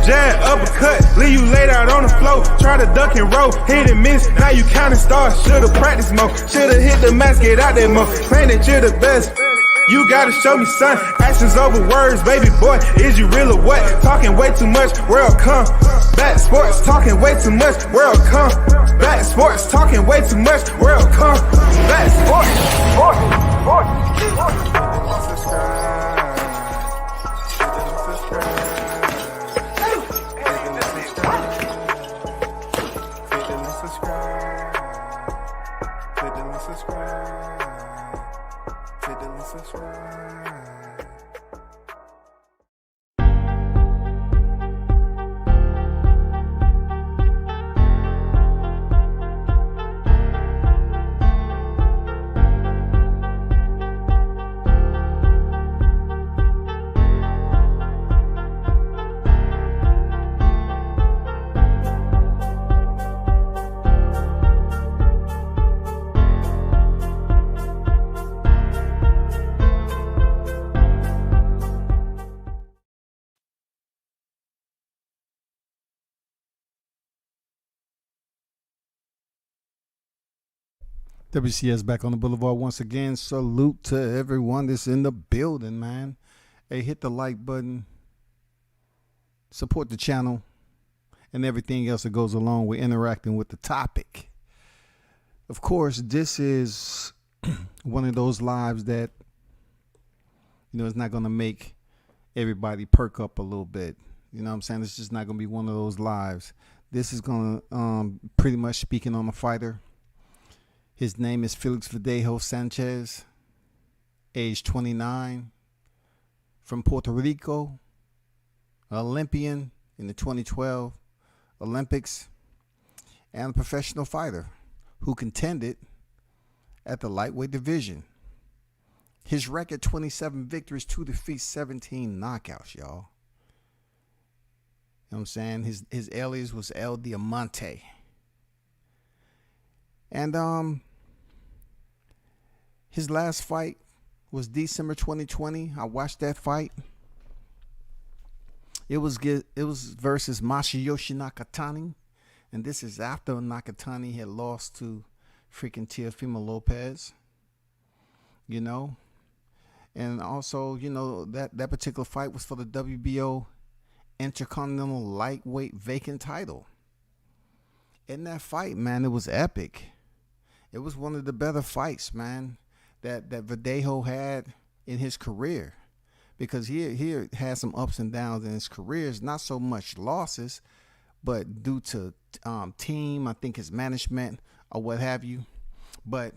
jab, uppercut, leave you laid out on the floor. Try to duck and roll, hit and miss, now you counting stars. Should've practiced more, should've hit the mask, get out there more. Claim that you're the best. You gotta show me, son. Actions over words, baby boy. Is you real or what? Talking way too much, world come. Back sports, talking way too much, world come. Back sports, talking way too much, world come. Back sports, WCS back on the boulevard once again. Salute to everyone that's in the building, man. Hey, hit the like button. Support the channel and everything else that goes along with interacting with the topic. Of course, this is one of those lives that, you know, it's not going to make everybody perk up a little bit. You know what I'm saying? It's just not going to be one of those lives. This is going to pretty much speaking on a fighter. His name is Felix Verdejo Sanchez, age 29, from Puerto Rico, Olympian in the 2012 Olympics, and a professional fighter who contended at the lightweight division. His record, 27 victories, 2 defeats, 17 knockouts, y'all. You know what I'm saying? His alias was El Diamante. And his last fight was December 2020. I watched that fight. It was versus Masayoshi Nakatani, and this is after Nakatani had lost to freaking Teofimo Lopez. You know, and also, you know, that particular fight was for the WBO Intercontinental Lightweight vacant title. In that fight, man, it was epic. It was one of the better fights, man, that Verdejo had in his career, because he had some ups and downs in his career. It's not so much losses, but due to team, I think his management or what have you. But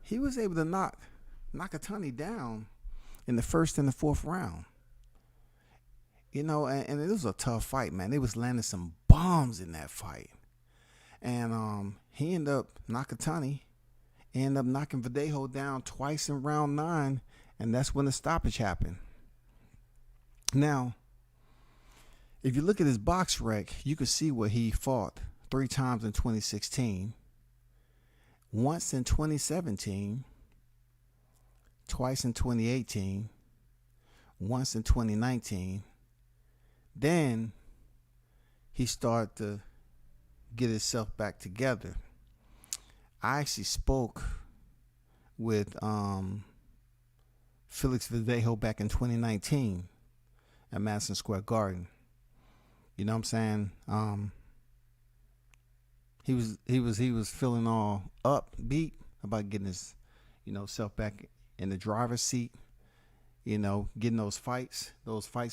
he was able to knock Nakatani down in the first and the fourth round. You know, and it was a tough fight, man. They was landing some bombs in that fight. And he ended up, Nakatani ended up knocking Verdejo down twice in round 9, and that's when the stoppage happened. Now, if you look at his box rec, you can see where he fought 3 times in 2016, once in 2017, twice in 2018, once in 2019. Then he started to get himself back together. I actually spoke with Felix Verdejo back in 2019 at Madison Square Garden. You know what I'm saying? He was feeling all upbeat about getting his, you know, self back in the driver's seat. You know, getting those fights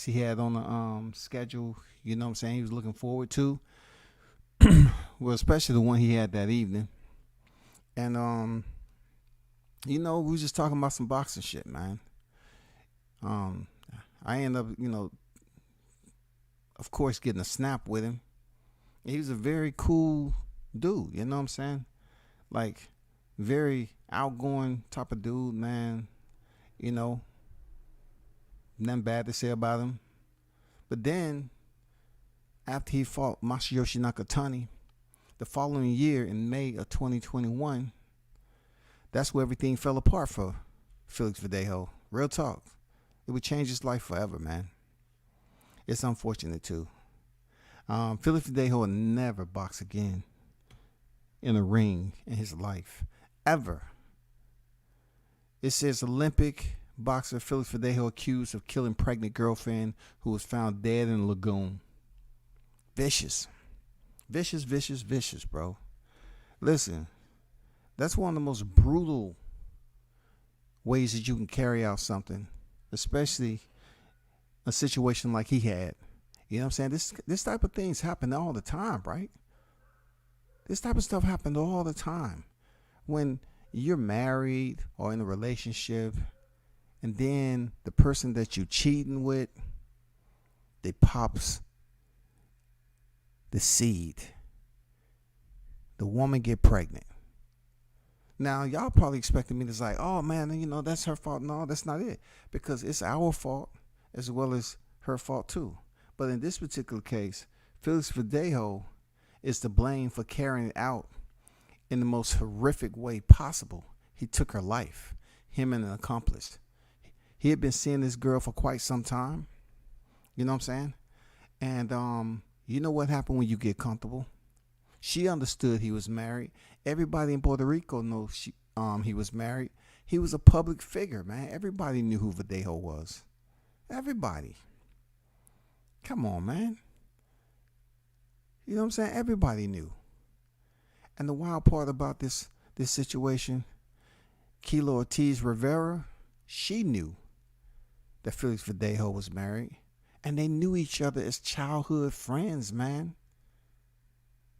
he had on the schedule. You know what I'm saying? He was looking forward to. Well, especially the one he had that evening. And you know, we was just talking about some boxing shit, man. I ended up, you know, of course, getting a snap with him. He was a very cool dude, you know what I'm saying? Like, very outgoing type of dude, man. You know, nothing bad to say about him. But then, after he fought Masayoshi Nakatani, the following year in May of 2021, that's where everything fell apart for Felix Verdejo. Real talk. It would change his life forever, man. It's unfortunate too. Felix Verdejo will never box again in a ring in his life, ever. It says Olympic boxer Felix Verdejo accused of killing pregnant girlfriend who was found dead in a lagoon. Vicious. Vicious, vicious, vicious, bro. Listen, that's one of the most brutal ways that you can carry out something, especially a situation like he had. You know what I'm saying? This type of things happen all the time, right? This type of stuff happened all the time. When you're married or in a relationship, and then the person that you cheating with, they pops the seed. The woman get pregnant. Now, y'all probably expecting me to say, oh man, that's her fault. No, that's not it. Because it's our fault as well as her fault too. But in this particular case, Felix Verdejo is to blame for carrying it out in the most horrific way possible. He took her life, him and an accomplice. He had been seeing this girl for quite some time. You know what I'm saying? And you know what happened when you get comfortable? She understood he was married. Everybody in Puerto Rico knows he was married. He was a public figure, man. Everybody knew who Verdejo was. Everybody. Come on, man. You know what I'm saying? Everybody knew. And the wild part about this situation, Kilo Ortiz Rivera, she knew that Felix Verdejo was married. And they knew each other as childhood friends, man.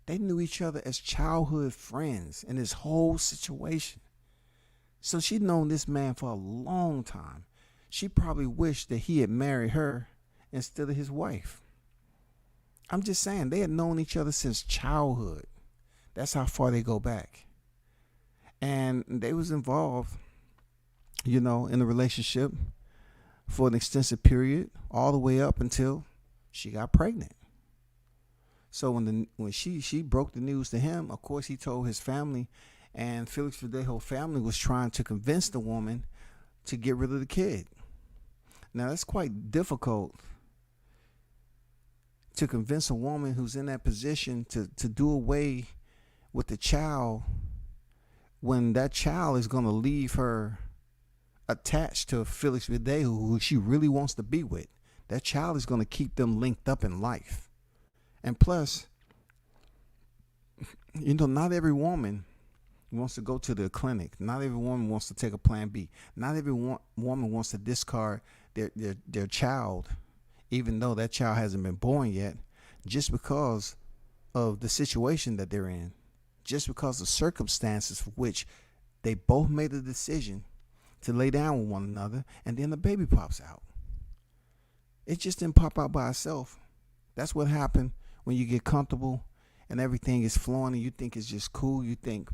They knew each other as childhood friends in this whole situation. So she'd known this man for a long time. She probably wished that he had married her instead of his wife. I'm just saying, they had known each other since childhood. That's how far they go back. And they was involved, in a relationship for an extensive period, all the way up until she got pregnant. So when she broke the news to him, of course he told his family, and Felix Verdejo's family was trying to convince the woman to get rid of the kid. Now that's quite difficult to convince a woman who's in that position to do away with the child when that child is going to leave her attached to Felix Verdejo, who she really wants to be with. That child is going to keep them linked up in life. And plus, not every woman wants to go to the clinic. Not every woman wants to take a plan B. Not every woman wants to discard their child, even though that child hasn't been born yet, just because of the situation that they're in, just because of circumstances for which they both made a decision to lay down with one another, and then the baby pops out. It just didn't pop out by itself. That's what happened when you get comfortable and everything is flowing and you think it's just cool. You think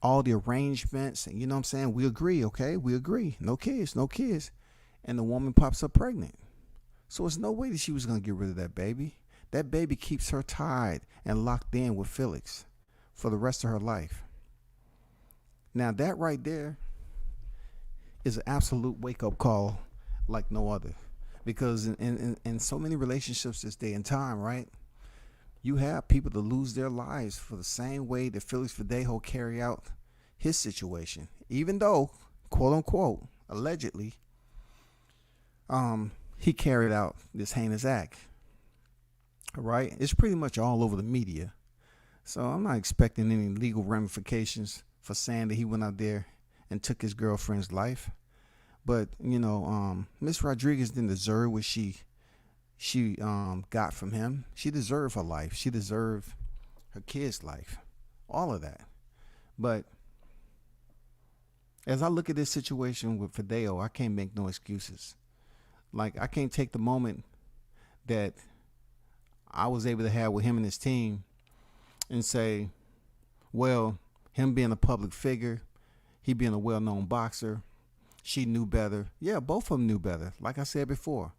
all the arrangements, and you know what I'm saying? We agree, okay? We agree. No kids. And the woman pops up pregnant. So it's no way that she was going to get rid of that baby. That baby keeps her tied and locked in with Felix for the rest of her life. Now that right there is an absolute wake-up call like no other. Because in so many relationships this day and time, right, you have people that lose their lives for the same way that Felix Verdejo carried out his situation. Even though, quote unquote, allegedly, he carried out this heinous act. Right? It's pretty much all over the media. So I'm not expecting any legal ramifications for saying that he went out there and took his girlfriend's life. But, Miss Rodriguez didn't deserve what she got from him. She deserved her life. She deserved her kid's life. All of that. But as I look at this situation with Verdejo, I can't make no excuses. Like, I can't take the moment that I was able to have with him and his team and say, well, him being a public figure, he being a well-known boxer, she knew better. Yeah, both of them knew better. Like I said before,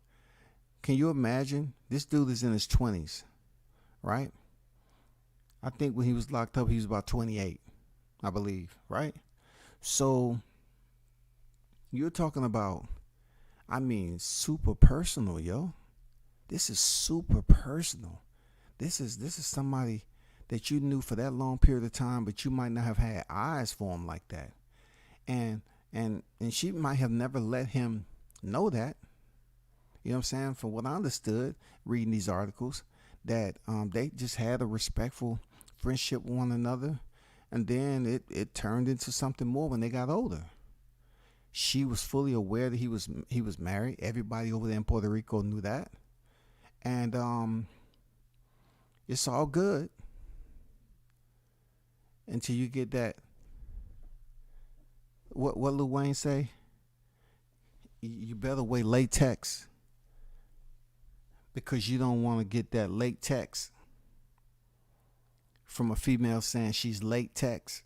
can you imagine? This dude is in his 20s, right? I think when he was locked up, he was about 28, I believe, right? So you're talking about, super personal, yo. This is super personal. This is somebody that you knew for that long period of time, but you might not have had eyes for him like that. And she might have never let him know that. You know what I'm saying? From what I understood reading these articles, that they just had a respectful friendship with one another, and then it turned into something more when they got older. She was fully aware that he was married. Everybody over there in Puerto Rico knew that. And it's all good until you get that. What Lil Wayne say? You better wear latex, because you don't want to get that late text from a female saying she's late text.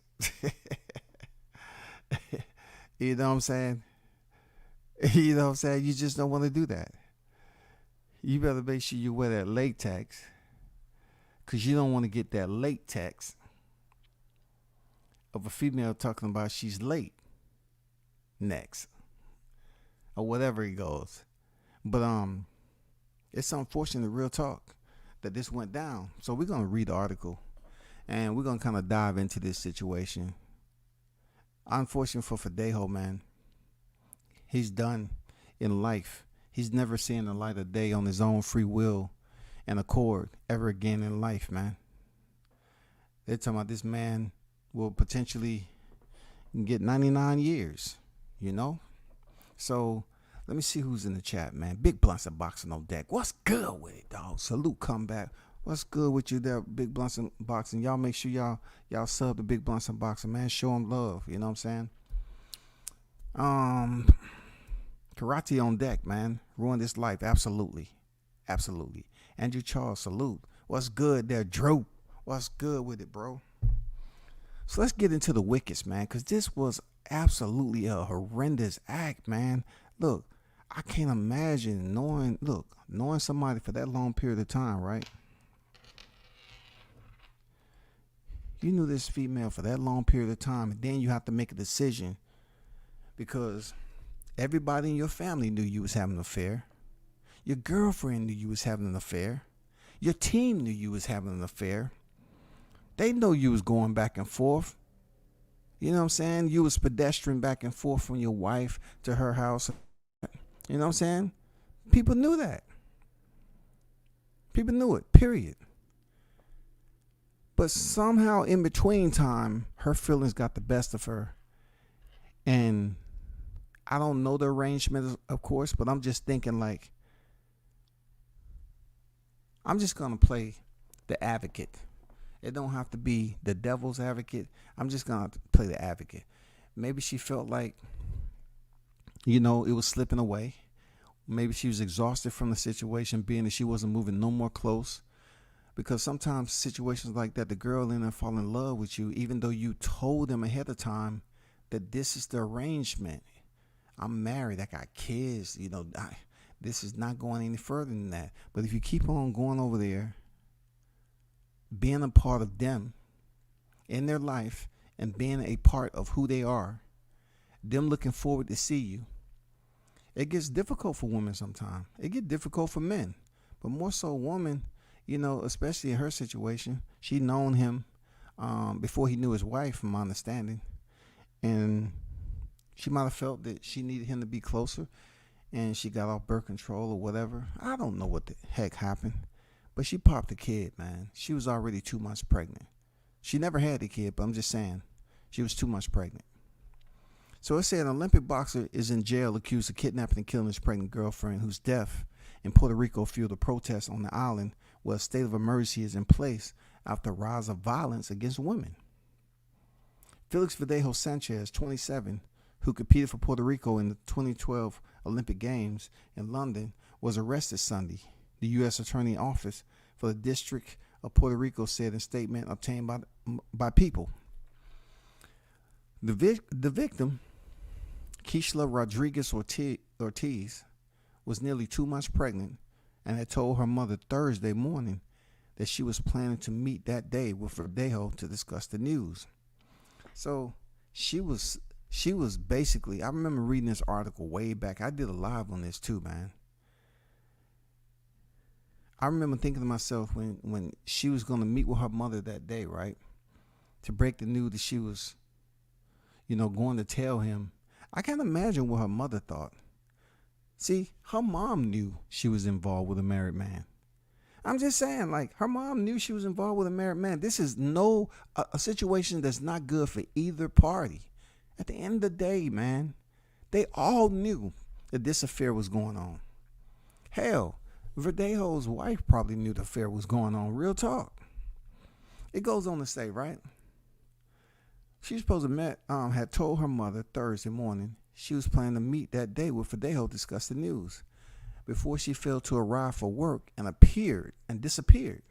You know what I'm saying? You know what I'm saying? You just don't want to do that. You better make sure you wear that latex, because you don't want to get that late text of a female talking about she's late next, or whatever it goes. But it's unfortunate, real talk, that this went down. So we're going to read the article, and we're going to kind of dive into this situation. Unfortunate for Verdejo, man. He's done in life. He's never seen the light of day on his own free will and accord ever again in life, man. They're talking about this man will potentially get 99 years, you know? So let me see who's in the chat, man. Big Blunts and Boxing on deck. What's good with it, dog? Salute, comeback. What's good with you there, Big Blunts and Boxing? Y'all make sure y'all sub the Big Blunts and Boxing, man. Show them love, you know what I'm saying? Karate on deck, man. Ruined his life. Absolutely. Absolutely. Andrew Charles, salute. What's good there, Drew? What's good with it, bro? So let's get into the wickets, man, because this was absolutely a horrendous act, man. Look, I can't imagine knowing somebody for that long period of time, right? You knew this female for that long period of time, and then you have to make a decision, because everybody in your family knew you was having an affair. Your girlfriend knew you was having an affair. Your team knew you was having an affair. They know you was going back and forth. You know what I'm saying? You was pedestrian back and forth from your wife to her house. You know what I'm saying? People knew that. People knew it, period. But somehow in between time, her feelings got the best of her. And I don't know the arrangement, of course, but I'm just thinking, like, I'm just going to play the advocate. It don't have to be the devil's advocate. I'm just going to play the advocate. Maybe she felt like, it was slipping away. Maybe she was exhausted from the situation, being that she wasn't moving no more close. Because sometimes situations like that, the girl in there fall in love with you, even though you told them ahead of time that this is the arrangement. I'm married. I got kids. This is not going any further than that. But if you keep on going over there, being a part of them in their life and being a part of who they are, them looking forward to see you, it gets difficult for women sometimes. It gets difficult for men, but more so women, especially in her situation. She known him before he knew his wife, from my understanding. And she might have felt that she needed him to be closer, and she got off birth control or whatever. I don't know what the heck happened, but she popped a kid, man. She was already 2 months pregnant. She never had a kid, but I'm just saying she was 2 months pregnant. So it said an Olympic boxer is in jail accused of kidnapping and killing his pregnant girlfriend, whose death in Puerto Rico fueled a protest on the island where a state of emergency is in place after a rise of violence against women. Felix Verdejo Sanchez, 27, who competed for Puerto Rico in the 2012 Olympic Games in London, was arrested Sunday, the U.S. Attorney Office for the District of Puerto Rico said in a statement obtained by People. The victim, Keishla Rodriguez Ortiz, was nearly 2 months pregnant and had told her mother Thursday morning that she was planning to meet that day with Verdejo to discuss the news. So she was basically, I remember reading this article way back. I did a live on this too, man. I remember thinking to myself when she was going to meet with her mother that day, right? To break the news that she was, going to tell him. I can't imagine what her mother thought. See, her mom knew she was involved with a married man. I'm just saying, like, her mom knew she was involved with a married man. This is a situation that's not good for either party. At the end of the day, man, they all knew that this affair was going on. Hell, Verdejo's wife probably knew the affair was going on. Real talk. It goes on to say, right? She's supposed to had told her mother Thursday morning she was planning to meet that day with Verdejo to discuss the news before she failed to arrive for work and disappeared.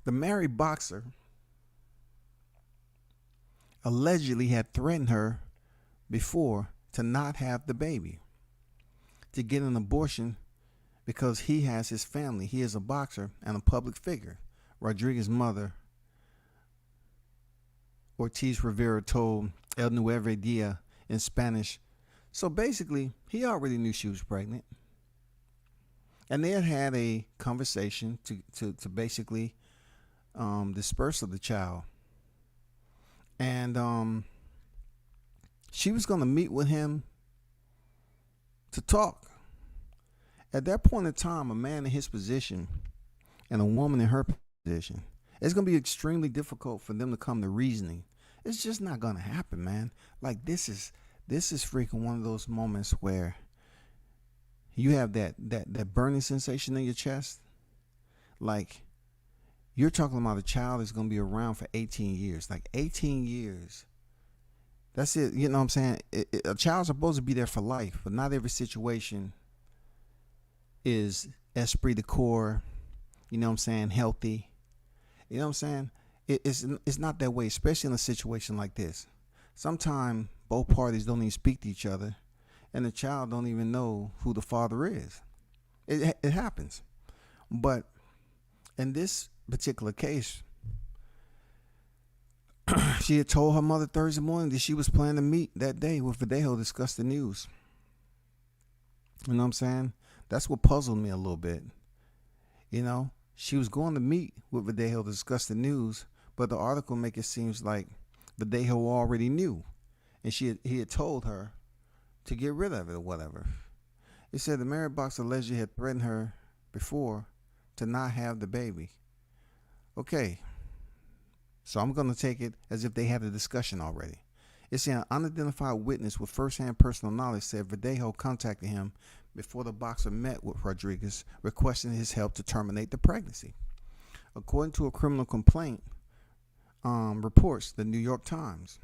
The married boxer allegedly had threatened her before to not have the baby, to get an abortion because he has his family. He is a boxer and a public figure. Rodriguez's mother, Ortiz Rivera, told El Nuevo Dia in Spanish. So basically, he already knew she was pregnant. And they had a conversation to basically disperse of the child. And she was going to meet with him to talk. At that point in time, a man in his position and a woman in her position, it's going to be extremely difficult for them to come to reasoning. It's just not going to happen, man. Like, this is freaking one of those moments where you have that burning sensation in your chest. Like, you're talking about a child that's going to be around for 18 years. Like, 18 years. That's it. You know what I'm saying? A child's supposed to be there for life, but not every situation is esprit de corps, you know what I'm saying, healthy. You know what I'm saying? It's not that way, especially in a situation like this. Sometimes both parties don't even speak to each other, and the child don't even know who the father is. It happens. But in this particular case, she had told her mother Thursday morning that she was planning to meet that day with Verdejo to discuss the news. You know what I'm saying? That's what puzzled me a little bit. You know, she was going to meet with Verdejo to discuss the news, but the article make it seem like Verdejo already knew, and he had told her to get rid of it or whatever. It said the married boxer allegedly had threatened her before to not have the baby. Okay, so I'm going to take it as if they had a discussion already. It said an unidentified witness with first-hand personal knowledge said Verdejo contacted him before the boxer met with Rodriguez, requesting his help to terminate the pregnancy. According to a criminal complaint, reports the New York Times.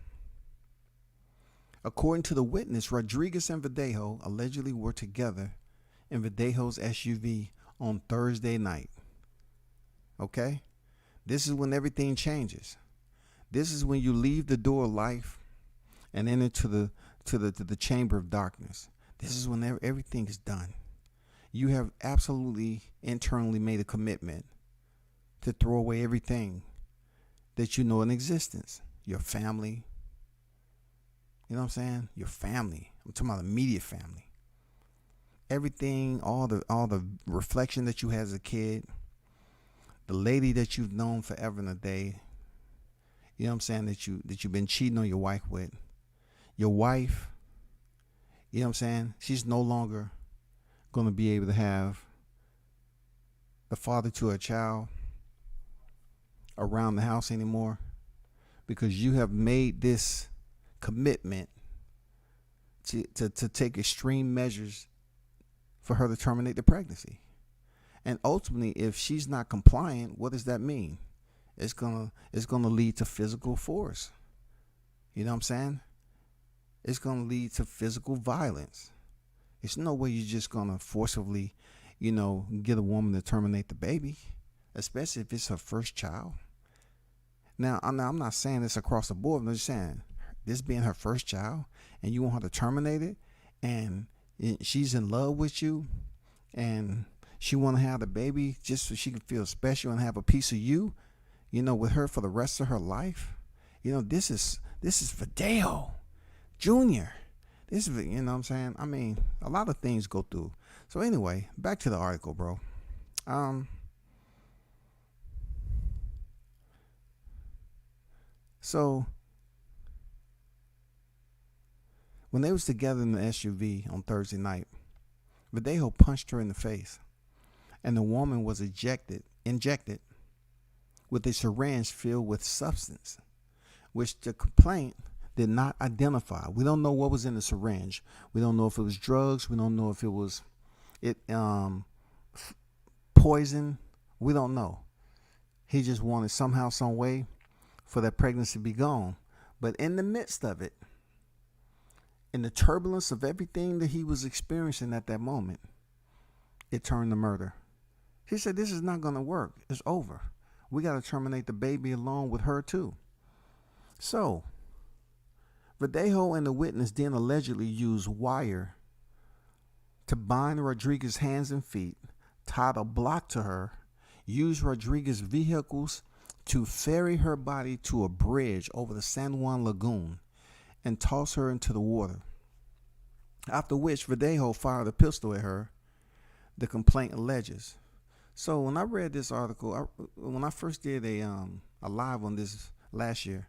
According to the witness, Rodriguez and Verdejo allegedly were together in Verdejo's SUV on Thursday night. Okay? This is when everything changes. This is when you leave the door of life and enter to the chamber of darkness. This is when everything is done. You have absolutely internally made a commitment to throw away everything that you know in existence. Your family. You know what I'm saying? Your family. I'm talking about immediate family. Everything, all the reflection that you had as a kid, the lady that you've known forever and a day, you know what I'm saying, that you've been cheating on your wife with. Your wife, you know what I'm saying, she's no longer going to be able to have the father to her child around the house anymore because you have made this commitment to take extreme measures for her to terminate the pregnancy. And ultimately, if she's not compliant, what does that mean? It's gonna lead to physical force. You know what I'm saying? It's gonna lead to physical violence. There's no way you're just gonna forcibly, get a woman to terminate the baby, especially if it's her first child. Now, I'm not saying this across the board. I'm just saying this being her first child, and you want her to terminate it, and she's in love with you, and she want to have the baby just so she can feel special and have a piece of you, with her for the rest of her life. This is Verdejo Jr. This is, you know what I'm saying? I mean, a lot of things go through. So anyway, back to the article, bro. So when they was together in the SUV on Thursday night, Verdejo punched her in the face, and the woman was injected with a syringe filled with substance, which the complaint did not identify. We don't know what was in the syringe. We don't know if it was drugs. We don't know if it was poison. We don't know. He just wanted somehow, some way for that pregnancy to be gone. But in the midst of it, in the turbulence of everything that he was experiencing at that moment, it turned to murder. He said, this is not going to work. It's over. We got to terminate the baby along with her too. So, Verdejo and the witness then allegedly used wire to bind Rodriguez's hands and feet, tied a block to her, used Rodriguez's vehicles to ferry her body to a bridge over the San Juan Lagoon, and toss her into the water. After which, Verdejo fired a pistol at her, the complaint alleges. So when I read this article, when I first did a live on this last year,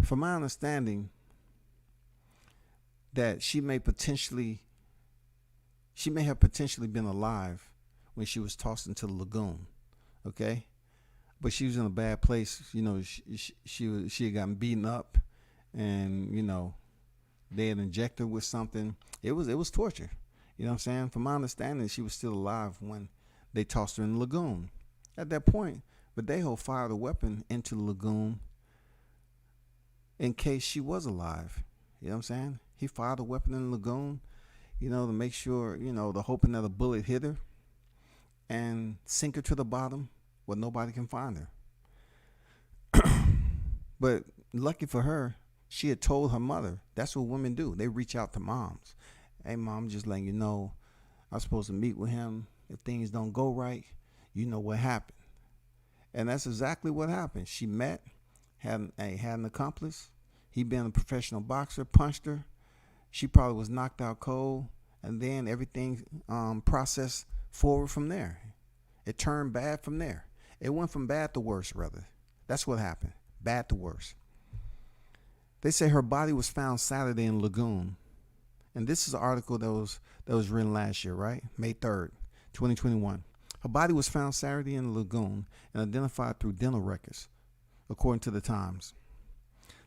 from my understanding, that she may have potentially been alive when she was tossed into the lagoon, okay? But she was in a bad place. You know, she had gotten beaten up, and you know, they had injected her with something. It was torture. You know what I'm saying? From my understanding, she was still alive when they tossed her in the lagoon. At that point, Verdejo fired a weapon into the lagoon in case she was alive. You know what I'm saying? He fired a weapon in the lagoon, you know, to make sure, you know, the hoping that a bullet hit her and sink her to the bottom where nobody can find her. But lucky for her, she had told her mother. That's what women do. They reach out to moms. Hey, mom, just letting you know, I'm supposed to meet with him. If things don't go right, you know what happened. And that's exactly what happened. She met, had an accomplice. He been a professional boxer, punched her. She probably was knocked out cold, and then everything processed forward from there. It turned bad from there. It went from bad to worse, rather. That's what happened. Bad to worse. They say her body was found Saturday in Lagoon. And this is an article that was written last year, right? May 3rd, 2021. Her body was found Saturday in the lagoon and identified through dental records, according to the Times.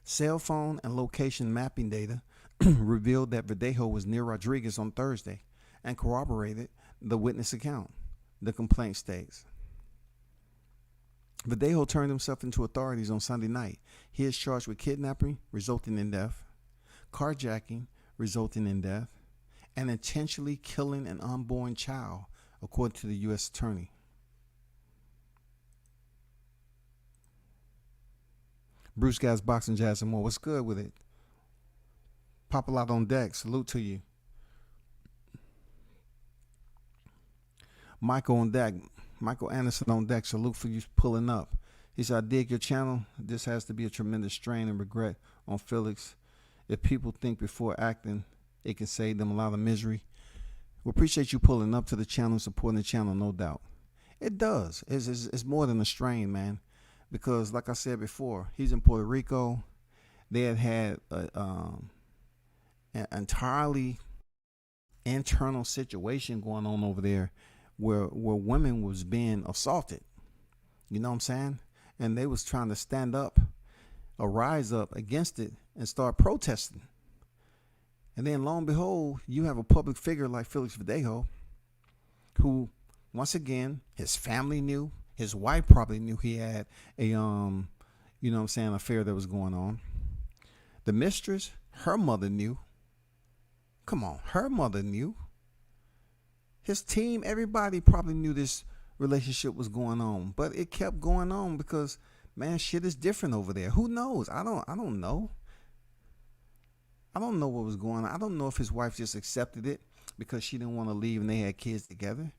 Cell phone and location mapping data revealed that Verdejo was near Rodriguez on Thursday and corroborated the witness account, the complaint states. Verdejo turned himself into authorities on Sunday night. He is charged with kidnapping, resulting in death, carjacking, resulting in death, and intentionally killing an unborn child, according to the U.S. Attorney. Bruce Guys, Boxing, Jazz, and more. What's good with it? Pop a lot on deck. Salute to you. Michael on deck. Michael Anderson on deck. Salute for you pulling up. He said, I dig your channel. This has to be a tremendous strain and regret on Felix. If people think before acting, it can save them a lot of misery. We appreciate you pulling up to the channel, supporting the channel, no doubt. It does. It's more than a strain, man. Because like I said before, he's in Puerto Rico. They had an entirely internal situation going on over there where women was being assaulted. You know what I'm saying? And they was trying to stand up or rise up against it and start protesting. And then lo and behold, you have a public figure like Felix Verdejo, who, once again, his family knew, his wife probably knew he had a, you know what I'm saying, affair that was going on. The mistress, her mother knew. Come on, her mother knew. His team, everybody probably knew this relationship was going on, but it kept going on because, man, shit is different over there. Who knows? I don't know. I don't know what was going on. I don't know if his wife just accepted it because she didn't want to leave and they had kids together.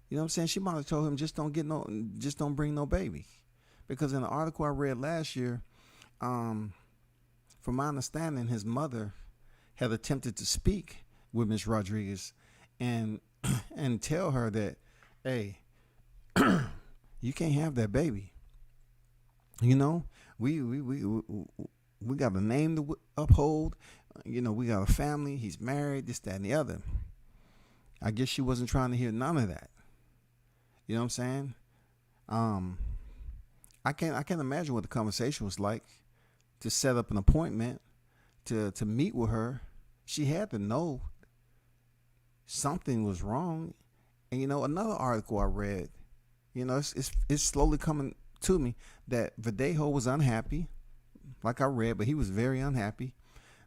You know what I'm saying? She might have told him, just don't bring no baby. Because in the article I read last year, from my understanding, his mother had attempted to speak with Miss Rodriguez and and tell her that, hey, you can't have that baby. You know, we got a name to uphold. You know, we got a family. He's married. This, that, and the other. I guess she wasn't trying to hear none of that. You know what I'm saying? I can't imagine what the conversation was like to set up an appointment to meet with her. She had to know something was wrong. And you know, another article I read, you know, it's slowly coming to me that Verdejo was unhappy, like I read, but he was very unhappy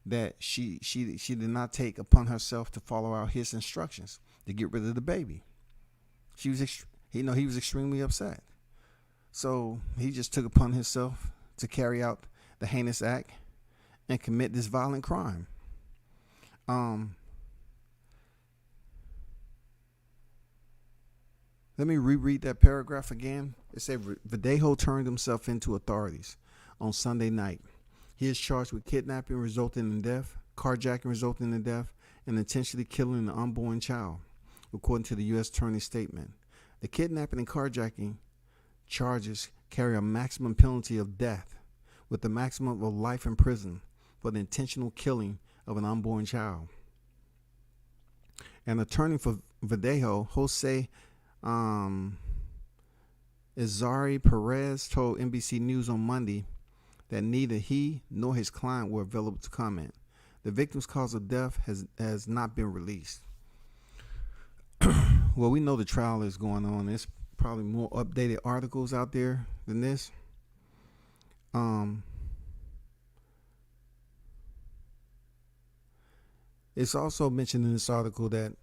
that she did not take upon herself to follow out his instructions to get rid of the baby. He was extremely upset. So he just took upon himself to carry out the heinous act and commit this violent crime. Let me reread that paragraph again. It said Verdejo turned himself into authorities on Sunday night. He is charged with kidnapping resulting in death, carjacking resulting in death, and intentionally killing an unborn child, according to the U.S. Attorney's statement. The kidnapping and carjacking charges carry a maximum penalty of death, with the maximum of life in prison for the intentional killing of an unborn child. An attorney for Verdejo, Jose Izari Perez, told NBC News on Monday that neither he nor his client were available to comment. The victim's cause of death has not been released. Well, we know the trial is going on. There's probably more updated articles out there than this. It's also mentioned in this article that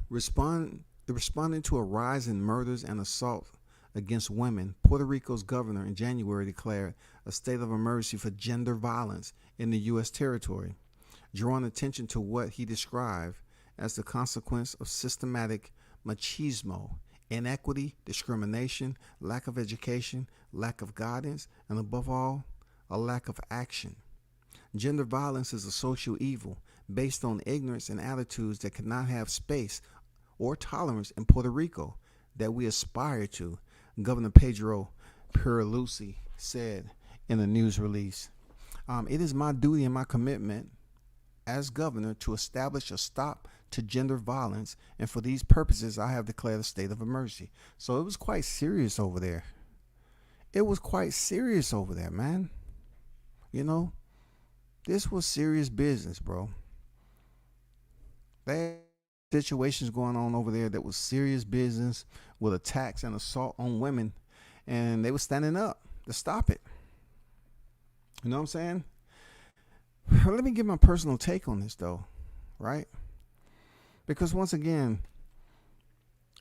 responding to a rise in murders and assault against women, Puerto Rico's governor in January declared a state of emergency for gender violence in the U.S. territory, drawing attention to what he described as the consequence of systematic machismo, inequity, discrimination, lack of education, lack of guidance, and above all, a lack of action. Gender violence is a social evil based on ignorance and attitudes that cannot have space or tolerance in Puerto Rico that we aspire to, Governor Pedro Pierluisi said in a news release. It is my duty and my commitment as governor to establish a stop to gender violence, and for these purposes I have declared a state of emergency. So it was quite serious over there. It was quite serious over there, man. You know, this was serious business, bro. There were situations going on over there that was serious business with attacks and assault on women, and they were standing up to stop it. You know what I'm saying? Let me give my personal take on this, though, right? Because once again,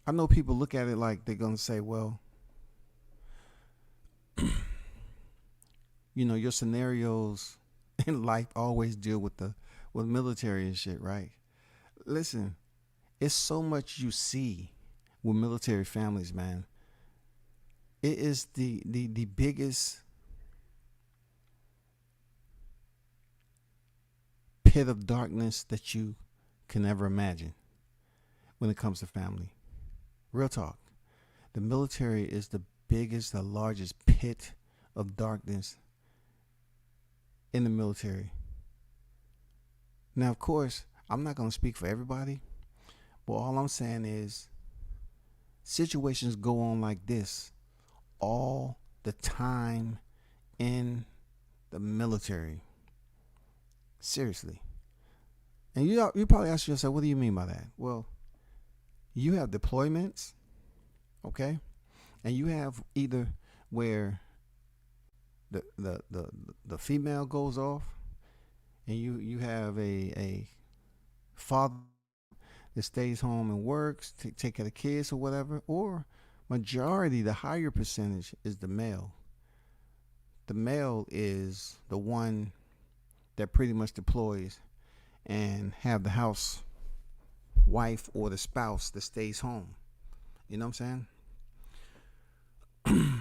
I know people look at it like they're going to say, well, you know, your scenarios in life always deal with military and shit, right? Listen, it's so much you see with military families, man. It is the biggest pit of darkness that you can ever imagine when it comes to family. Real talk. The military is the biggest, the largest pit of darkness in the military. Now, of course, I'm not going to speak for everybody, but all I'm saying is situations go on like this all the time in the military. Seriously. And you probably ask yourself, what do you mean by that? Well, you have deployments, okay? And you have either where the female goes off and you have a father that stays home and works to take care of the kids or whatever, or majority, the higher percentage is the male. The male is the one that pretty much deploys and have the house wife or the spouse that stays home. You know what I'm saying?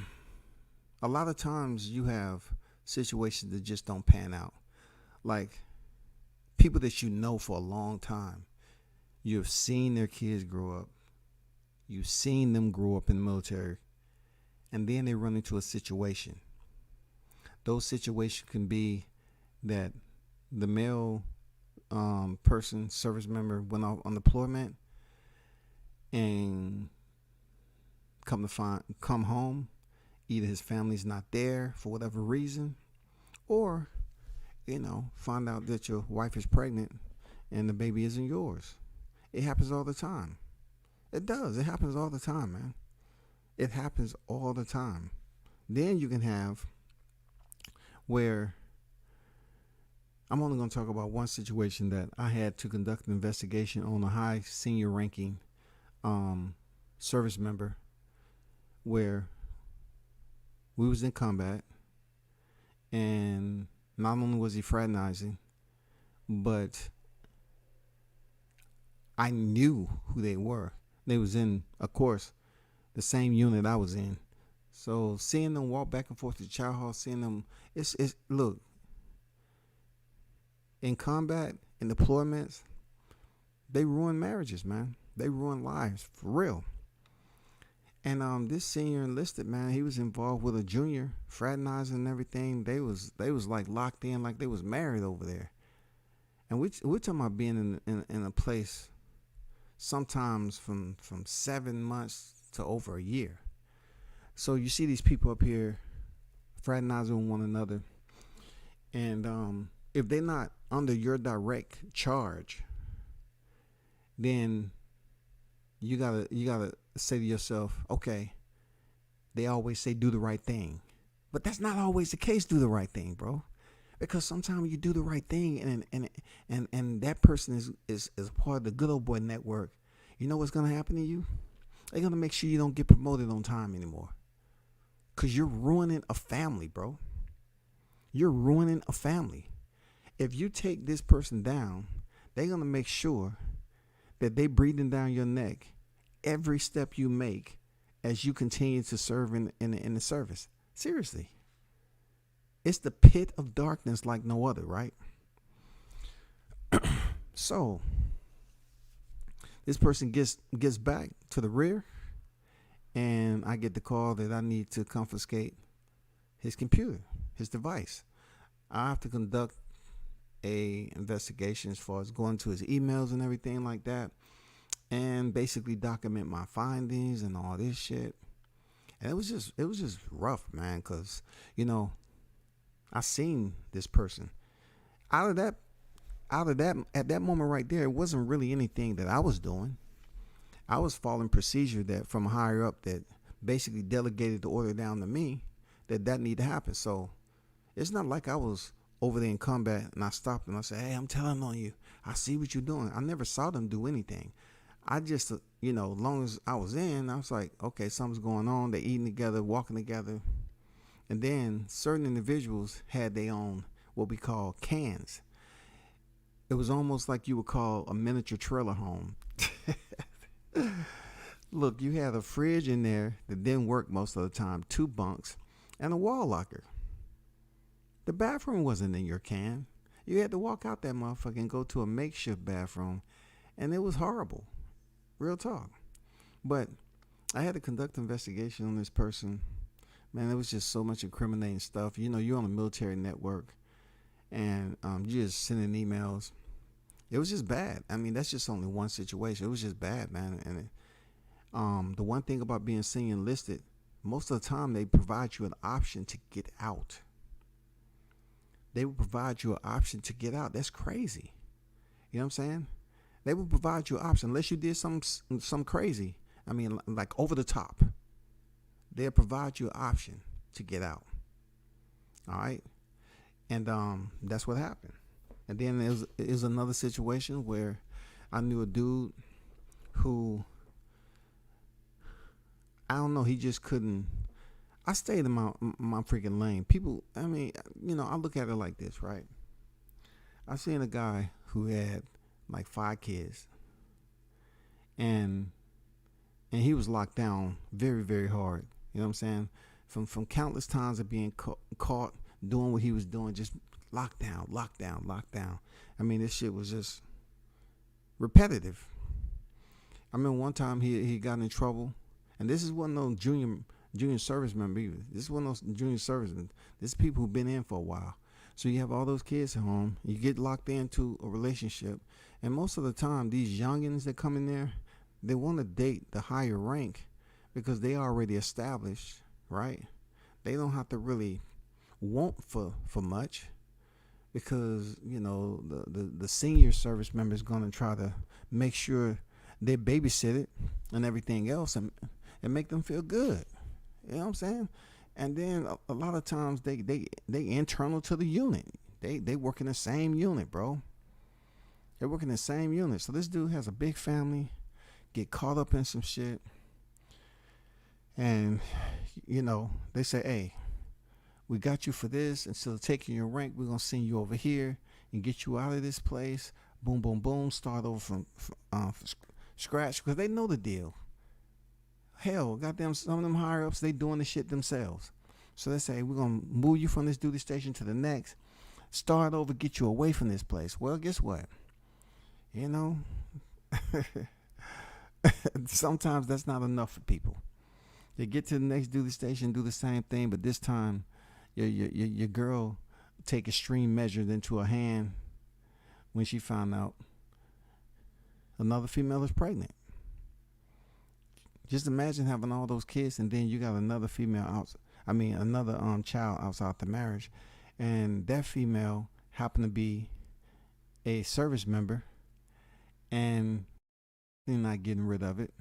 A lot of times you have situations that just don't pan out. Like people that you know for a long time. You have seen their kids grow up. You've seen them grow up in the military. And then they run into a situation. Those situations can be that the male person, service member, went off on deployment and come home. Either his family's not there for whatever reason, or find out that your wife is pregnant and the baby isn't yours. It happens all the time. It does. It happens all the time, man. It happens all the time. Then you can have where I'm only going to talk about one situation that I had to conduct an investigation on a high senior ranking service member where we was in combat, and not only was he fraternizing, but I knew who they were. They was in, of course, the same unit I was in. So seeing them walk back and forth to the chow hall, seeing them, it's look, in combat, in deployments, they ruin marriages, man. They ruin lives, for real. And this senior enlisted, man, he was involved with a junior, fraternizing and everything. They was like locked in, like they was married over there. And we're talking about being in a place sometimes from 7 months to over a year. So you see these people up here fraternizing with one another, and if they're not under your direct charge, then you gotta say to yourself, okay, they always say do the right thing, but that's not always the case. Do the right thing, bro, because sometimes you do the right thing, and that person is a part of the good old boy network. You know what's gonna happen to you? They're gonna make sure you don't get promoted on time anymore, because you're ruining a family, bro. You're ruining a family. If you take this person down, they're gonna make sure that they breathing down your neck every step you make as you continue to serve in the service. Seriously. It's the pit of darkness like no other, right? So this person gets back to the rear, and I get the call that I need to confiscate his computer, his device. I have to conduct a investigation as far as going to his emails and everything like that, and basically document my findings and all this shit. And it was just rough, man, because I seen this person out of that at that moment right there. It wasn't really anything that I was doing. I was following procedure that from higher up that basically delegated the order down to me that needed to happen. So it's not like I was over there in combat and I stopped and I said, hey, I'm telling on you, I see what you're doing. I never saw them do anything. I just, as long as I was in, I was like, okay, something's going on. They're eating together, walking together. And then certain individuals had their own, what we call cans. It was almost like you would call a miniature trailer home. Look, you had a fridge in there that didn't work most of the time, 2 bunks, and a wall locker. The bathroom wasn't in your can. You had to walk out that motherfucker and go to a makeshift bathroom, and it was horrible. Real talk. But I had to conduct an investigation on this person. Man, it was just so much incriminating stuff. You're on a military network, and you're just sending emails. It was just bad. I mean, that's just only one situation. It was just bad, man. And the one thing about being senior enlisted, most of the time they provide you an option to get out. They will provide you an option to get out. That's crazy. You know what I'm saying? They will provide you an option unless you did some crazy. I mean, like over the top. They'll provide you an option to get out. All right? And that's what happened. And then there was another situation where I knew a dude who, I don't know, he just couldn't. I stayed in my freaking lane. People, I mean, I look at it like this, right? I seen a guy who had like 5 kids, and he was locked down very, very hard. You know what I'm saying? From countless times of being caught doing what he was doing, just lockdown, lockdown, lockdown. I mean, this shit was just repetitive. I remember one time he got in trouble, and this is one of those junior service members either. This is one of those junior servicemen. This is people who've been in for a while. So you have all those kids at home. You get locked into a relationship, and most of the time, these youngins that come in there, they want to date the higher rank because they already established, right? They don't have to really want for much, because the senior service member is going to try to make sure they babysit it and everything else, and make them feel good. You know what I'm saying? And then a lot of times they internal to the unit. They work in the same unit, bro. They work in the same unit. So this dude has a big family, get caught up in some shit, and they say, hey, we got you for this. Instead of taking your rank, we're gonna send you over here and get you out of this place. Boom, boom, boom. Start over from scratch, because they know the deal. Hell, goddamn, some of them higher ups, they doing the shit themselves. So they say, we're gonna move you from this duty station to the next. Start over, get you away from this place. Well, guess what? Sometimes that's not enough for people. They get to the next duty station, do the same thing, but this time your girl take extreme measures into her hand when she found out another female is pregnant. Just imagine having all those kids, and then you got another another child outside the marriage, and that female happened to be a service member, and they're not getting rid of it.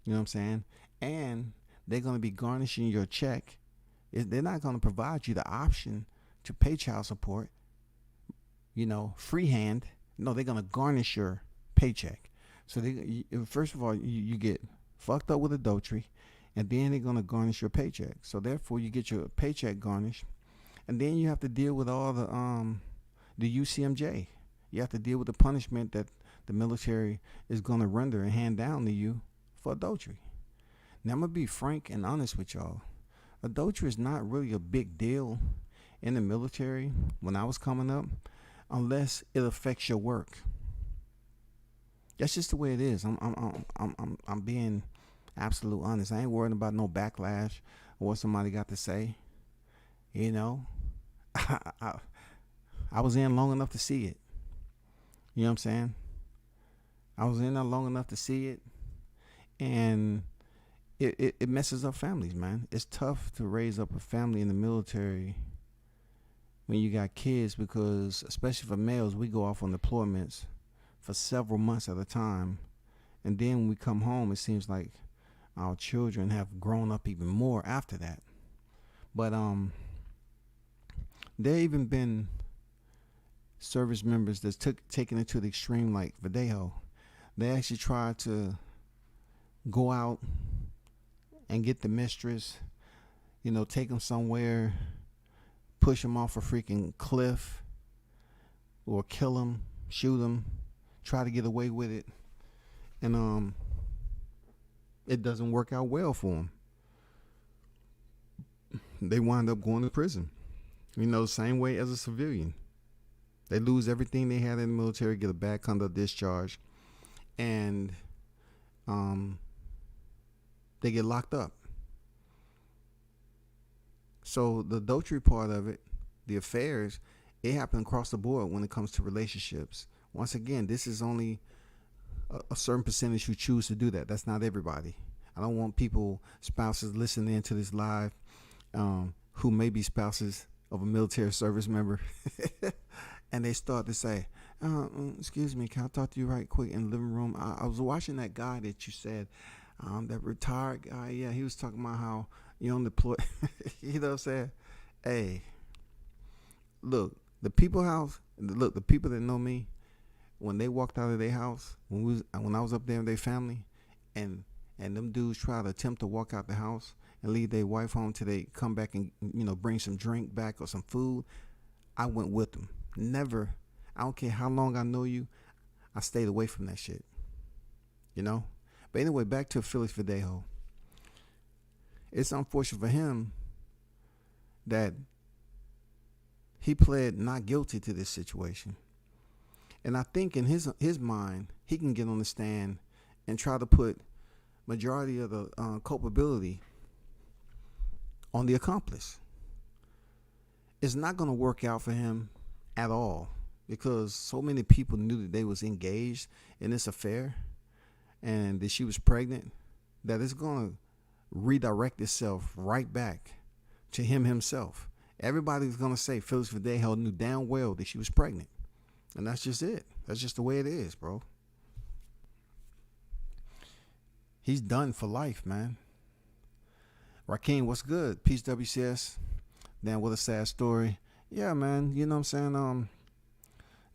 You know what I'm saying? And they're going to be garnishing your check. They're not going to provide you the option to pay child support, freehand. No, they're going to garnish your paycheck. So first of all, you get fucked up with adultery, and then they're going to garnish your paycheck. So therefore, you get your paycheck garnished, and then you have to deal with all the UCMJ. You have to deal with the punishment that the military is going to render and hand down to you for adultery. Now, I'm going to be frank and honest with y'all. Adultery is not really a big deal in the military when I was coming up, unless it affects your work. That's just the way it is. I'm being absolute honest. I ain't worrying about no backlash or what somebody got to say. I was in long enough to see it. You know what I'm saying? I was in there long enough to see it, and it messes up families, man. It's tough to raise up a family in the military when you got kids, because especially for males, we go off on deployments for several months at a time, and then when we come home, it seems like our children have grown up even more after that. But there even been service members that's taken it to the extreme, like Verdejo. They actually tried to go out and get the mistress, take them somewhere, push them off a freaking cliff, or kill them, shoot them, try to get away with it, and it doesn't work out well for them. They wind up going to prison, same way as a civilian. They lose everything they had in the military, get a bad conduct discharge, and they get locked up. So the adultery part of it, the affairs, it happens across the board when it comes to relationships. Once again, this is only a certain percentage who choose to do that. That's not everybody. I don't want spouses listening to this live, who may be spouses of a military service member, and they start to say, excuse me, can I talk to you right quick in the living room? I was watching that guy that you said, that retired guy. Yeah, he was talking about how you on deploy. You know what I'm saying? Hey, look, the people that know me, when they walked out of their house, when I was up there with their family, and them dudes try to attempt to walk out the house and leave their wife home till they come back and bring some drink back or some food, I went with them. Never, I don't care how long I know you, I stayed away from that shit. But anyway, back to Felix Verdejo. It's unfortunate for him that he pled not guilty to this situation. And I think in his mind, he can get on the stand and try to put majority of the culpability on the accomplice. It's not going to work out for him at all, because so many people knew that they was engaged in this affair and that she was pregnant, that it's going to redirect itself right back to him himself. Everybody's going to say Felix Verdejo knew damn well that she was pregnant. And that's just it. That's just the way it is, bro. He's done for life, man. Rakeem, what's good? Peace, WCS. Damn, what a sad story. Yeah, man. You know what I'm saying?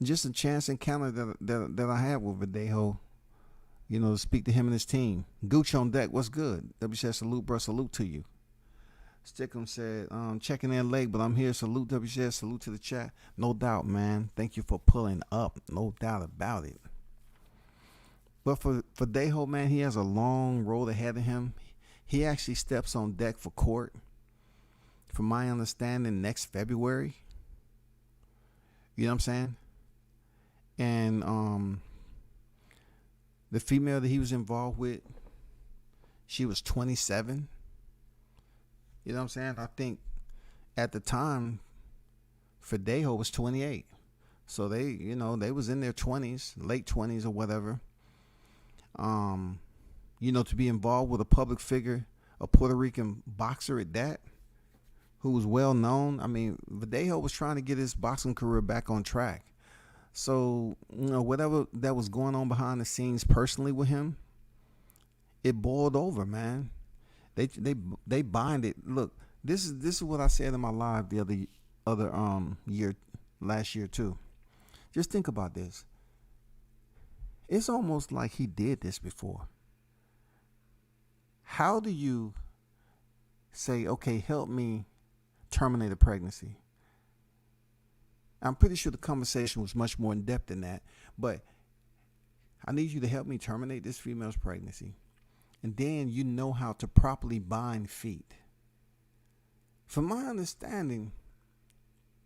Just a chance encounter that I had with Verdejo. You know, to speak to him and his team. Gooch on deck. What's good? WCS, salute, bro. Salute to you. Stickum said, checking in late, but I'm here. Salute, WCS. Salute to the chat. No doubt, man. Thank you for pulling up. No doubt about it. But for Verdejo, man, he has a long road ahead of him. He actually steps on deck for court, from my understanding, next February. You know what I'm saying? And the female that he was involved with, she was 27. You know what I'm saying? I think at the time, Verdejo was 28. So they, you know, they was in their 20s, late 20s or whatever. You know, to be involved with a public figure, a Puerto Rican boxer at that, who was well known. I mean, Verdejo was trying to get his boxing career back on track. So, you know, whatever that was going on behind the scenes personally with him, it boiled over, man. They bind it. Look, this is what I said in my live the other year, last year too. Just think about this. It's almost like he did this before. How do you say, okay, help me terminate a pregnancy? I'm pretty sure the conversation was much more in depth than that, but I need you to help me terminate this female's pregnancy. And then you know how to properly bind feet. From my understanding,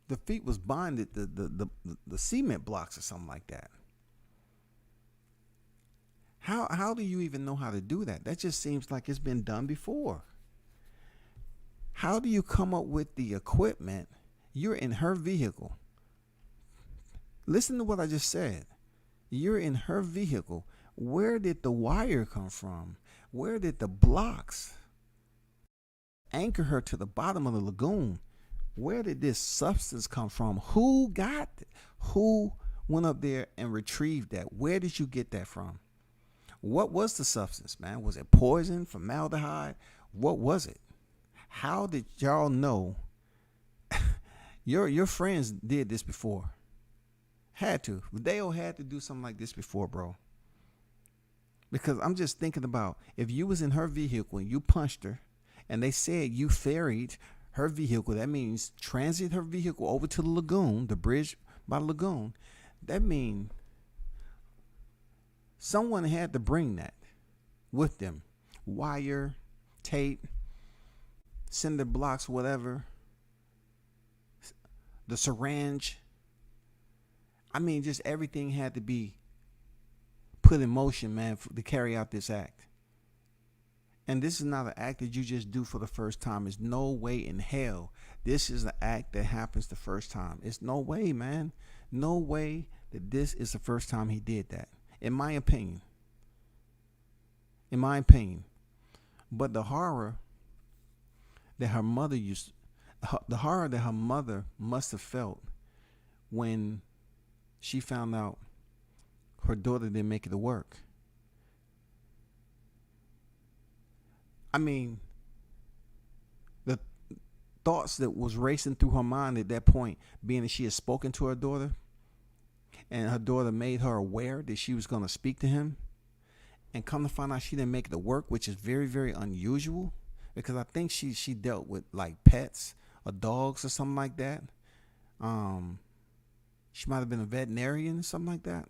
the feet was binded the cement blocks or something like that. How do you even know how to do that? That just seems like it's been done before. How do you come up with the equipment? You're in her vehicle. Listen to what I just said. You're in her vehicle. Where did the wire come from? Where did the blocks anchor her to the bottom of the lagoon? Where did this substance come from? Who got it? Who went up there and retrieved that? Where did you get that from? What was the substance, man? Was it poison, formaldehyde? What was it? How did y'all know? Your friends did this before. Had to. Verdejo had to do something like this before, bro. Because I'm just thinking about, if you was in her vehicle and you punched her, and they said you ferried her vehicle, that means transit her vehicle over to the lagoon, the bridge by the lagoon. That means someone had to bring that with them. Wire, tape, cinder blocks, whatever. The syringe. I mean, just everything had to be put in motion, man, to carry out this act. And this is not an act that you just do for the first time. There's no way in hell this is an act that happens the first time. It's no way, man. No way that this is the first time he did that. In my opinion. In my opinion. But the horror that her mother the horror that her mother must have felt when she found out her daughter didn't make it to work. I mean, the thoughts that was racing through her mind at that point, being that she had spoken to her daughter, and her daughter made her aware that she was going to speak to him, and come to find out she didn't make it to work, which is very, very unusual, because I think she dealt with like pets or dogs or something like that. She might have been a veterinarian or something like that.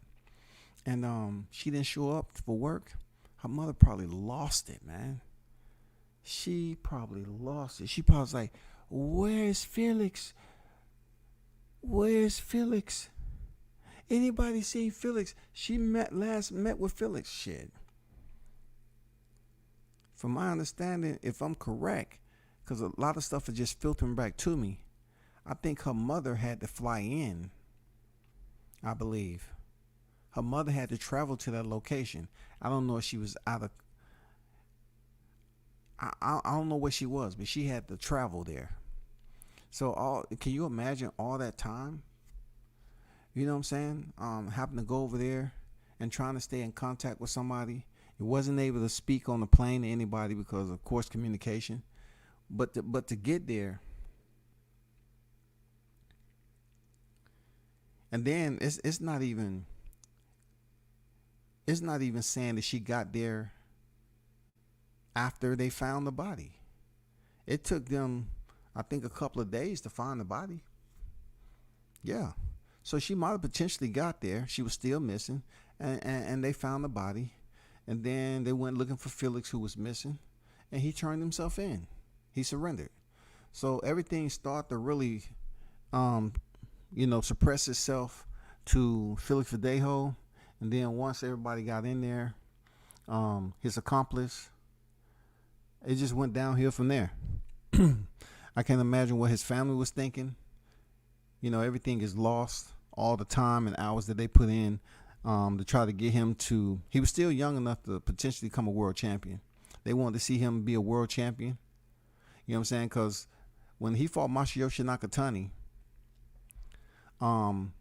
And she didn't show up for work. Her mother probably lost it, man. She probably lost it. She probably was like, where's Felix? Where's Felix? Anybody seen Felix? She met with Felix. Shit. From my understanding, if I'm correct, because a lot of stuff is just filtering back to me, I think her mother had to fly in. I believe her mother had to travel to that location. I don't know if she was out of. I don't know where she was, but she had to travel there. So can you imagine all that time? You know what I'm saying? Having to go over there and trying to stay in contact with somebody. You wasn't able to speak on the plane to anybody because of course communication. But to get there. And then it's not even saying that she got there after they found the body. It took them, I think, a couple of days to find the body. Yeah. So she might have potentially got there. She was still missing. And they found the body. And then they went looking for Felix, who was missing. And he turned himself in. He surrendered. So everything started to really, suppress itself to Felix Verdejo. And then once everybody got in there, his accomplice, it just went downhill from there. I can't imagine what his family was thinking. You know, everything is lost, all the time and hours that they put in to try to get him to. He was still young enough to potentially become a world champion. They wanted to see him be a world champion. You know what I'm saying? Because when he fought Masayoshi Nakatani, him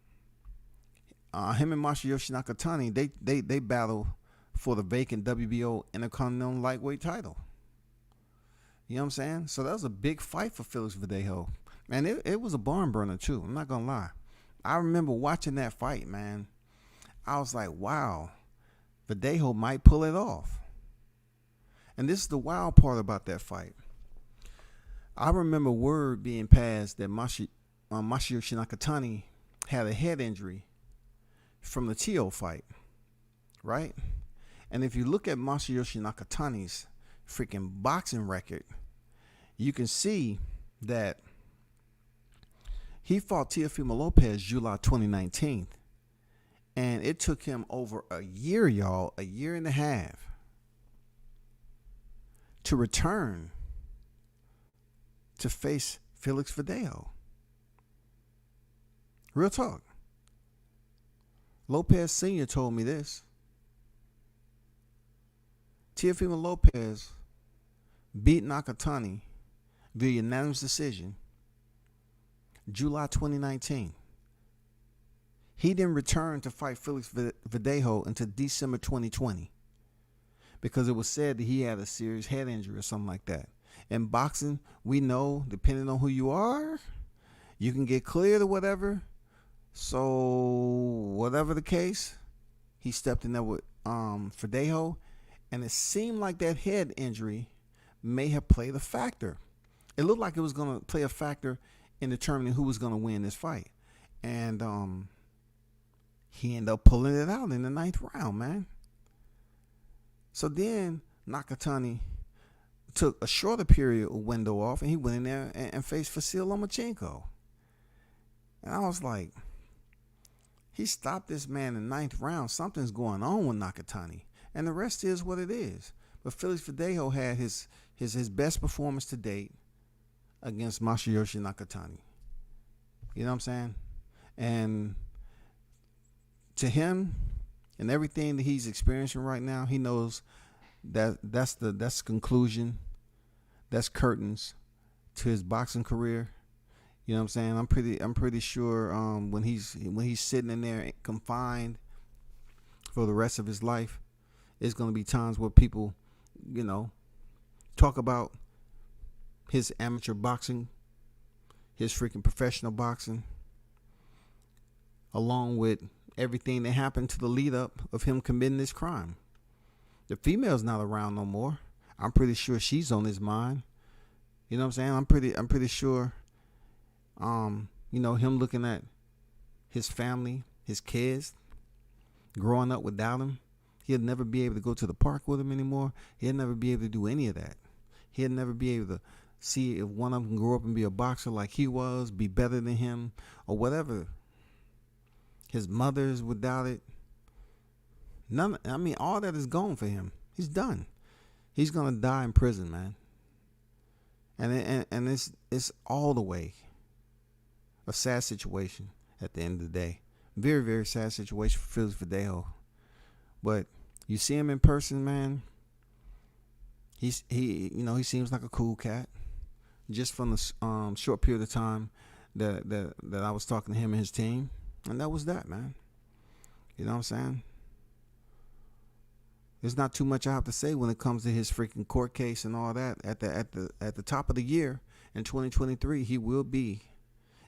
and Masayoshi Nakatani, they battled for the vacant WBO Intercontinental Lightweight title. You know what I'm saying? So that was a big fight for Felix Verdejo. Man, it was a barn burner too. I'm not going to lie. I remember watching that fight, man. I was like, wow, Verdejo might pull it off. And this is the wild part about that fight. I remember word being passed that Masayoshi Nakatani had a head injury from the Tio fight, right? And if you look at Masayoshi Nakatani's freaking boxing record, you can see that he fought Teofimo Lopez July 2019. And it took him over a year, y'all, a year and a half, to return to face Felix Verdejo. Real talk. Lopez Sr. told me this. Teofimo Lopez beat Nakatani via unanimous decision July 2019. He didn't return to fight Felix Verdejo until December 2020 because it was said that he had a serious head injury or something like that. In boxing, we know, depending on who you are, you can get cleared or whatever. So, whatever the case, he stepped in there with Verdejo, and it seemed like that head injury may have played a factor. It looked like it was going to play a factor in determining who was going to win this fight. And he ended up pulling it out in the 9th round, man. So then Nakatani took a shorter period of window off, and he went in there and faced Vasil Lomachenko. And I was like, he stopped this man in the 9th round. Something's going on with Nakatani. And the rest is what it is. But Felix Verdejo had his best performance to date against Masayoshi Nakatani. You know what I'm saying? And to him and everything that he's experiencing right now, he knows that that's conclusion, that's curtains to his boxing career. You know what I'm saying? I'm pretty sure when he's sitting in there confined for the rest of his life, it's going to be times where people, talk about his amateur boxing, his freaking professional boxing, along with everything that happened to the lead up of him committing this crime. The female's not around no more. I'm pretty sure she's on his mind. You know what I'm saying? I'm pretty sure him looking at his family, his kids, growing up without him. He'll never be able to go to the park with him anymore. He'll never be able to do any of that. He'll never be able to see if one of them can grow up and be a boxer like he was, be better than him, or whatever. His mother's without it. All that is gone for him. He's done. He's gonna die in prison, man. And it's all the way a sad situation at the end of the day. Very, very sad situation for Felix Verdejo. But you see him in person, man. He seems like a cool cat. Just from the short period of time that I was talking to him and his team, and that was that, man. You know what I'm saying? There's not too much I have to say when it comes to his freaking court case and all that. At the top of the year in 2023, he will be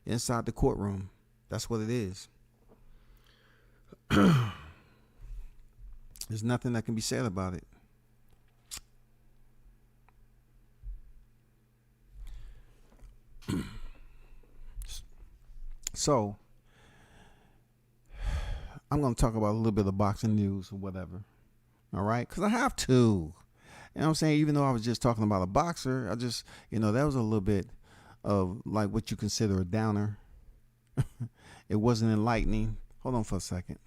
inside the courtroom. That's what it is. There's nothing that can be said about it. So, I'm going to talk about a little bit of boxing news or whatever. All right? Because I have to. You know what I'm saying? Even though I was just talking about a boxer, that was a little bit of like what you consider a downer. It wasn't enlightening. Hold on for a second.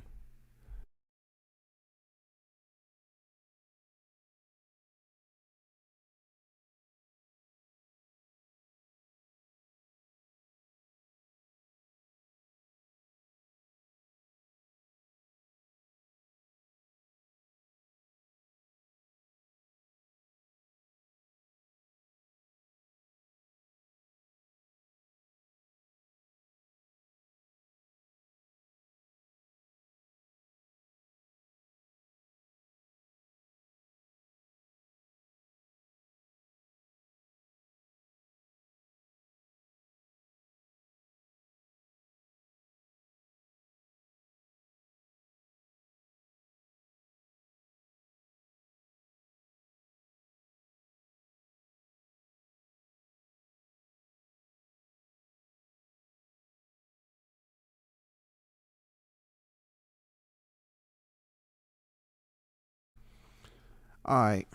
All right.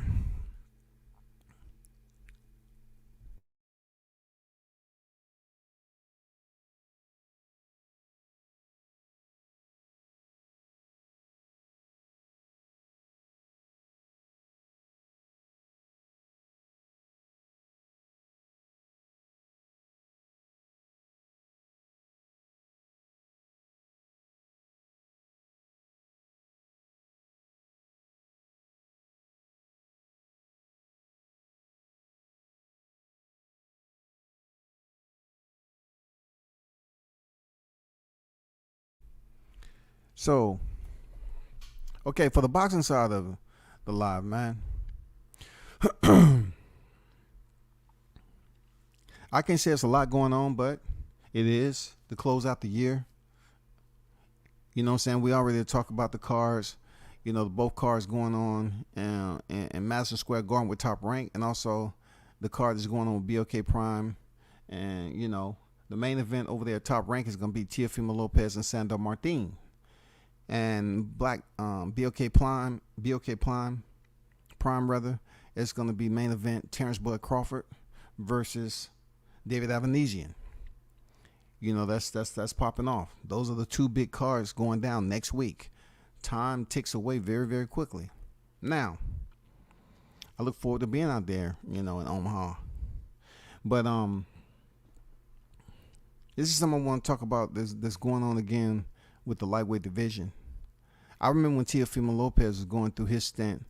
So, okay, for the boxing side of the live, man, I can't say it's a lot going on, but it is to close out the year. You know what I'm saying? We already talked about the cards, both cards going on in Madison Square Garden with Top Rank, and also the card that's going on with BOK Prime. And, the main event over there at Top Rank is going to be Teofimo Lopez and Sandor Martin. And BOK Prime, it's going to be main event Terrence Bud Crawford versus David Avanesian. That's popping off. Those are the two big cards going down next week. Time ticks away very, very quickly. Now, I look forward to being out there, in Omaha. But this is something I want to talk about that's going on again with the lightweight division. I remember when Teofimo Lopez was going through his stint,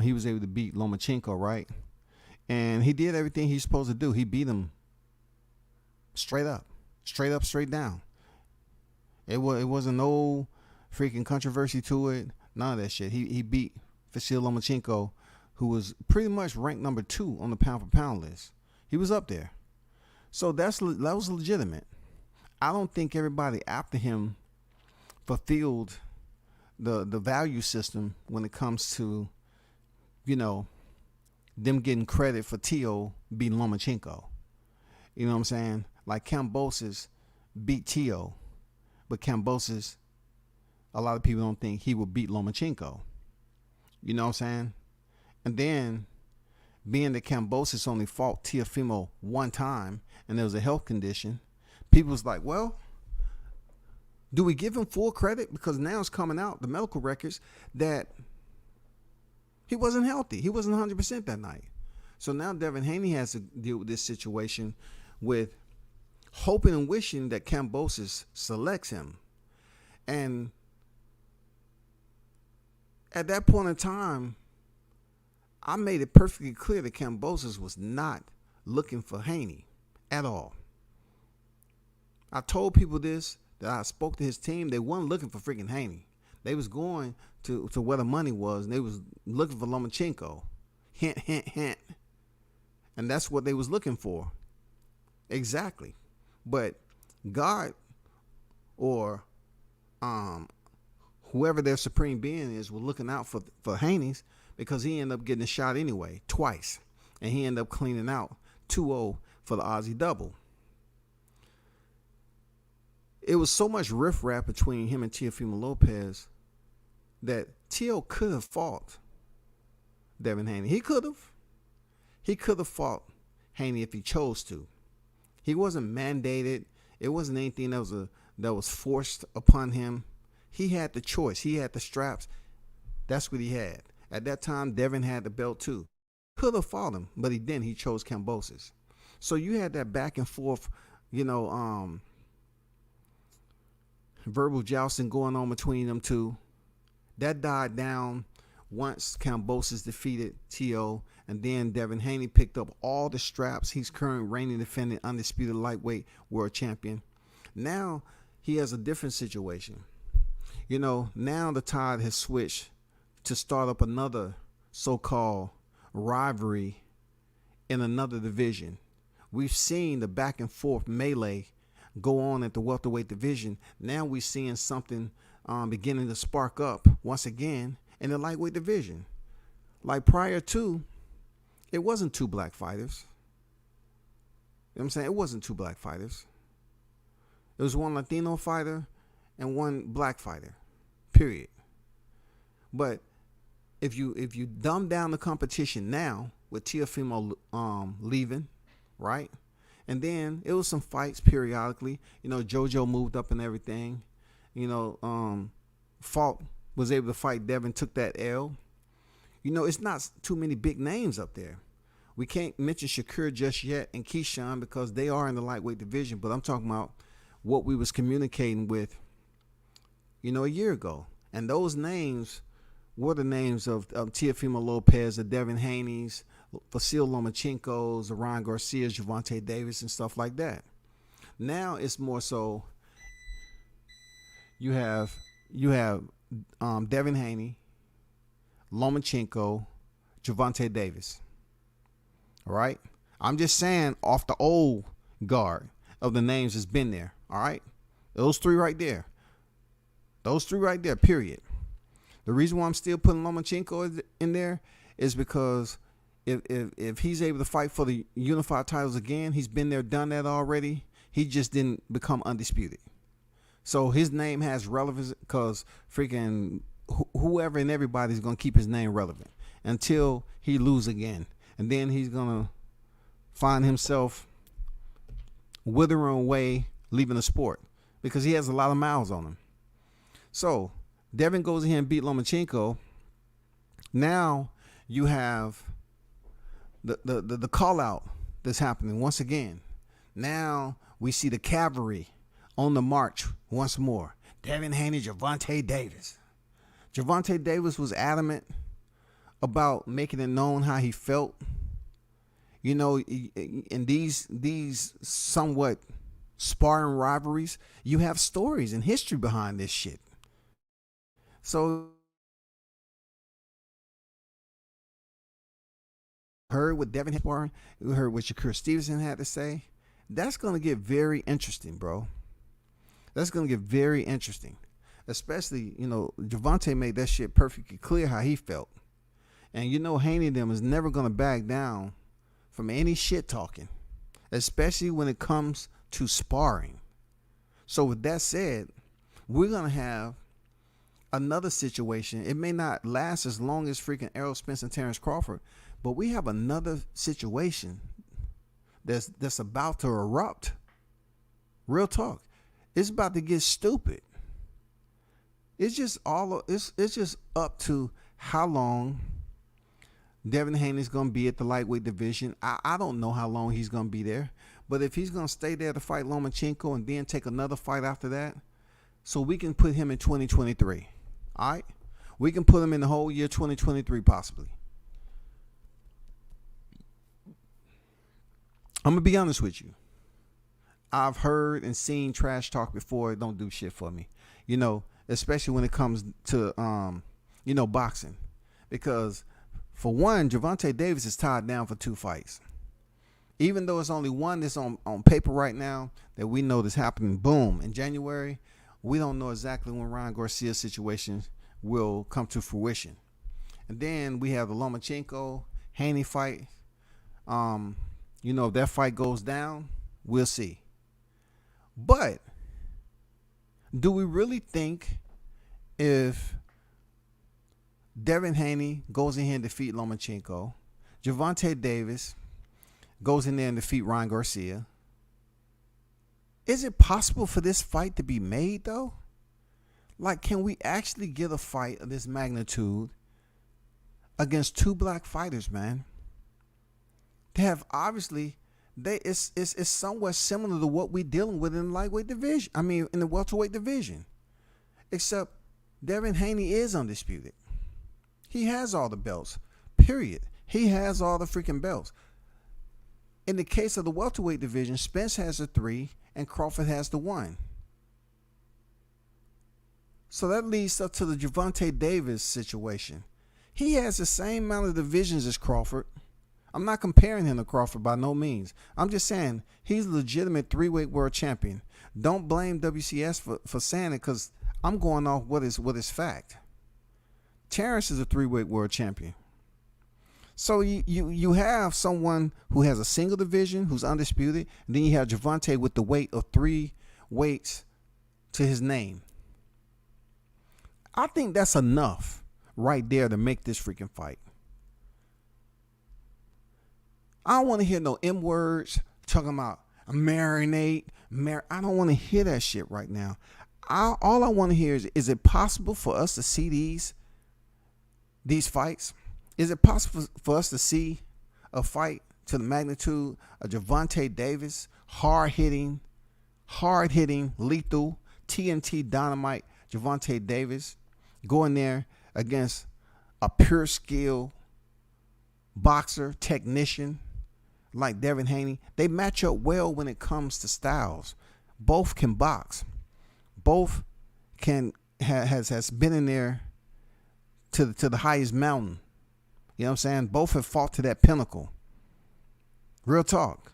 he was able to beat Lomachenko, right? And he did everything he's supposed to do. He beat him straight up, straight down. It wasn't no freaking controversy to it. None of that shit. He beat Vasyl Lomachenko, who was pretty much ranked number 2 on the pound for pound list. He was up there. So that was legitimate. I don't think everybody after him fulfilled the value system when it comes to, them getting credit for Teo beating Lomachenko. You know what I'm saying? Like Kambosos beat Teo, but Kambosos, a lot of people don't think he will beat Lomachenko. You know what I'm saying? And then being that Kambosos only fought Teofimo one time and there was a health condition, people was like, well, do we give him full credit? Because now it's coming out, the medical records, that he wasn't healthy. He wasn't 100% that night. So now Devin Haney has to deal with this situation with hoping and wishing that Kambosos selects him. And at that point in time, I made it perfectly clear that Kambosos was not looking for Haney at all. I told people this, that I spoke to his team. They weren't looking for freaking Haney. They was going to where the money was, and they was looking for Lomachenko. Hint, hint, hint. And that's what they was looking for. Exactly. But God or whoever their supreme being is was looking out for Haney's, because he ended up getting a shot anyway, twice. And he ended up cleaning out 2-0 for the Aussie double. It was so much riffraff between him and Teofimo Lopez that Teo could have fought Devin Haney. He could have. He could have fought Haney if he chose to. He wasn't mandated. It wasn't anything that was forced upon him. He had the choice. He had the straps. That's what he had. At that time, Devin had the belt too. Could have fought him, but he didn't. He chose Kambosos. So you had that back and forth, verbal jousting going on between them two. That died down once Kambosos defeated Teo, and then Devin Haney picked up all the straps. He's current reigning defending undisputed lightweight world champion. Now he has a different situation. Now the tide has switched to start up another so-called rivalry in another division. We've seen the back and forth melee go on at the welterweight division. Now we're seeing something beginning to spark up once again in the lightweight division. Like prior to, it wasn't two black fighters. You know what I'm saying? It wasn't two black fighters. It was one Latino fighter and one black fighter, period. But if you dumb down the competition now with Teofimo leaving, right? And then it was some fights periodically. JoJo moved up and everything. Falk was able to fight Devin, took that L. It's not too many big names up there. We can't mention Shakur just yet and Keyshawn because they are in the lightweight division. But I'm talking about what we was communicating with, a year ago. And those names were the names of Teofimo Lopez, the Devin Haney's, Vasil Lomachenko's, the Ryan Garcia's, Gervonta Davis, and stuff like that. Now it's more so you have Devin Haney, Lomachenko, Gervonta Davis. All right? I'm just saying off the old guard of the names that's been there. All right? Those three right there. Period. The reason why I'm still putting Lomachenko in there is because if he's able to fight for the unified titles again, he's been there, done that already. He just didn't become undisputed. So his name has relevance because freaking whoever and everybody's going to keep his name relevant until he lose again. And then he's going to find himself withering away, leaving the sport because he has a lot of miles on him. So Devin goes in here and beat Lomachenko. Now you have the call out that's happening once again. Now we see the cavalry on the march once more. Devin Haney, Gervonta Davis. Gervonta Davis was adamant about making it known how he felt. In these somewhat sparring rivalries, you have stories and history behind this shit. So heard what Devin had sparring, you heard what Shakur Stevenson had to say. That's going to get very interesting, bro. That's going to get very interesting. Especially, Gervonta made that shit perfectly clear how he felt. And Haney and them is never going to back down from any shit talking, especially when it comes to sparring. So with that said, we're going to have another situation. It may not last as long as freaking Errol Spence and Terrence Crawford, But we have another situation that's about to erupt. Real talk. It's about to get stupid. It's just it's just up to how long Devin Haney's gonna be at the lightweight division. I don't know how long he's gonna be there. But if he's gonna stay there to fight Lomachenko and then take another fight after that, so we can put him in 2023. All right? We can put him in the whole year 2023 possibly. I'm going to be honest with you. I've heard and seen trash talk before. It don't do shit for me. You know, especially when it comes to, boxing. Because, for one, Gervonta Davis is tied down for 2 fights. Even though it's only one that's on paper right now that we know that's happening, boom, in January, we don't know exactly when Ryan Garcia's situation will come to fruition. And then we have the Lomachenko-Haney fight. If that fight goes down, we'll see. But do we really think if Devin Haney goes in here and defeat Lomachenko, Gervonta Davis goes in there and defeat Ryan Garcia, is it possible for this fight to be made though? Like, can we actually get a fight of this magnitude against 2 black fighters, man? They have obviously, it's somewhat similar to what we're dealing with in the lightweight division. I mean, in the welterweight division. Except Devin Haney is undisputed. He has all the belts, period. He has all the freaking belts. In the case of the welterweight division, Spence has the 3 and Crawford has the 1. So that leads up to the Gervonta Davis situation. He has the same amount of divisions as Crawford. I'm not comparing him to Crawford by no means. I'm just saying he's a legitimate 3-weight world champion. Don't blame WCS for saying it, because I'm going off what is fact. Terrence is a 3-weight world champion. So you have someone who has a single division, who's undisputed, and then you have Gervonta with the weight of 3 weights to his name. I think that's enough right there to make this freaking fight. I don't want to hear no M words talking about marinate. I don't want to hear that shit right now. All I want to hear is it possible for us to see these fights? Is it possible for us to see a fight to the magnitude of Gervonta Davis, hard-hitting, lethal, TNT dynamite Gervonta Davis, going there against a pure skill boxer, technician like Devin Haney? They match up well when it comes to styles. Both can box. Both has been in there to the highest mountain. You know what I'm saying? Both have fought to that pinnacle. Real talk.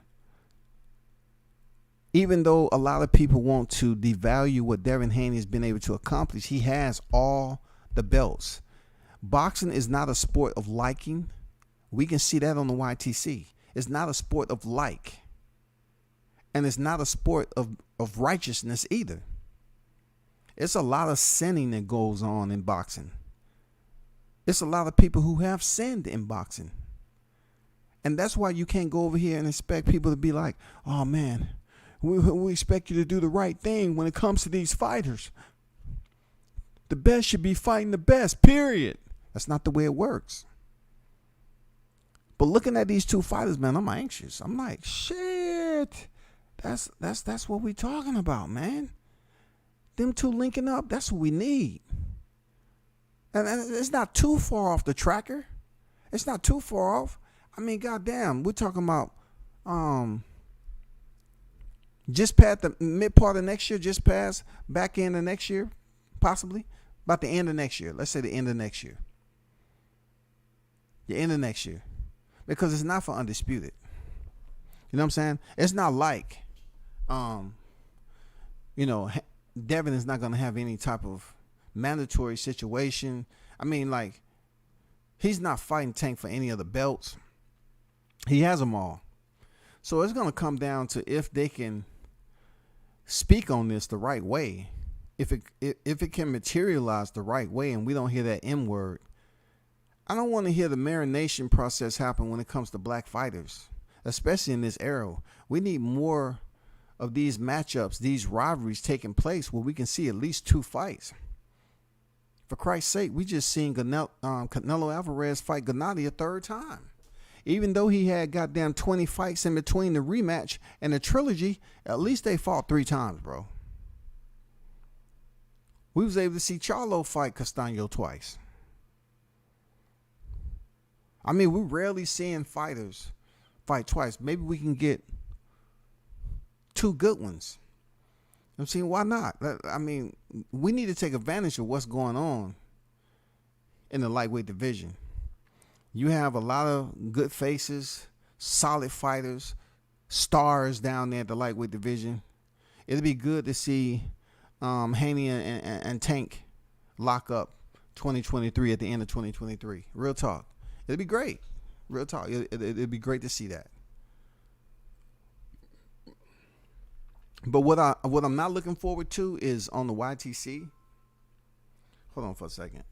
Even though a lot of people want to devalue what Devin Haney has been able to accomplish, he has all the belts. Boxing is not a sport of liking. We can see that on the YTC. It's not a sport of like. And it's not a sport of righteousness either. It's a lot of sinning that goes on in boxing. It's a lot of people who have sinned in boxing. And that's why you can't go over here and expect people to be like, oh man, we expect you to do the right thing when it comes to these fighters. The best should be fighting the best, period. That's not the way it works. But looking at these 2 fighters, man, I'm anxious. I'm like, shit. That's what we talking about, man. Them 2 linking up, that's what we need. And it's not too far off the tracker. It's not too far off. I mean, goddamn, we're talking about just past the mid part of next year, just past back end of next year, possibly. About the end of next year. Let's say the end of next year. The end of next year. Because it's not for undisputed. You know what I'm saying? It's not like, Devin is not going to have any type of mandatory situation. I mean, like, he's not fighting Tank for any of the belts. He has them all. So it's going to come down to if they can speak on this the right way. If it can materialize the right way and we don't hear that M word, I don't want to hear the marination process happen when it comes to black fighters, especially in this era. We need more of these matchups, these rivalries taking place where we can see at least 2 fights. For Christ's sake, we just seen Canelo Alvarez fight Gennady a 3rd time. Even though he had goddamn 20 fights in between the rematch and the trilogy, at least they fought 3 times, bro. We was able to see Charlo fight Castaño twice. I mean, we're rarely seeing fighters fight twice. Maybe we can get 2 good ones. I'm saying, why not? I mean, we need to take advantage of what's going on in the lightweight division. You have a lot of good faces, solid fighters, stars down there at the lightweight division. It'd be good to see Haney and Tank lock up 2023 at the end of 2023. Real talk. It'd be great. Real talk. It'd be great to see that. But what I'm not looking forward to is on the YTC. Hold on for a second.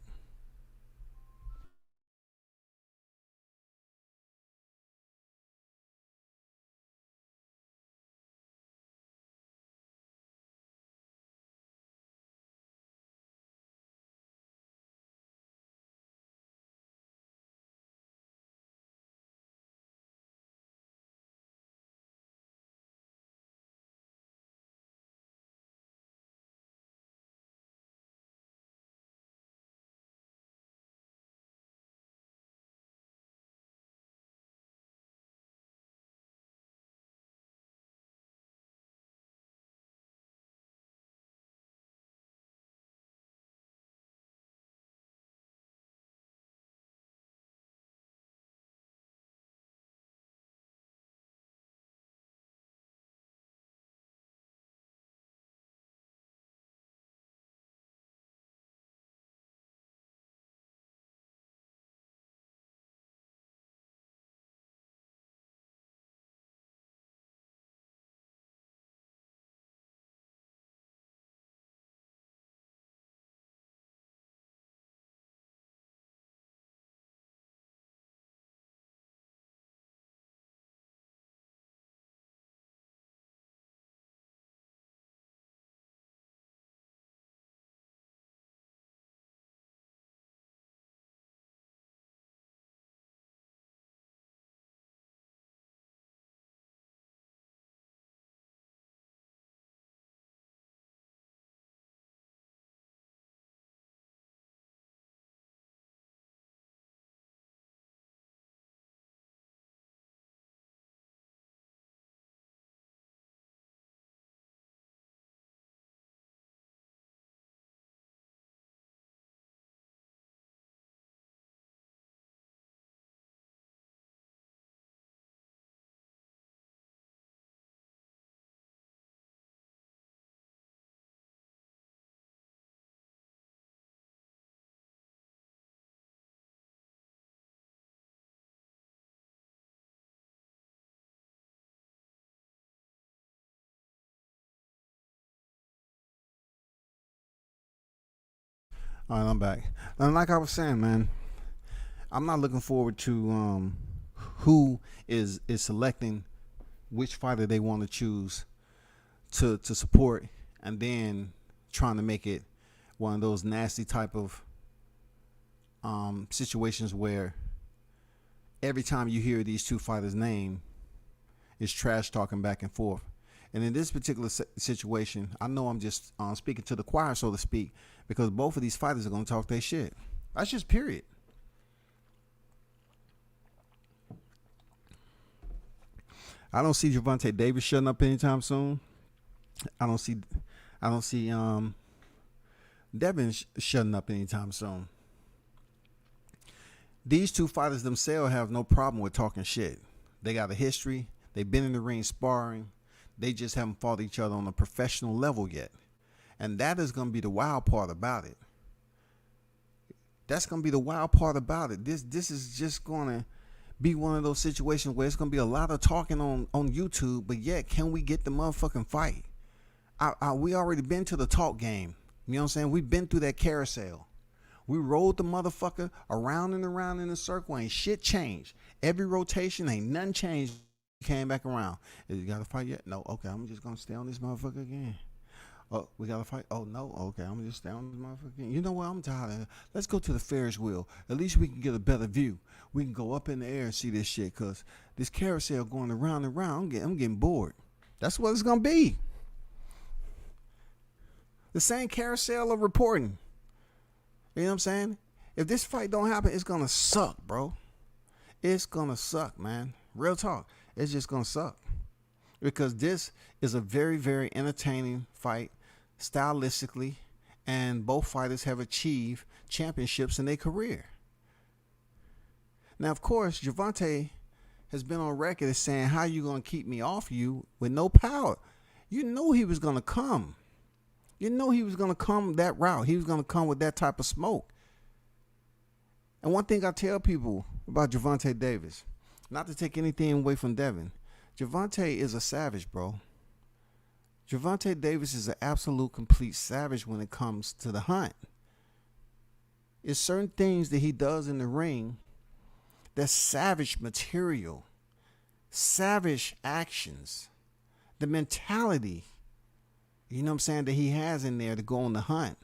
All right, I'm back. And like I was saying, man, I'm not looking forward to who is selecting which fighter they want to choose to support, and then trying to make it one of those nasty type of situations where every time you hear these 2 fighters' name, it's trash talking back and forth. And in this particular situation, I know I'm just speaking to the choir, so to speak, because both of these fighters are going to talk their shit. That's just period. I don't see Gervonta Davis shutting up anytime soon. I don't see Devin shutting up anytime soon. These 2 fighters themselves have no problem with talking shit. They got a history. They've been in the ring sparring. They just haven't fought each other on a professional level yet. And that is going to be the wild part about it. That's going to be the wild part about it. This is just going to be one of those situations where it's going to be a lot of talking on YouTube, but yet can we get the motherfucking fight? We already been to the talk game. You know what I'm saying? We've been through that carousel. We rolled the motherfucker around and around in a circle. Ain't shit changed. Every rotation ain't nothing changed. Came back around. You got to fight yet? No. Okay, I'm just going to stay on this motherfucker again. Oh, we got to fight? Oh, no. Okay, I'm just stay on this motherfucker again. You know what? I'm tired of it. Let's go to the Ferris wheel. At least we can get a better view. We can go up in the air and see this shit because this carousel going around and around, I'm getting bored. That's what it's going to be. The same carousel of reporting. You know what I'm saying? If this fight don't happen, it's going to suck, bro. It's going to suck, man. Real talk. It's just going to suck. Because this is a very, very entertaining fight stylistically. And both fighters have achieved championships in their career. Now, of course, Gervonta has been on record as saying, how you going to keep me off you with no power? You know he was going to come. You know he was going to come that route. He was going to come with that type of smoke. And one thing I tell people about Gervonta Davis, not to take anything away from Devin, Gervonta is a savage, bro. Gervonta Davis is an absolute complete savage when it comes to the hunt. It's certain things that he does in the ring that's savage material, savage actions, the mentality, you know what I'm saying, that he has in there to go on the hunt.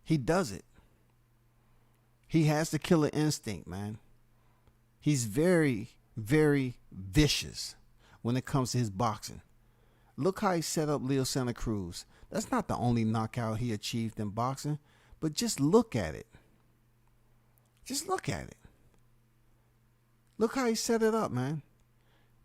He does it. He has the killer instinct, man. He's very, very vicious when it comes to his boxing. Look how he set up Leo Santa Cruz. That's not the only knockout he achieved in boxing, but just look at it. Just look at it. Look how he set it up, man.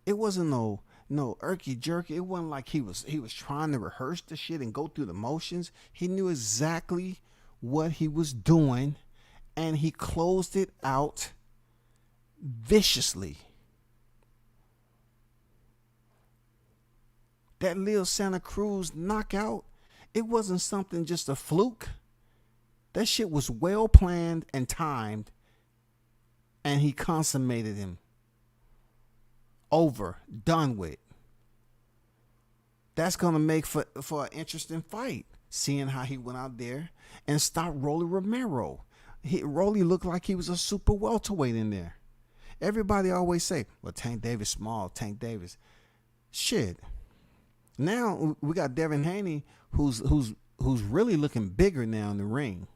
It wasn't no irky jerky. It wasn't like he was trying to rehearse the shit and go through the motions. He knew exactly what he was doing, and he closed it out viciously. That Leo Santa Cruz knockout, it wasn't something just a fluke. That shit was well planned and timed, and he consummated him. Over, done with. That's going to make for an interesting fight, seeing how he went out there and stopped Rolly Romero. Rolly looked like he was a super welterweight in there. Everybody always say, well, Tank Davis small, Tank Davis. Shit. Now we got Devin Haney, who's really looking bigger now in the ring.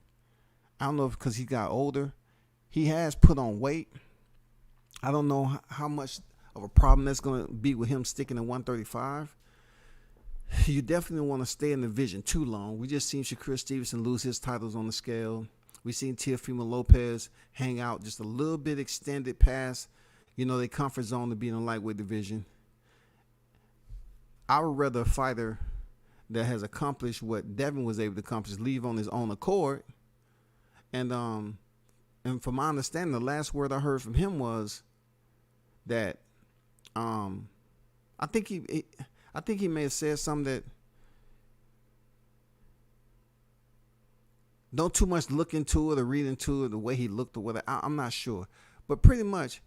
I don't know if because he got older. He has put on weight. I don't know how much of a problem that's going to be with him sticking in 135. You definitely want to stay in the division too long. We just seen Shakur Stevenson lose his titles on the scale. We seen Teofimo Lopez hang out just a little bit extended past, their comfort zone to be in the lightweight division. I would rather a fighter that has accomplished what Devin was able to accomplish leave on his own accord. And from my understanding, the last word I heard from him was that I think he may have said something that don't too much look into it or read into it the way he looked or whatever. I'm not sure, but pretty much,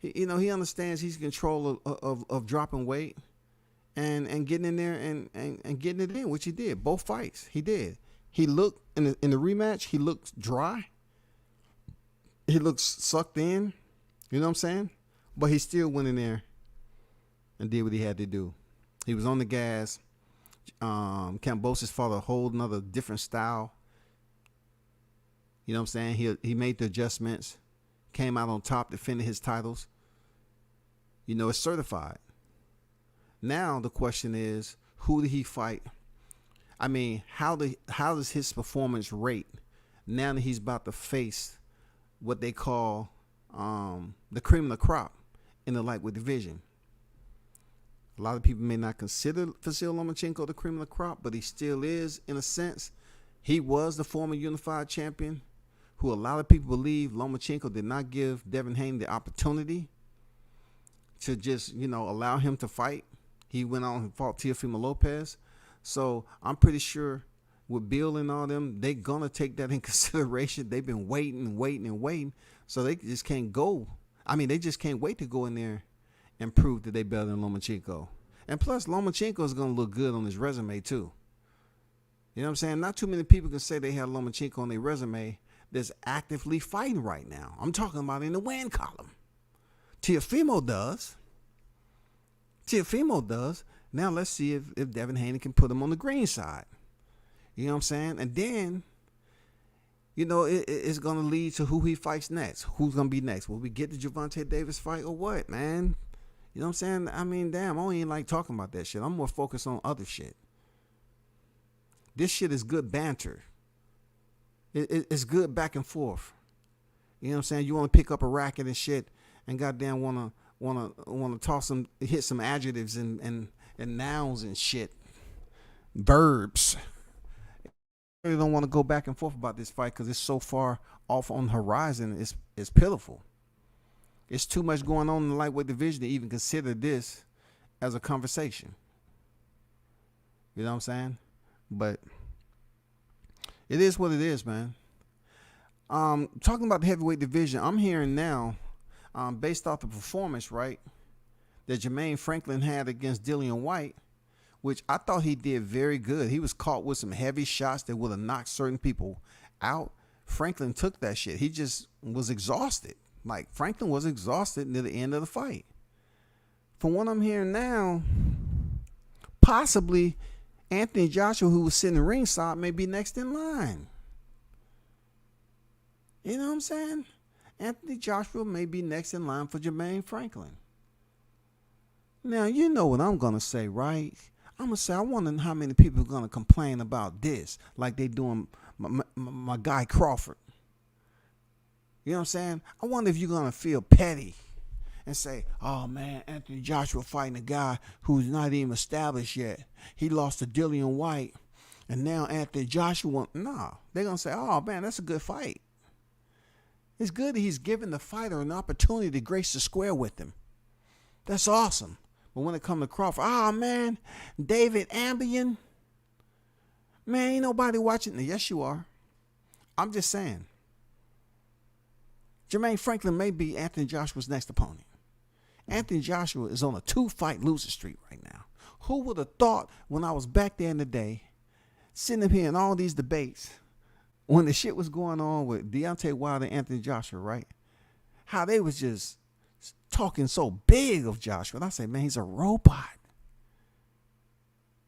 he understands he's in control of dropping weight and getting in there and getting it in, which he did. Both fights he did. He looked in the rematch. He looked dry. He looked sucked in. You know what I'm saying? But he still went in there and did what he had to do. He was on the gas. Kambosos fought a whole nother different style. You know what I'm saying? He made the adjustments, came out on top, defended his titles. It's certified. Now the question is, who did he fight? I mean, how does his performance rate now that he's about to face what they call the cream of the crop in the lightweight division? A lot of people may not consider Vasyl Lomachenko the cream of the crop, but he still is in a sense. He was the former unified champion who a lot of people believe Lomachenko did not give Devin Haney the opportunity to just, allow him to fight. He went on and fought Teofimo Lopez. So I'm pretty sure with Bill and all them, they're going to take that in consideration. They've been waiting. So they just can't go. I mean, they just can't wait to go in there and prove that they better than Lomachenko. And plus, Lomachenko is going to look good on his resume too. You know what I'm saying? Not too many people can say they have Lomachenko on their resume that's actively fighting right now. I'm talking about in the win column. Teofimo does. Teofimo does. Now let's see if Devin Haney can put him on the green side. You know what I'm saying? And then, you know, it's going to lead to who he fights next. Who's going to be next? Will we get the Gervonta Davis fight or what, man? You know what I'm saying? I mean, damn, I don't even like talking about that shit. I'm more focused on other shit. This shit is good banter. It's good back and forth. You know what I'm saying? You want to pick up a racket and shit and goddamn want to toss some, hit some adjectives and nouns and shit. Verbs. I really don't want to go back and forth about this fight because it's so far off on the horizon. It's pitiful. It's too much going on in the lightweight division to even consider this as a conversation. You know what I'm saying? But it is what it is, man. Talking about the heavyweight division, I'm hearing now, based off the performance, right, that Jermaine Franklin had against Dillian White, which I thought he did very good. He was caught with some heavy shots that would have knocked certain people out. Franklin took that shit. He just was exhausted. Like, Franklin was exhausted near the end of the fight. From what I'm hearing now, possibly Anthony Joshua, who was sitting ringside, may be next in line. You know what I'm saying? Anthony Joshua may be next in line for Jermaine Franklin. Now, you know what I'm going to say, right? I'm going to say, I wonder how many people are going to complain about this like they doing my guy Crawford. You know what I'm saying? I wonder if you're going to feel petty and say, oh, man, Anthony Joshua fighting a guy who's not even established yet. He lost to Dillian White, and now Anthony Joshua. Nah, they're going to say, oh, man, that's a good fight. It's good that he's giving the fighter an opportunity to grace the square with him. That's awesome. But when it comes to Crawford, man, David Ambien, man, ain't nobody watching. Yes, you are. I'm just saying. Jermaine Franklin may be Anthony Joshua's next opponent. Anthony Joshua is on a 2-fight losing streak right now. Who would have thought when I was back there in the day, sitting up here in all these debates, when the shit was going on with Deontay Wilder and Anthony Joshua, right? How they was just talking so big of Joshua. And I say, man, he's a robot.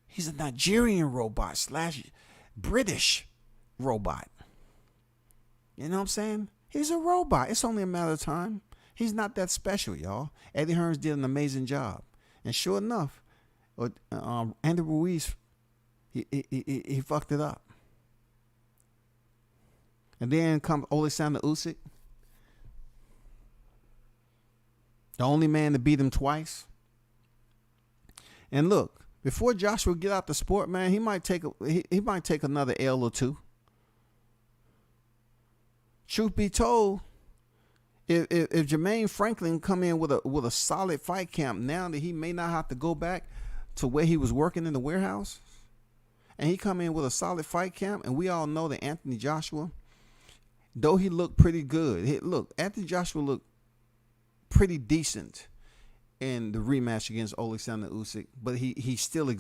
He's a Nigerian robot / British robot. You know what I'm saying? He's a robot. It's only a matter of time. He's not that special, y'all. Eddie Hearns did an amazing job. And sure enough, Andy Ruiz, he fucked it up. And then comes Alexander Usyk, the only man to beat him twice. And look, before Joshua get out the sport, man, he might take another L or two. Truth be told, if Jermaine Franklin come in with a solid fight camp, now that he may not have to go back to where he was working in the warehouse, and he come in with a solid fight camp, and we all know that Anthony Joshua, though he looked pretty good, Anthony Joshua looked pretty decent in the rematch against Alexander Usyk, but he still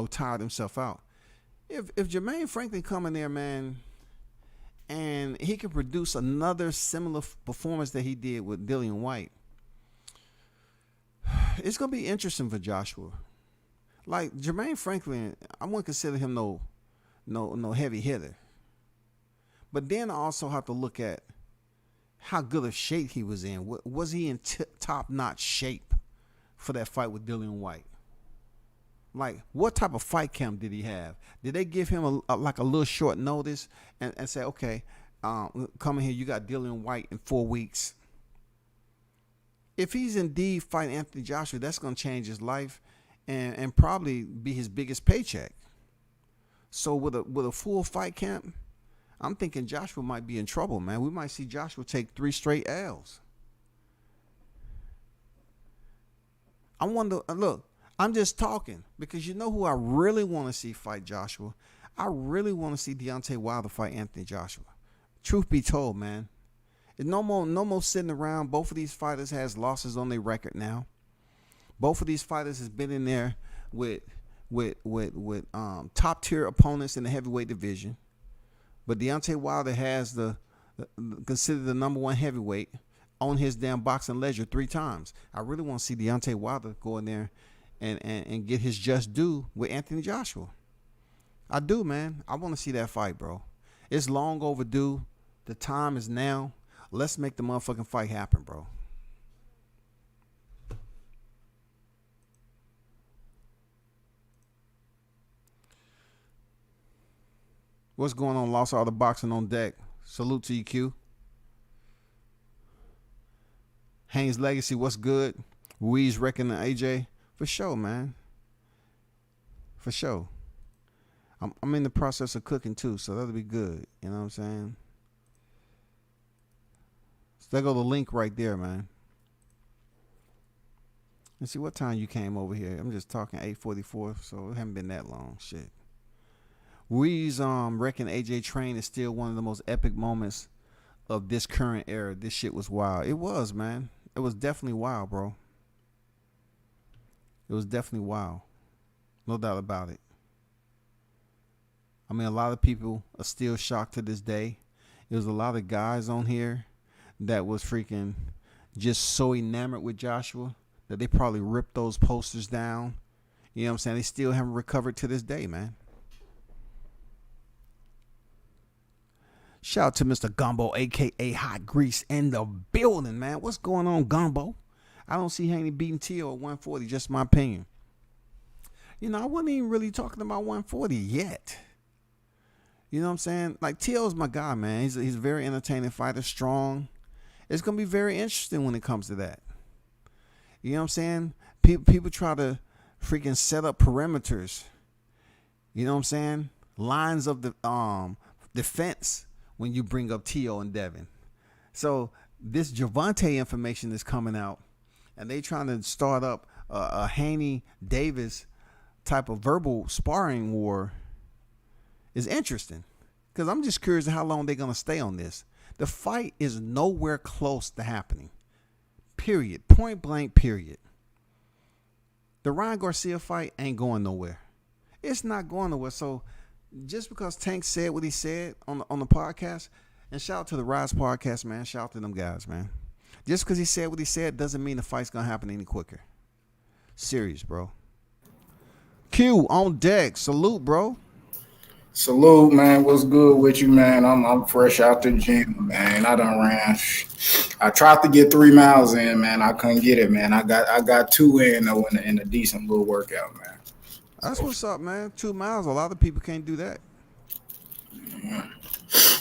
tired himself out. If Jermaine Franklin come in there, man, and he can produce another similar performance that he did with Dillian White, it's gonna be interesting for Joshua. Like Jermaine Franklin, I wouldn't consider him no heavy hitter. But then I also have to look at how good of shape he was in. Was he in top-notch shape for that fight with Dillian White? Like, what type of fight camp did he have? Did they give him a little short notice and say, okay, come in here, you got Dillian White in 4 weeks? If he's indeed fighting Anthony Joshua, that's going to change his life and probably be his biggest paycheck. So with a full fight camp, I'm thinking Joshua might be in trouble, man. We might see Joshua take 3 straight L's. I wonder, look, I'm just talking because you know who I really want to see fight Joshua? I really want to see Deontay Wilder fight Anthony Joshua. Truth be told, man. No more sitting around. Both of these fighters has losses on their record now. Both of these fighters has been in there with with top tier opponents in the heavyweight division, but Deontay Wilder has considered the number one heavyweight on his damn boxing ledger 3 times. I really want to see Deontay Wilder go in there and get his just due with Anthony Joshua. I do, man. I want to see that fight, bro. It's long overdue. The time is now. Let's make the motherfucking fight happen, bro. What's going on? Lost all the boxing on deck. Salute to you, Q. Haynes Legacy, what's good? Ruiz wrecking the AJ. For sure, man. For sure. I'm in the process of cooking too, so that'll be good. You know what I'm saying? So there go the link right there, man. Let's see what time you came over here. I'm just talking 8:44, so it haven't been that long. Shit. Ruiz wrecking AJ Train is still one of the most epic moments of this current era. This shit was wild. It was, man. It was definitely wild, bro. It was definitely wild. No doubt about it. I mean, a lot of people are still shocked to this day. There was a lot of guys on here that was freaking just so enamored with Joshua that they probably ripped those posters down. You know what I'm saying? They still haven't recovered to this day, man. Shout out to Mr. Gumbo, a.k.a. Hot Grease, in the building, man. What's going on, Gumbo? I don't see Haney beating T.O. at 140, just my opinion. You know, I wasn't even really talking about 140 yet. You know what I'm saying? Like, T.O.'s my guy, man. He's a very entertaining fighter, strong. It's going to be very interesting when it comes to that. You know what I'm saying? People try to freaking set up perimeters. You know what I'm saying? Lines of the defense when you bring up T.O. and Devin. So this Javante information is coming out, and they trying to start up a Haney-Davis type of verbal sparring war. Is interesting, because I'm just curious how long they're going to stay on this. The fight is nowhere close to happening. Period. Point blank, period. The Ryan Garcia fight ain't going nowhere. It's not going nowhere. So just because Tank said what he said on the podcast, and shout out to the Rise podcast, man. Shout out to them guys, man. Just because he said what he said doesn't mean the fight's going to happen any quicker. Serious, bro. Q on deck. Salute, bro. Salute, man. What's good with you, man? I'm fresh out the gym, man. I done ran. I tried to get 3 miles in, man. I couldn't get it, man. I got 2 in though in a decent little workout, man. That's what's up, man. 2 miles. A lot of people can't do that. Yeah.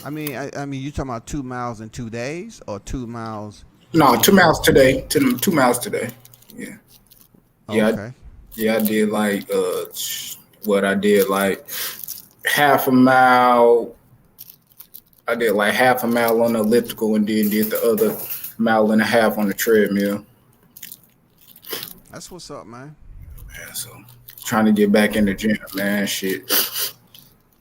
I mean, you talking about 2 miles in 2 days or 2 miles? No, 2 miles today. 2 miles today. Yeah. Yeah. Okay. I did like what I did like. Half a mile. I did like half a mile on the elliptical and then did the other mile and a half on the treadmill. That's what's up, man. Yeah, so trying to get back in the gym, man. Shit.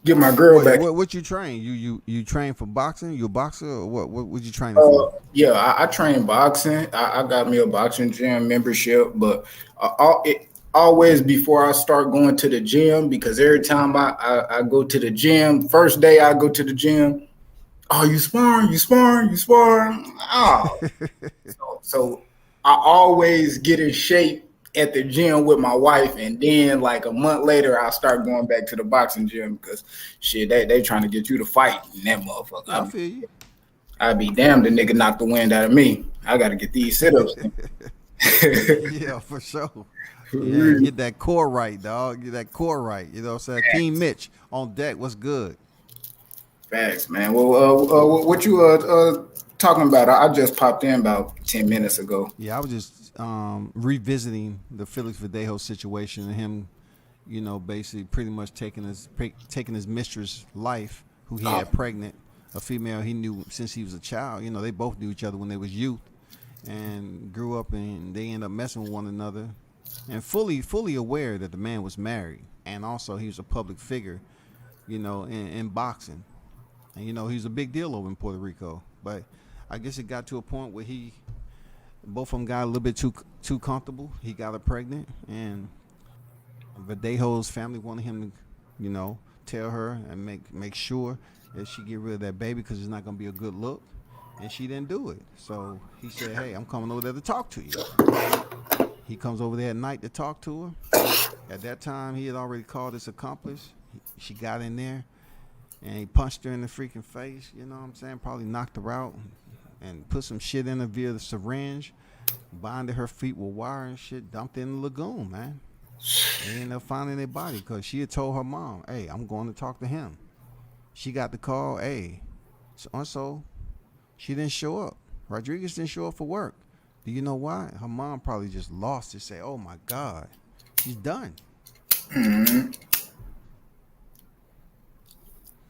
Get my girl back. What you train? You train for boxing? You a boxer or what? What would you train for? Yeah, I train boxing. I got me a boxing gym membership, but always before I start going to the gym, because every time I go to the gym, first day I go to the gym, oh, you sparring? Oh. so I always get in shape at the gym with my wife, and then like a month later I'll start going back to the boxing gym because shit, they trying to get you to fight in that motherfucker. I feel you. I'd be damned the nigga knocked the wind out of me. I got to get these sit-ups. Yeah, for sure. Yeah, get that core right, dog. Get that core right. You know what I'm saying? King Mitch on deck. What's good? Facts, man. Well, what you talking about? I just popped in about 10 minutes ago. Yeah, I was just revisiting the Felix Verdejo situation and him, you know, basically pretty much taking his mistress' life, who he had pregnant, a female he knew since he was a child. You know, they both knew each other when they was youth and grew up, and they ended up messing with one another. And fully aware that the man was married, and also he was a public figure, you know, in boxing, and you know he's a big deal over in Puerto Rico. But I guess it got to a point where both of them got a little bit too comfortable. He got her pregnant, and Verdejo's family wanted him to, tell her and make sure that she get rid of that baby because it's not gonna be a good look, and she didn't do it. So he said, "Hey, I'm coming over there to talk to you." He comes over there at night to talk to her. At that time, he had already called his accomplice. She got in there, and he punched her in the freaking face. You know what I'm saying? Probably knocked her out and put some shit in her via the syringe, binded her feet with wire and shit, dumped it in the lagoon, man. They ended up finding their body because she had told her mom, "Hey, I'm going to talk to him." She got the call, "Hey, so she didn't show up. Rodriguez didn't show up for work." Do you know why? Her mom probably just lost it. Say, "Oh my God, he's done." Mm-hmm.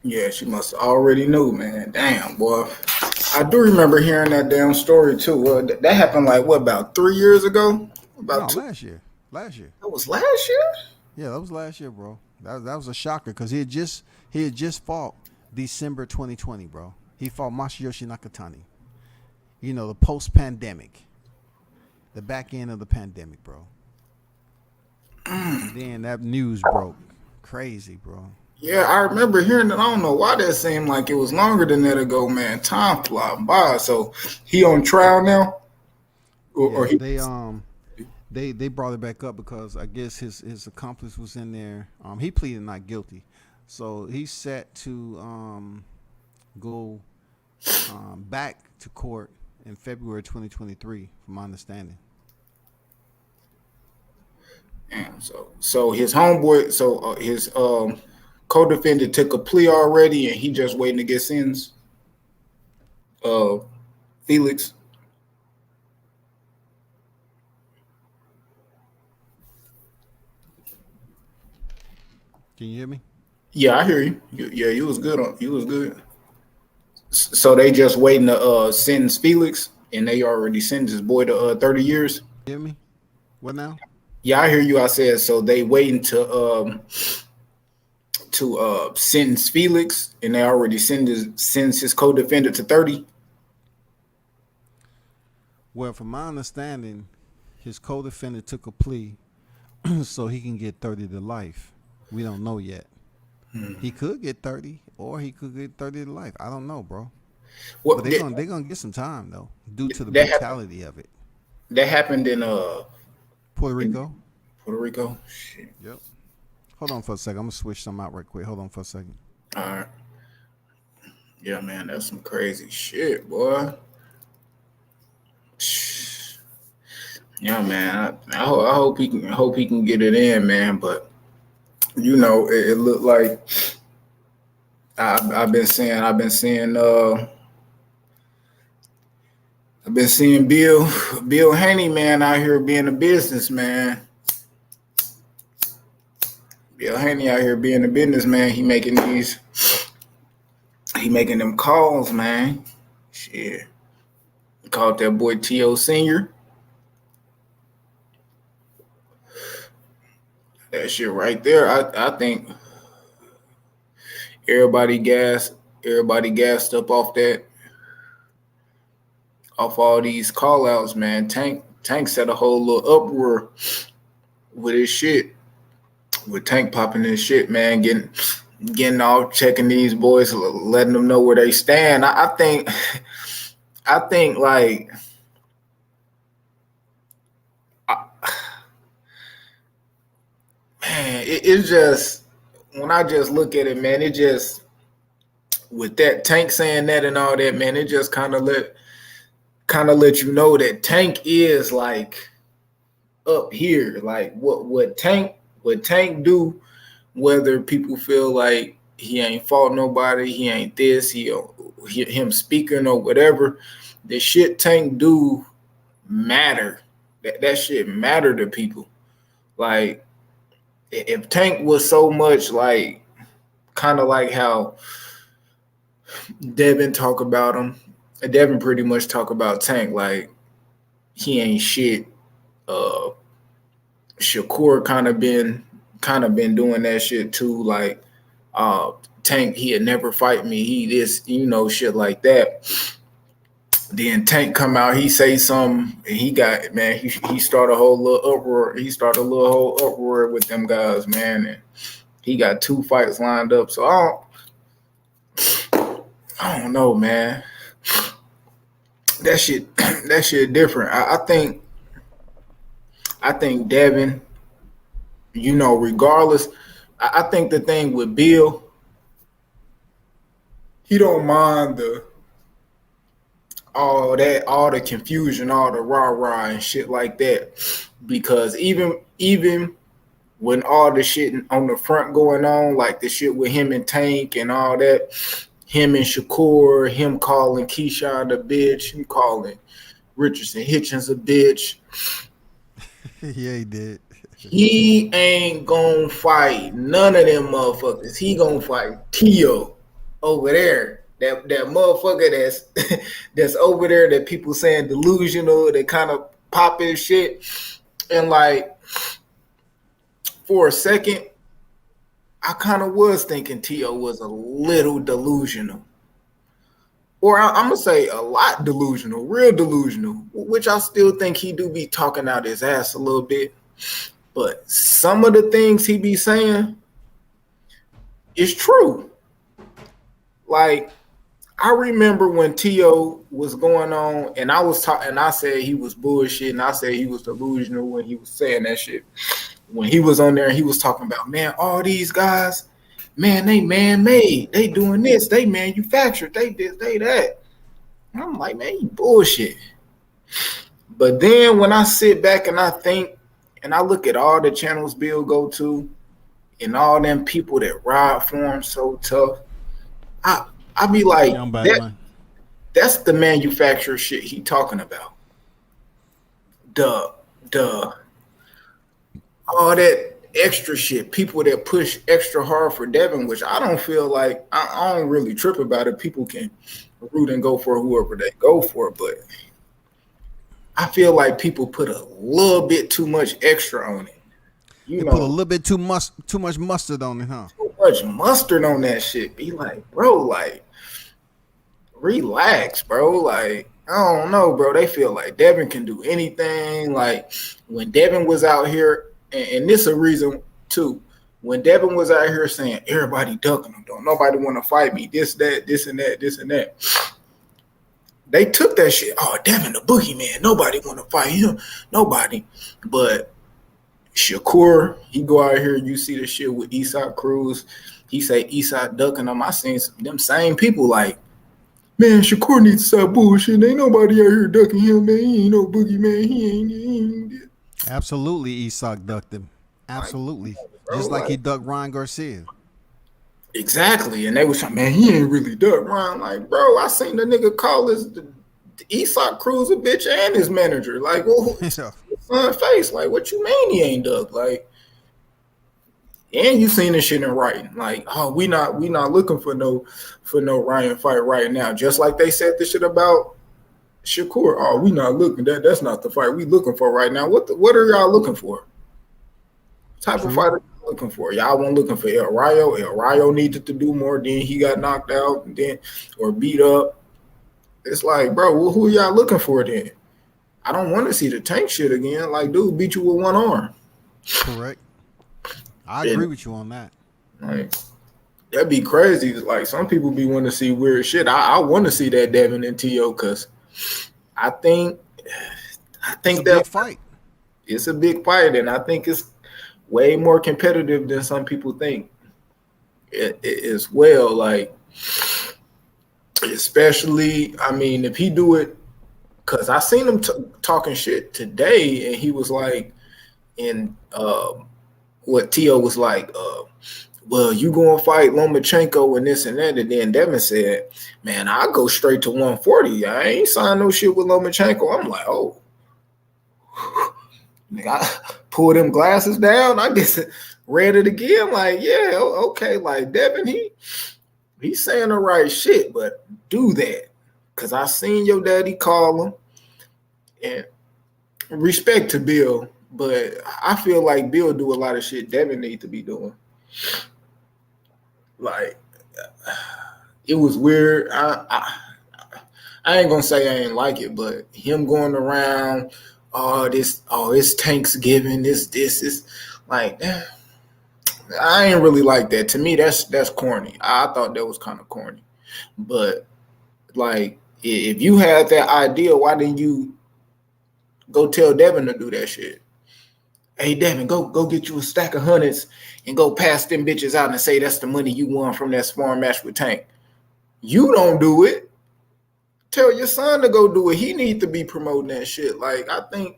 Yeah, she must have already knew, man. Damn, boy. I do remember hearing that damn story too. That happened like what, about 3 years ago? Last year. That was last year? Yeah, that was last year, bro. That was a shocker because he had just fought December 2020, bro. He fought Masayoshi Nakatani. The post-pandemic, the back end of the pandemic, bro. And then that news broke. Crazy, bro. Yeah, I remember hearing that. I don't know why that seemed like it was longer than that ago, man. Time flying by. So he on trial now? They brought it back up because I guess his accomplice was in there. He pleaded not guilty, so he's set to go back to court in February 2023, from my understanding. Damn, so his homeboy, his co-defendant took a plea already, and he just waiting to get sentenced. Felix. Can you hear me? Yeah, I hear you. You was good. You was good. So they just waiting to sentence Felix, and they already sentenced his boy to 30 years. Hear me? What now? Yeah, I hear you. I said so they waiting to sentence Felix, and they already sentenced his co-defendant to 30. Well, from my understanding, his co-defendant took a plea so he can get 30 to life. We don't know yet. He could get 30, or he could get 30 to life. I don't know, bro. Well, but they're gonna get some time though, due to the brutality of it. That happened in Puerto Rico. Puerto Rico. Shit. Yep. Hold on for a second. I'm gonna switch something out right quick. Hold on for a second. All right. Yeah, man, that's some crazy shit, boy. Yeah, man. I hope he can get it in, man. But it looked like I've been seeing Bill Haney, man, out here being a businessman. Bill Haney out here being a businessman. He making them calls, man. Shit. He called that boy T.O. Senior. That shit right there. I think everybody gassed up off all these call outs, man. Tank set a whole little uproar with his shit. With Tank popping his shit, man, getting off, checking these boys, letting them know where they stand. I think like man, it's just, when I just look at it, man, it just, with that Tank saying that and all that, man, it just kind of let you know that Tank is like up here. Like what Tank do, whether people feel like he ain't fought nobody, he ain't this, him speaking or whatever, the shit Tank do matter. That shit matter to people. Like, if Tank was so much like, kind of like how Devin talk about him, Devin pretty much talk about Tank like he ain't shit. Shakur kind of been doing that shit too. Like, Tank, he'd never fight me. He this, shit like that. Then Tank come out, he say something, and he got man. He started a whole little uproar. He started a little whole uproar with them guys, man. And he got 2 fights lined up. So I don't know, man. That shit different. I think Devin, regardless, I think the thing with Bill, he don't mind all the confusion, all the rah-rah and shit like that. Because even when all the shit on the front going on, like the shit with him and Tank and all that, him and Shakur, him calling Keyshawn a bitch, him calling Richardson Hitchens a bitch. Yeah, he did. He ain't gonna fight none of them motherfuckers. He gonna fight Tio over there. That motherfucker that's over there that people saying delusional, that kind of popping shit. And like for a second, I kind of was thinking Tio was a little delusional. Or I'm gonna say a lot delusional, real delusional, which I still think he do be talking out his ass a little bit. But some of the things he be saying is true. Like, I remember when T.O. was going on, and I was talking, and I said he was bullshit, and I said he was delusional when he was saying that shit. When he was on there, he was talking about, man, all these guys, man, they man-made. They doing this. They manufactured. They this, they that. And I'm like, man, you bullshit. But then when I sit back and I think, and I look at all the channels Bill go to, and all them people that ride for him so tough, I be like, that's the manufacturer shit he talking about. All that extra shit, people that push extra hard for Devin, which I don't feel like, I don't really trip about it. People can root and go for whoever they go for, but I feel like people put a little bit too much extra on it. They put a little bit too much mustard on it, huh? Too much mustard on that shit. Be like, bro, like, relax, bro. Like, I don't know, bro. They feel like Devin can do anything. Like, when Devin was out here, and this is a reason, too. When Devin was out here saying, everybody ducking him, don't nobody want to fight me, this, that, this, and that, this, and that. They took that shit. Oh, Devin the boogeyman. Nobody want to fight him. Nobody. But Shakur, he go out here, you see the shit with Eastside Cruz. He say Eastside ducking him. I seen them same people like, man, Shakur needs to stop bullshit. Ain't nobody out here ducking him, man. He ain't no boogeyman. He ain't. Absolutely, Eastside ducked him. Absolutely. Like, bro, just like he ducked Ryan Garcia. Exactly. And they was like, man, he ain't really ducked Ryan. Like, bro, I seen the nigga call the Eastside Cruz a bitch and his manager. Like, well, son face. Like, what you mean he ain't ducked? Like, and you seen this shit in writing. Like, oh, we not looking for no Ryan fight right now. Just like they said this shit about Shakur. Oh, we not looking. That's not the fight we looking for right now. What are y'all looking for? What type of fight are you looking for? Y'all weren't looking for El Rayo. El Rayo needed to do more. Then he got knocked out and then or beat up. It's like, bro, well, who are y'all looking for then? I don't want to see the Tank shit again. Like, dude, beat you with one arm. Correct. I agree with you on that. Like, that'd be crazy. Like, some people be wanting to see weird shit. I want to see that Devin and T.O. because I think it's a big fight. It's a big fight, and I think it's way more competitive than some people think. It as well. Like, especially, I mean, if he do it, because I seen him talking shit today, and he was like, what T.O. was like, well, you gonna fight Lomachenko and this and that, and then Devin said, man, I'll go straight to 140. I ain't signed no shit with Lomachenko. I'm like, oh. I pulled them glasses down. I just read it again. Like, yeah, okay. Like, Devin, he's saying the right shit, but do that. Because I seen your daddy call him. And respect to Bill, but I feel like Bill do a lot of shit Devin need to be doing. Like, it was weird. I ain't gonna say I ain't like it, but him going around, it's Thanksgiving, this is like, I ain't really like that. To me, that's corny. I thought that was kind of corny. But like, if you had that idea, why didn't you go tell Devin to do that shit? Hey Devin, go get you a stack of hundreds and go pass them bitches out and say that's the money you won from that sparring match with Tank. You don't do it. Tell your son to go do it. He needs to be promoting that shit. Like, I think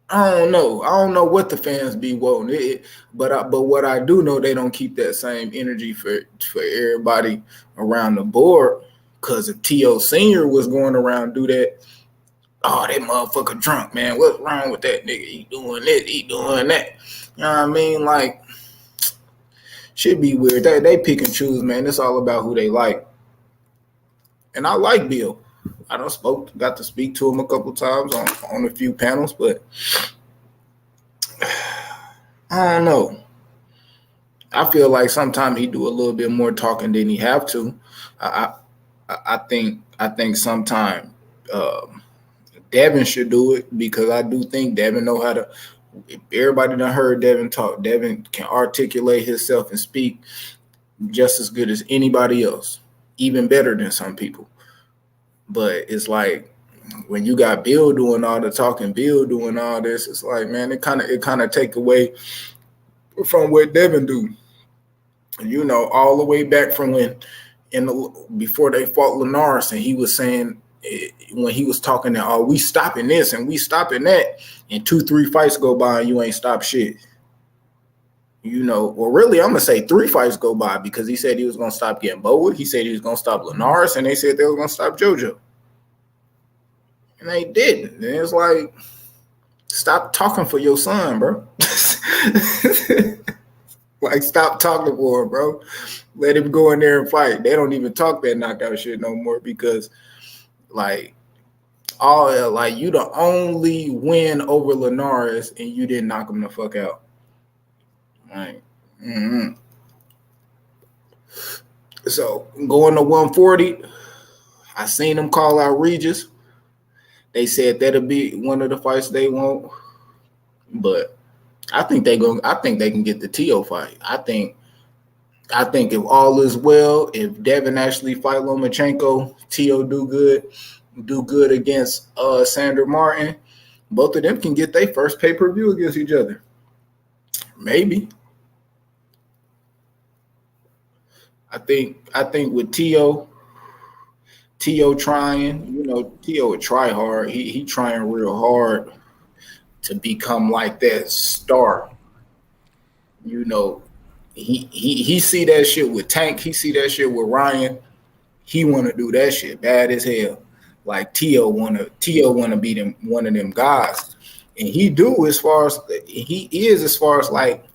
I don't know. I don't know what the fans be wanting, but what I do know, they don't keep that same energy for everybody around the board. Because if T.O. Senior was going around do that, oh, that motherfucker drunk, man. What's wrong with that nigga? He doing this, he doing that. You know what I mean? Like, should be weird. They pick and choose, man. It's all about who they like. And I like Bill. I got to speak to him a couple times on a few panels, but I don't know. I feel like sometimes he do a little bit more talking than he have to. I think sometimes Devin should do it, because I do think Devin know how to. Everybody done heard Devin talk. Devin can articulate himself and speak just as good as anybody else, even better than some people. But it's like, when you got Bill doing all the talking, Bill doing all this, it's like, man, it kind of take away from what Devin do. You know, all the way back from before they fought Linares, and he was saying, when he was talking that, oh, we stopping this and we stopping that, and 2-3 fights go by and you ain't stopped shit. You know, well, really, I'm going to say 3 fights go by, because he said he was going to stop Gamboa. He said he was going to stop Linares, and they said they were going to stop JoJo. And they didn't. And it's like, stop talking for your son, bro. Like, stop talking for him, bro. Let him go in there and fight. They don't even talk that knockout shit no more, because, like, you the only win over Linares, and you didn't knock him the fuck out. Right. Mm-hmm. So going to 140, I seen them call out Regis. They said that'll be one of the fights they want, but I think they can get the T.O. fight. I think if all is well, if Devin actually fight Lomachenko, T.O. do good against Sandor Martin, both of them can get their first pay-per-view against each other. Maybe. I think with T.O. trying, you know, T.O. would try hard. He trying real hard to become like that star. You know, he see that shit with Tank. He see that shit with Ryan. He want to do that shit bad as hell. Like T.O. want to be one of them guys. And he do, as far as like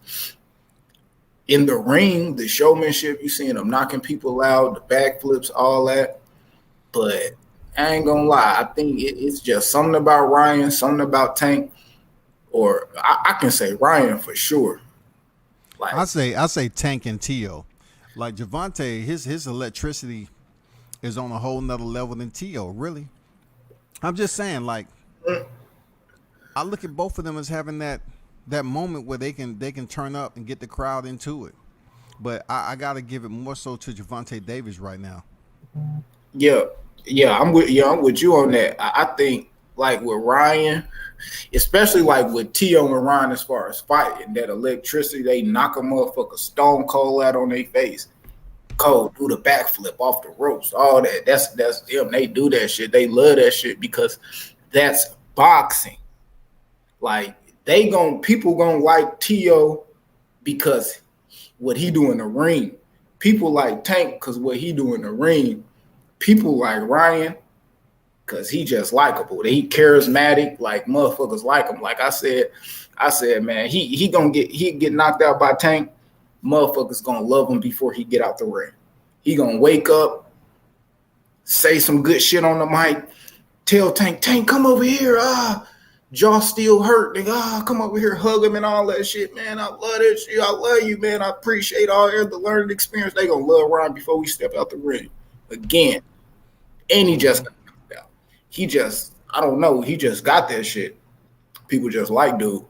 in the ring, the showmanship, you seeing him knocking people out, the backflips, all that. But I ain't gonna lie, I think it's just something about Ryan, something about Tank, or I can say Ryan for sure. Like, I say Tank and T.O. Like Gervonta, his electricity is on a whole nother level than T.O. Really, I'm just saying, like, I look at both of them as having that moment where they can turn up and get the crowd into it. But I gotta give it more so to Gervonta Davis right now. Yeah, I'm with you on that. I think, like, with Ryan, especially like with T.O. and Ryan, as far as fighting, that electricity, they knock a motherfucker stone cold out on their face. Cold, do the backflip off the ropes, all that. That's them. They do that shit. They love that shit because that's boxing. Like, people gonna like T.O. because what he do in the ring. People like Tank because what he do in the ring. People like Ryan because he just likable. He charismatic, like motherfuckers like him. Like I said, man, he get knocked out by Tank. Motherfuckers gonna love him before he get out the ring. He gonna wake up, say some good shit on the mic, tell Tank, come over here. Jaw still hurt, nigga. Come over here, hug him and all that shit, man. I love that shit. I love you, man. I appreciate all the learning experience. They gonna love Ryan before we step out the ring. again, and he just got knocked out. I don't know, he just got that shit. People just like dude,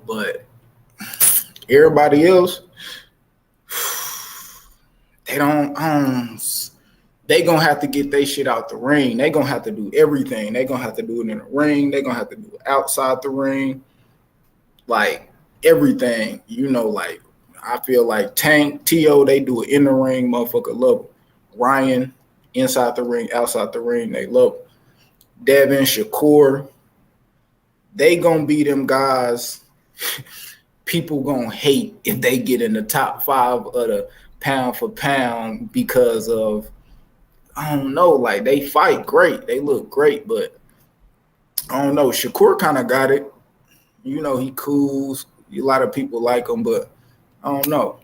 but everybody else, they don't. They gonna have to get their shit out the ring. They gonna have to do everything. They gonna have to do it in the ring. They gonna have to do it outside the ring, like everything. Like I feel like Tank, T.O., they do it in the ring. Motherfucker love it. Ryan, inside the ring, outside the ring, they love it. Devin, Shakur, they gonna be them guys. People gonna hate if they get in the top 5 of the pound for pound because of, I don't know, like they fight great, they look great, but I don't know. Shakur kind of got it. He cool. A lot of people like him, but I don't know.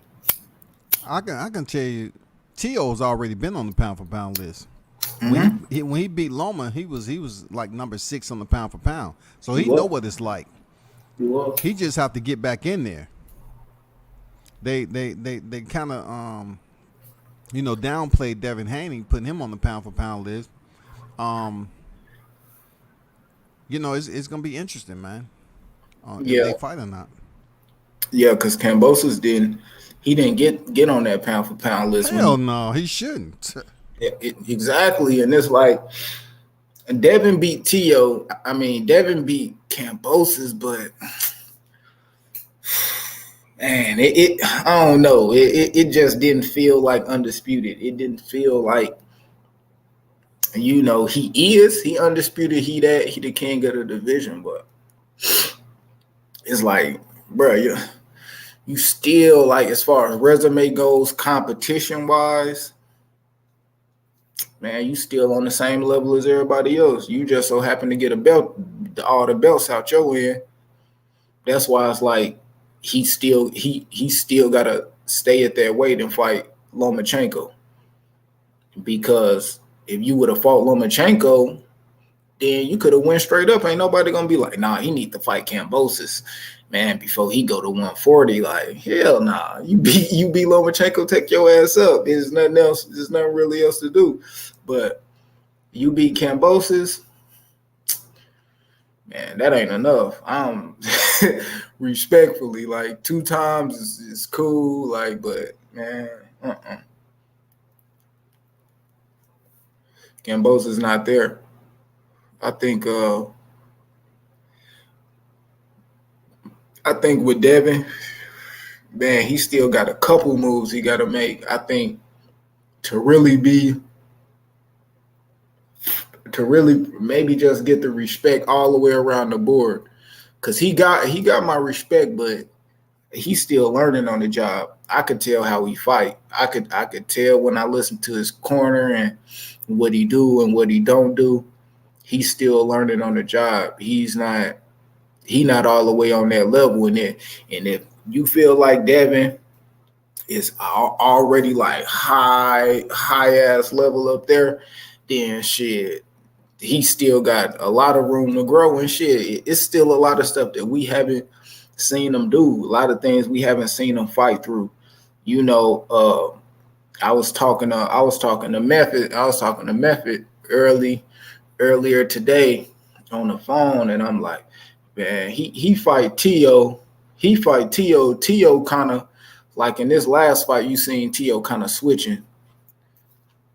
I can tell you, T.O.'s already been on the pound for pound list. When he beat Loma, he was like number 6 on the pound for pound, so he know what it's like. He just have to get back in there. They kind of downplayed Devin Haney, putting him on the pound for pound list. It's gonna be interesting, man. If they fight or not. Yeah, because Kambosos didn't get on that pound for pound list. Hell no, he shouldn't. Exactly, and it's like Devin beat T.O. I mean, Devin beat Kambosos, but man, I don't know. It just didn't feel like undisputed. It didn't feel like, he undisputed. He the king of the division, but it's like, bro, you still, like, as far as resume goes, competition wise, man, you still on the same level as everybody else. You just so happen to get a belt, all the belts out your end. That's why it's like he still gotta stay at that weight and fight Lomachenko. Because if you would have fought Lomachenko, then you could have went straight up. Ain't nobody gonna be like, nah, he need to fight Kambosos, man, before he go to 140. Like, hell nah. You beat Lomachenko, take your ass up. There's nothing else. There's nothing really else to do. But you beat Kambosos, man, that ain't enough. Respectfully, like 2 times is cool, like, but man, Kambosos not there. I think with Devin, man, he still got a couple moves he got to make. I think to really maybe just get the respect all the way around the board, because he got my respect, but he's still learning on the job. I could tell how he fight. I could tell when I listen to his corner and what he do and what he don't do. He's still learning on the job. He not all the way on that level. And if you feel like Devin is already like high ass level up there, then shit, he still got a lot of room to grow and shit. It's still a lot of stuff that we haven't seen him do. A lot of things we haven't seen him fight through. I was talking to Method earlier today on the phone, and I'm like, man, he fight T.O. T.O. kind of like in this last fight, you seen T.O. kind of switching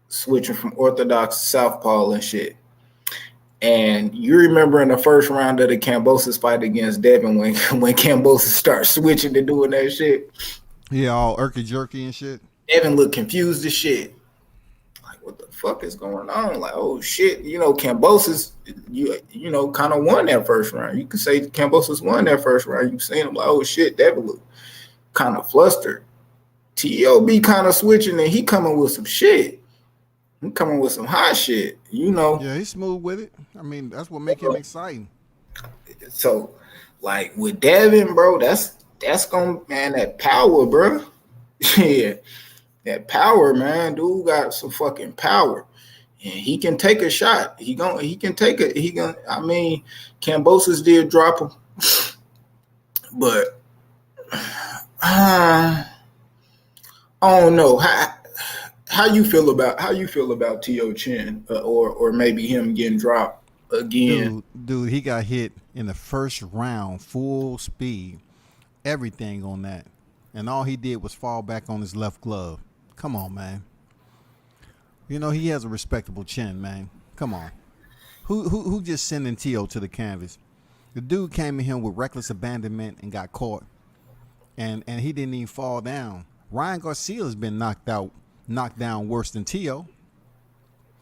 from orthodox to southpaw and shit. And you remember in the first round of the Kambosos fight against Devin when Kambosos starts switching to doing that shit. Yeah, all irky jerky and shit. Devin looked confused as shit. Like, what the fuck is going on? Like, oh shit, Kambosos, kind of won that first round. You could say Kambosos won that first round. You seen him like, oh shit, Devin looked kind of flustered. T.O. be kind of switching, and he coming with some shit. He coming with some hot shit, Yeah, he's smooth with it. I mean, that's what make him exciting. So, like with Devin, bro, that's gonna, man, that power, bro. Yeah, that power, man. Dude got some fucking power, and he can take a shot. He can take it. I mean, Kambosos did drop him, but I don't know. how you feel about T.O. Chin or maybe him getting dropped again? Dude, he got hit in the first round, full speed, everything on that, and all he did was fall back on his left glove. Come on, man. You know he has a respectable chin, man. Come on. Who just sending T.O. to the canvas? The dude came in here with reckless abandonment and got caught, and he didn't even fall down. Ryan Garcia's been knocked down worse than T.O.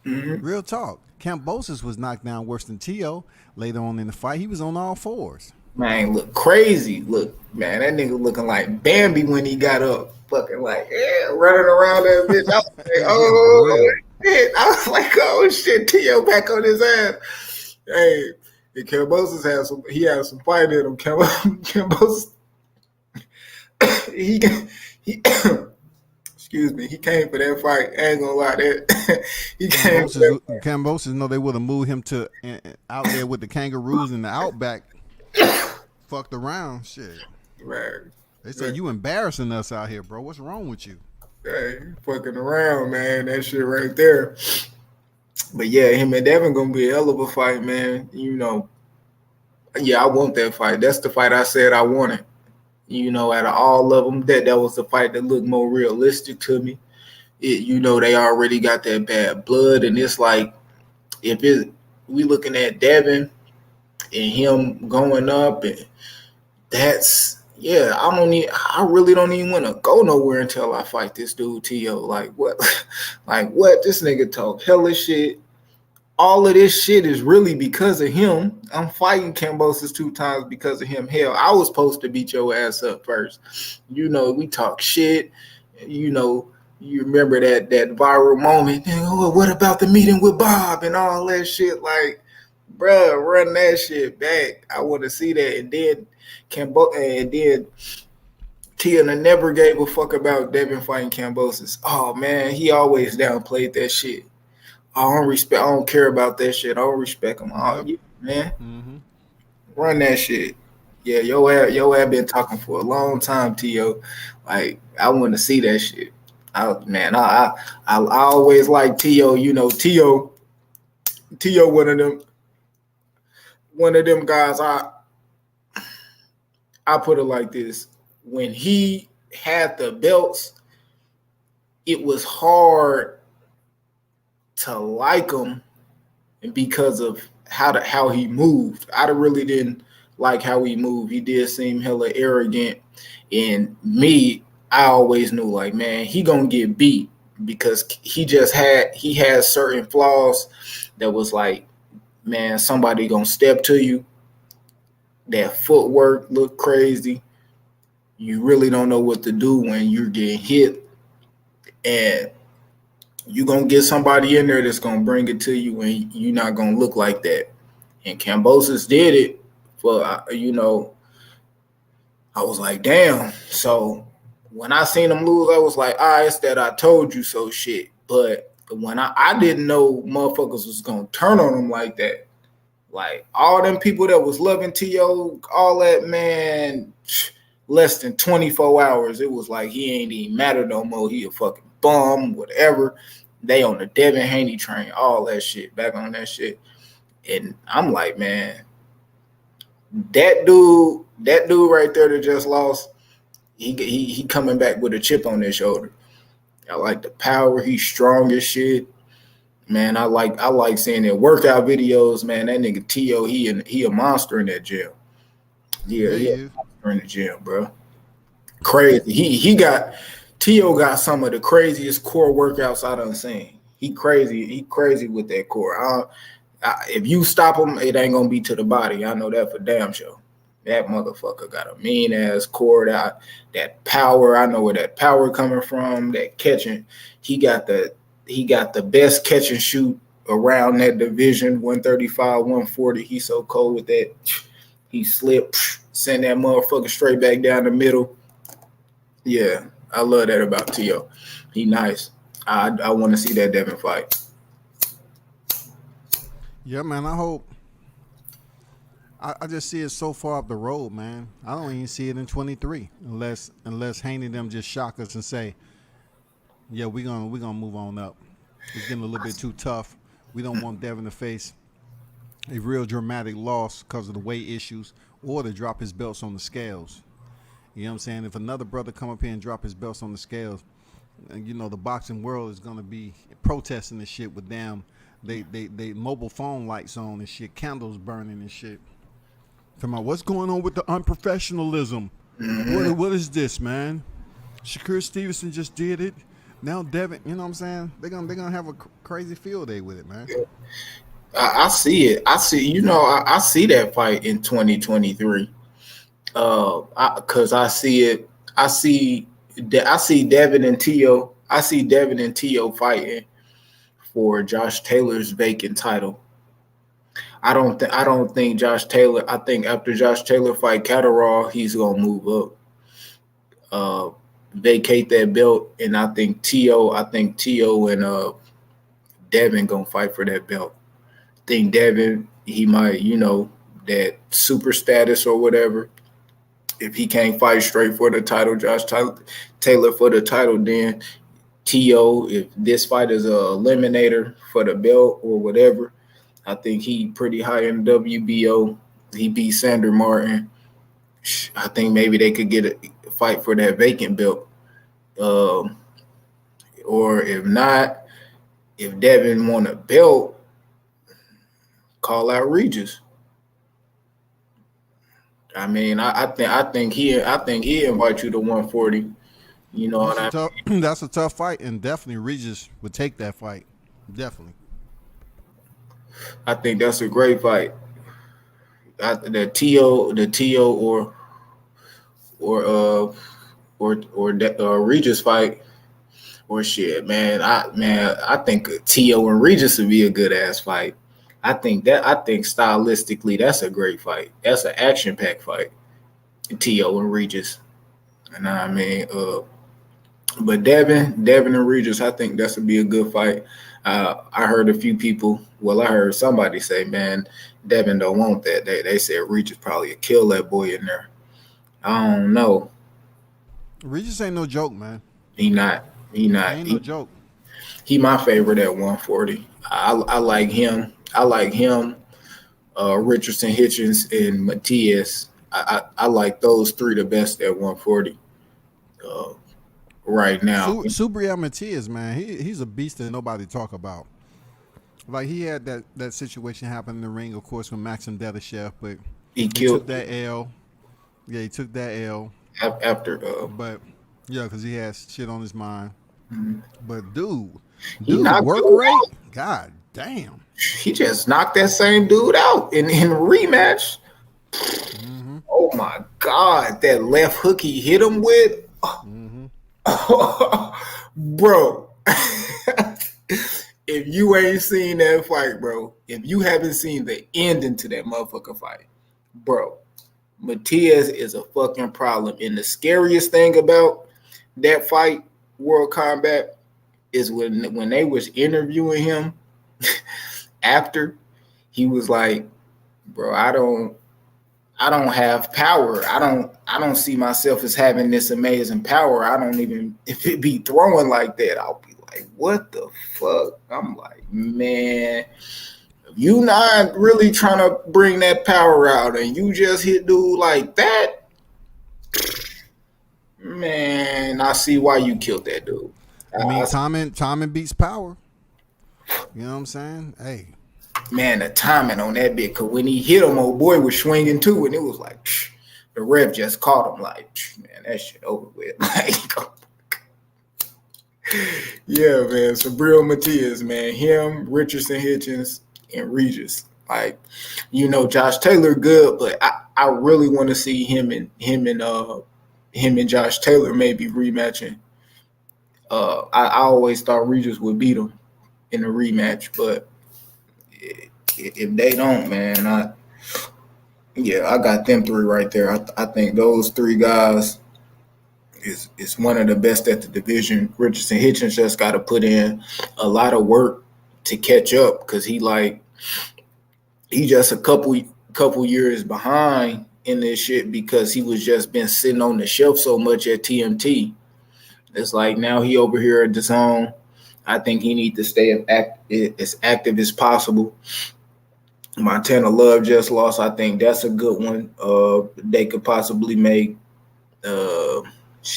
Mm-hmm. Real talk. Kambosos was knocked down worse than T.O. Later on in the fight. He was on all fours. Man, look crazy. Look, man, that nigga looking like Bambi when he got up. Fucking like, yeah, running around that bitch. I was like, oh, shit. I was like, oh, shit, T.O. back on his ass. Hey, Kambosos had some fight in him. Kambosos, he excuse me, he came for that fight. I ain't gonna lie, that he came. Kambosos know they would have moved him to out there with the kangaroos in the outback. Fucked around, shit. Man, they said you embarrassing us out here, bro. What's wrong with you? Hey, fucking around, man. That shit right there. But yeah, him and Devin gonna be a hell of a fight, man. You know, yeah, I want that fight. That's the fight I said I wanted. You know, out of all of them, that was the fight that looked more realistic to me. You know, they already got that bad blood, and it's like we looking at Devin and him going up, and that's I really don't even want to go nowhere until I fight this dude T.O. Like what? Like what? This nigga talk hella shit. All of this shit is really because of him. I'm fighting Kambosos 2 times because of him. Hell, I was supposed to beat your ass up first. You know, we talk shit. You know, you remember that viral moment. Oh, what about the meeting with Bob and all that shit? Like, bruh, run that shit back. I want to see that. And then Tia never gave a fuck about Devin fighting Kambosos. Oh man, he always downplayed that shit. I don't care about that shit. I don't respect him. Oh, yeah, man. Mm-hmm. Run that shit. Yeah, yo have been talking for a long time, T.O. Like, I want to see that shit. I always like T.O. You know, T.O. one of them guys. I put it like this: when he had the belts, it was hard to like him because of how he moved. I really didn't like how he moved. He did seem hella arrogant, and I always knew like, man, he gonna get beat because he had certain flaws that was like, man, somebody gonna step to you. That footwork looked crazy. You really don't know what to do when you're getting hit, and you're going to get somebody in there that's going to bring it to you, and you're not going to look like that. And Kambosos did it for, you know, I was like, damn. So when I seen him lose, I was like, it's that I told you so shit. But when I didn't know motherfuckers was going to turn on him like that. Like, all them people that was loving T.O., all that, man, less than 24 hours, it was like he ain't even matter no more. He a fucking bum, whatever. They on the Devin Haney train, all that shit, back on that shit. And I'm like, man, that dude right there that just lost, he coming back with a chip on his shoulder. I like the power. He's strong as shit. Man, I like seeing their workout videos, man. That nigga T.O., he a monster in that gym. Yeah, he a monster in the gym, bro. Crazy. T.O. got some of the craziest core workouts I done seen. He crazy with that core. If you stop him, it ain't gonna be to the body. I know that for damn sure. That motherfucker got a mean ass core. That power. I know where that power coming from. That catching. He got the best catch and shoot around that division, 135, 140. He's so cold with that. He slipped, send that motherfucker straight back down the middle. Yeah, I love that about T.O. He nice. I want to see that Devin fight. Yeah, man, I hope. I just see it so far up the road, man. I don't even see it in 23 unless Haney them just shock us and say, Yeah, we're gonna move on up. It's getting a little bit too tough. We don't want Devin to face a real dramatic loss because of the weight issues or to drop his belts on the scales. You know what I'm saying? If another brother come up here and drop his belts on the scales, and the boxing world is gonna be protesting this shit with damn they mobile phone lights on and shit, candles burning and shit. Talking about what's going on with the unprofessionalism. What is this, man? Shakur Stevenson just did it. Now Devin, you know what I'm saying? They're gonna have a crazy field day with it, man. I see it. I see that fight in 2023. Because I see it. I see Devin and Tio. I see Devin and Tio fighting for Josh Taylor's vacant title. I don't think Josh Taylor. I think after Josh Taylor fight Catterall, he's gonna move up, vacate that belt, and I think Tio and Devin gonna fight for that belt. I think Devin, he might, that super status or whatever. If he can't fight straight for the title, Josh Taylor for the title, then Tio, if this fight is a eliminator for the belt or whatever, I think he pretty high in the WBO. He beat Sander Martin. I think maybe they could get a fight for that vacant belt. Or if not, if Devin won a belt, call out Regis. I mean, I think he invite you to 140. You know what I mean? That's a tough fight, and definitely Regis would take that fight. Definitely. I think that's a great fight. The Tio or Regis fight or shit, man. I think Tio and Regis would be a good ass fight. I think stylistically that's a great fight. That's an action packed fight. Tio and Regis. And I mean, but Devin and Regis, I think that's would be a good fight. I heard a few people. Well, I heard somebody say, "Man, Devin don't want that." They said Regis probably would kill that boy in there. I don't know. Regis ain't no joke, man. He not. He ain't no joke. He my favorite at 140. I like him. I like him. Richardson, Hitchens, and Matias. I like those three the best at 140. Right now, Subriel Matias, man, he's a beast that nobody talk about. Like he had that situation happen in the ring, of course, with Maxim Dedashev, but he took that L. Yeah, he took that L after. But yeah, because he has shit on his mind. Mm-hmm. But dude, work rate, god damn, he just knocked that same dude out in rematch. Mm-hmm. Oh my god, that left hook he hit him with. Mm-hmm. Bro, if you ain't seen that fight, bro, if you haven't seen the ending to that motherfucking fight, bro, Matias is a fucking problem. And the scariest thing about that fight, World Combat, is when they was interviewing him after, he was like, bro, I don't have power. I don't see myself as having this amazing power. I don't even, if it be throwing like that, I'll be like, what the fuck? I'm like, man, you not really trying to bring that power out and you just hit dude like that, man, I see why you killed that dude. I mean, timing beats power. You know what I'm saying? Hey. Man, the timing on that bit, because when he hit him, old boy was swinging too, and it was like, the ref just caught him like, man, that shit over with. Like, yeah, man, Subriel Matias, man, him, Richardson, Hitchens, and Regis. Like, Josh Taylor good, but I really want to see him and Josh Taylor maybe rematching. I always thought Regis would beat him in a rematch, but if they don't, man, I got them three right there. I think those three guys is one of the best at the division. Richardson Hitchens just got to put in a lot of work to catch up because he just a couple years behind in this shit because he was just been sitting on the shelf so much at TMT. It's like now he over here at the zone. I think he need to stay as active as possible. Montana Love just lost. I think that's a good one. They could possibly make. Uh,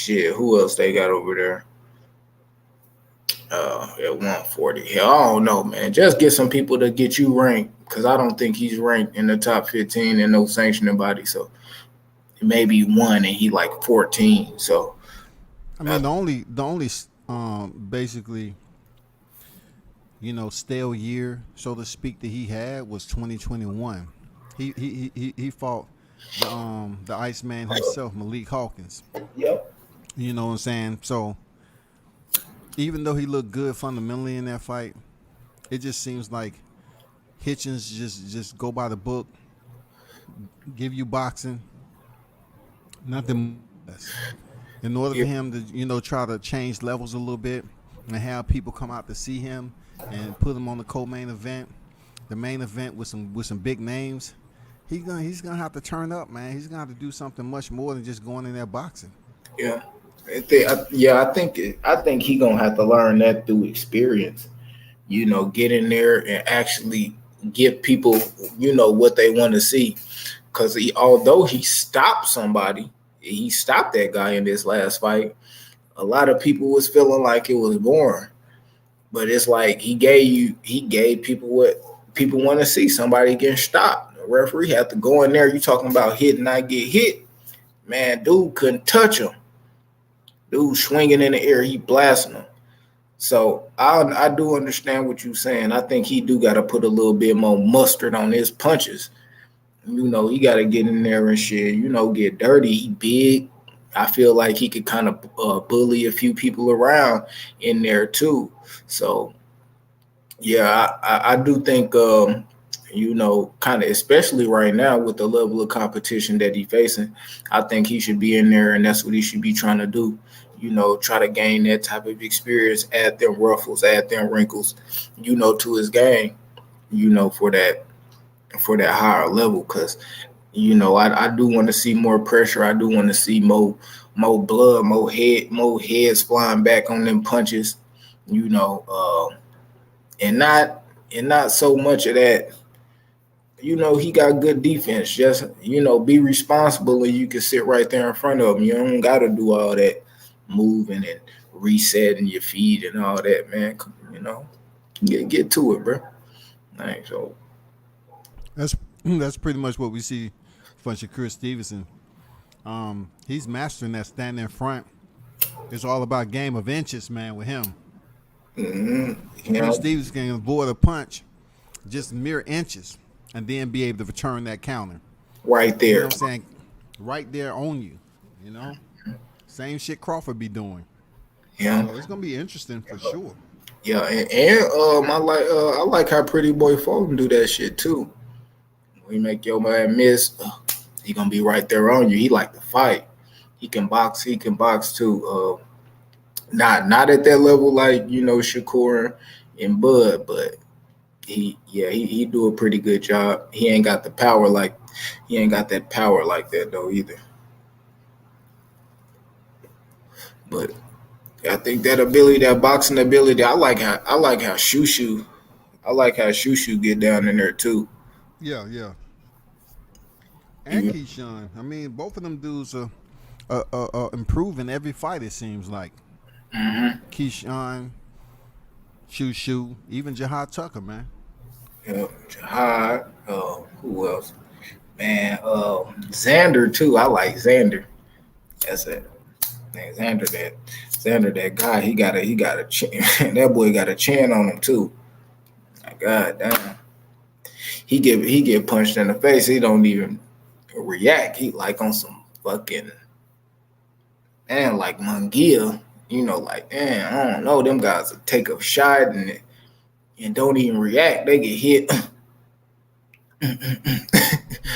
who else they got over there? At 140. Hell, I don't know, man. Just get some people to get you ranked, because I don't think he's ranked in the top 15 and no sanctioning body. So maybe one and he like 14. So I mean, the only basically, stale year, so to speak, that he had was 2021. He fought the Iceman himself, Malik Hawkins. yep. You know what I'm saying? So even though he looked good fundamentally in that fight, it just seems like Hitchens just go by the book, give you boxing, nothing less. In order for him to, try to change levels a little bit and have people come out to see him and put him on the co-main event, the main event with some big names, he's gonna have to turn up, man. He's gonna have to do something much more than just going in there boxing. Yeah. I think he gonna have to learn that through experience. Get in there and actually give people, what they want to see. Because although he stopped somebody, he stopped that guy in this last fight. A lot of people was feeling like it was boring, but it's like he gave people what people want to see. Somebody getting stopped. The referee had to go in there. You talking about hit and not get hit? Man, dude couldn't touch him. Dude swinging in the air, he blasting him. So I do understand what you're saying. I think he do got to put a little bit more mustard on his punches. He got to get in there and shit, get dirty. He big. I feel like he could kind of bully a few people around in there too. So, yeah, I do think, kind of, especially right now with the level of competition that he's facing, I think he should be in there, and that's what he should be trying to do. Try to gain that type of experience, add them ruffles, add them wrinkles, to his game, for that higher level. Because, I do want to see more pressure. I do want to see more blood, more heads flying back on them punches, and not so much of that. He got good defense. Just, be responsible, and you can sit right there in front of him. You don't got to do all that moving and resetting your feet and all that, man. Get to it, bro. Thanks. So that's pretty much what we see from Shakur Stevenson. He's mastering that standing in front. It's all about game of inches, man, with him. Shakur Stevenson can avoid a punch just mere inches and then be able to return that counter. Right there. You know what I'm saying? Right there on you, Same shit Crawford be doing. Yeah. So it's gonna be interesting for sure. Yeah, and I like how Pretty Boy Fulton do that shit too. When you make your man miss, he gonna be right there on you. He like to fight. He can box too. Not at that level like Shakur and Bud, but he do a pretty good job. He ain't got that power like that though either. But I think that boxing ability, I like how Shushu get down in there too. Yeah. And Keyshawn. I mean, both of them dudes are improving every fight, it seems like. Mm-hmm. Keyshawn, Shushu, even Jahad Tucker, man. Yeah, Jahad. Who else? Man, Xander too. I like Xander. That's it. Man, Xander, that guy, he got a chin. That boy got a chin on him too. God damn. He get punched in the face. He don't even react. He like on some fucking, man, like Munguia. Like, man, I don't know. Them guys will take a shot and don't even react. They get hit.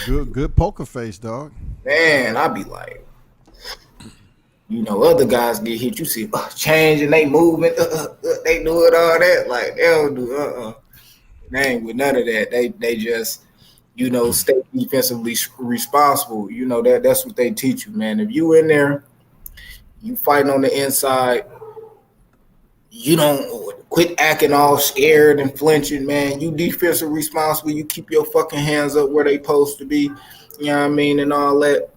Good poker face, dog. Man, I be like, other guys get hit. You see change and they moving. They doing all that. Like, they don't do They ain't with none of that. They just, stay defensively responsible. That's what they teach you, man. If you in there, you fighting on the inside. You don't quit acting all scared and flinching, man. You defensive responsible. You keep your fucking hands up where they supposed to be. You know what I mean? And all that.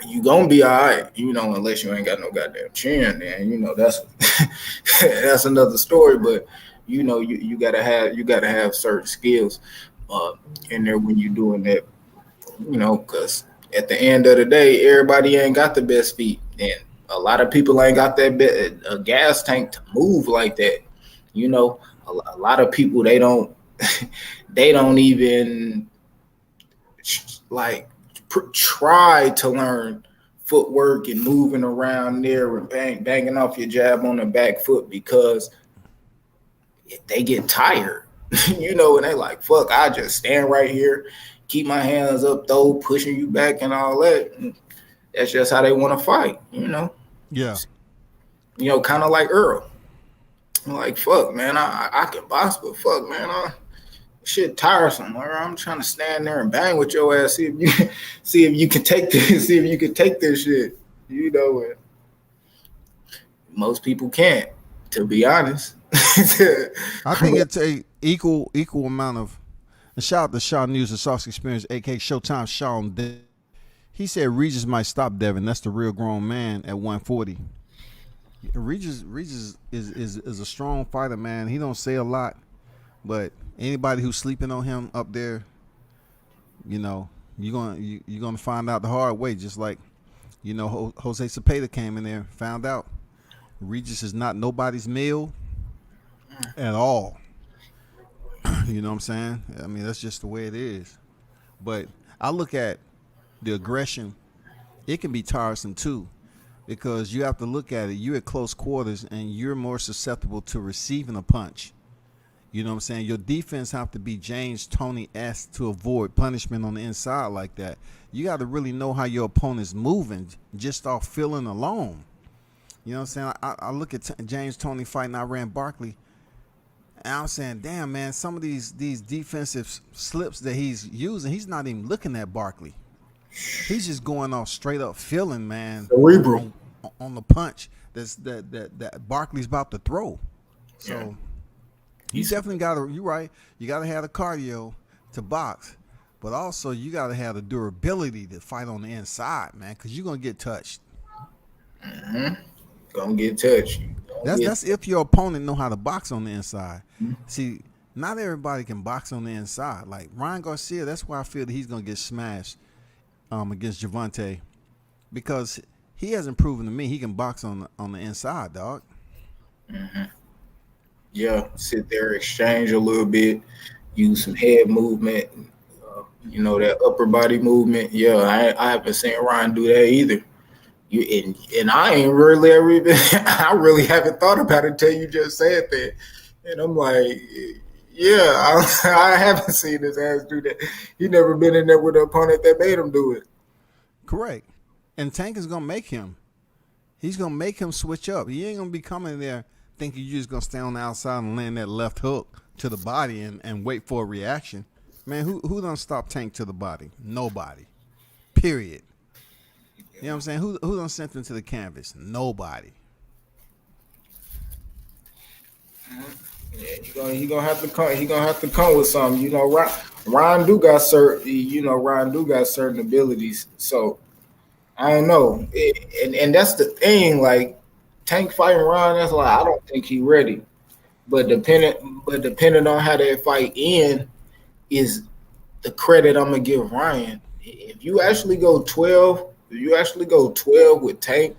You gonna be all right, unless you ain't got no goddamn chin, then that's that's another story. But you gotta have certain skills in there when you're doing that, because at the end of the day, everybody ain't got the best feet, and a lot of people ain't got a gas tank to move like that. A lot of people they don't even like try to learn footwork and moving around there and banging off your jab on the back foot because they get tired, and they like, fuck, I just stand right here, keep my hands up, though, pushing you back and all that. And that's just how they want to fight, Yeah. Kind of like Earl. I'm like, fuck, man, I can box, but fuck, man, shit tiresome. I'm trying to stand there and bang with your ass. See if you can take this. See if you can take this shit. And most people can't, to be honest. I think it's a equal amount of. And shout out to Sean News and Sauce Experience, aka Showtime Sean. He said Regis might stop Devin. That's the real grown man at 140. Regis is a strong fighter, man. He don't say a lot, but anybody who's sleeping on him up there, you're gonna find out the hard way. Just like, Jose Cepeda came in there, found out Regis is not nobody's meal at all. You know what I'm saying? I mean, that's just the way it is. But I look at the aggression. It can be tiresome too, because you have to look at it. You're at close quarters and you're more susceptible to receiving a punch. You know what I'm saying? Your defense have to be James Toney-esque to avoid punishment on the inside like that. You got to really know how your opponent's moving just off feeling alone. You know what I'm saying? I look at James Toney fighting Iran Barkley, and I'm saying, damn, man, some of these defensive slips that he's using, he's not even looking at Barkley. He's just going off straight up feeling, man, cerebral on the punch that Barkley's about to throw. So. Yeah. You definitely you're right. You got to have the cardio to box, but also you got to have the durability to fight on the inside, man, because you're going to get touched. Mm-hmm. Going to get touched. That's if your opponent know how to box on the inside. Mm-hmm. See, not everybody can box on the inside. Like Ryan Garcia, that's why I feel that he's going to get smashed against Gervonta, because he hasn't proven to me he can box on the inside, dog. Mm-hmm. Yeah, sit there, exchange a little bit, use some head movement, that upper body movement. Yeah, I haven't seen Ryan do that either. And I ain't really ever even, I really haven't thought about it until you just said that. And I'm like, yeah, I haven't seen his ass do that. He never been in there with an opponent that made him do it. Correct. And Tank is going to make him. He's going to make him switch up. He ain't going to be coming there thinking you're just going to stand on the outside and land that left hook to the body and wait for a reaction. Man, who done stop Tank to the body? Nobody. Period. You know what I'm saying? Who done sent him to the canvas? Nobody. Yeah, he gonna have to come. He gonna have to come with something. Ryan do got certain abilities. So I don't know. And that's the thing. Like Tank fighting Ryan, that's like I don't think he ready. But depending on how that fight end is the credit I'm gonna give Ryan. If you actually go 12 with Tank,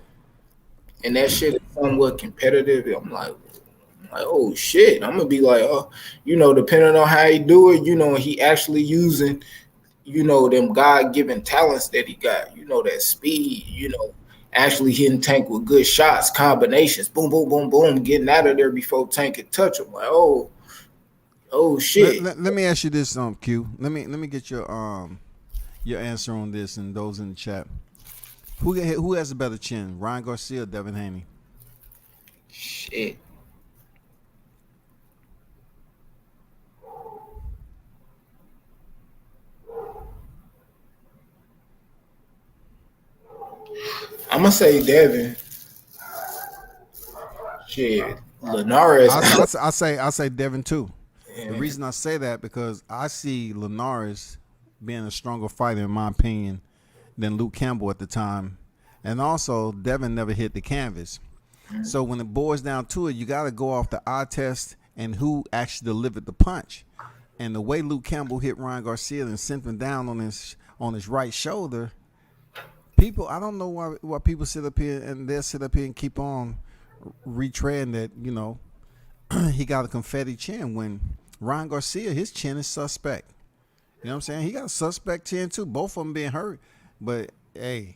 and that shit is somewhat competitive, I'm like, oh shit. I'm gonna be like, depending on how he do it, he actually using, them God-given talents that he got, that speed, actually hitting Tank with good shots, combinations, boom, boom, boom, boom, getting out of there before Tank could touch him. Like, oh shit. Let me ask you this, Q. Let me get your answer on this and those in the chat. Who has a better chin, Ryan Garcia or Devin Haney? Shit. I'm gonna say Devin. Shit, Linares. I say Devin too. The reason I say that because I see Linares being a stronger fighter in my opinion than Luke Campbell at the time, and also Devin never hit the canvas. So when it boils down to it, you got to go off the eye test and who actually delivered the punch. And the way Luke Campbell hit Ryan Garcia and sent him down on his right shoulder, people, I don't know why people sit up here and they'll sit up here and keep on retreading that, you know, he got a confetti chin when Ryan Garcia, his chin is suspect. You know what I'm saying? He got a suspect chin too, both of them being hurt. But hey,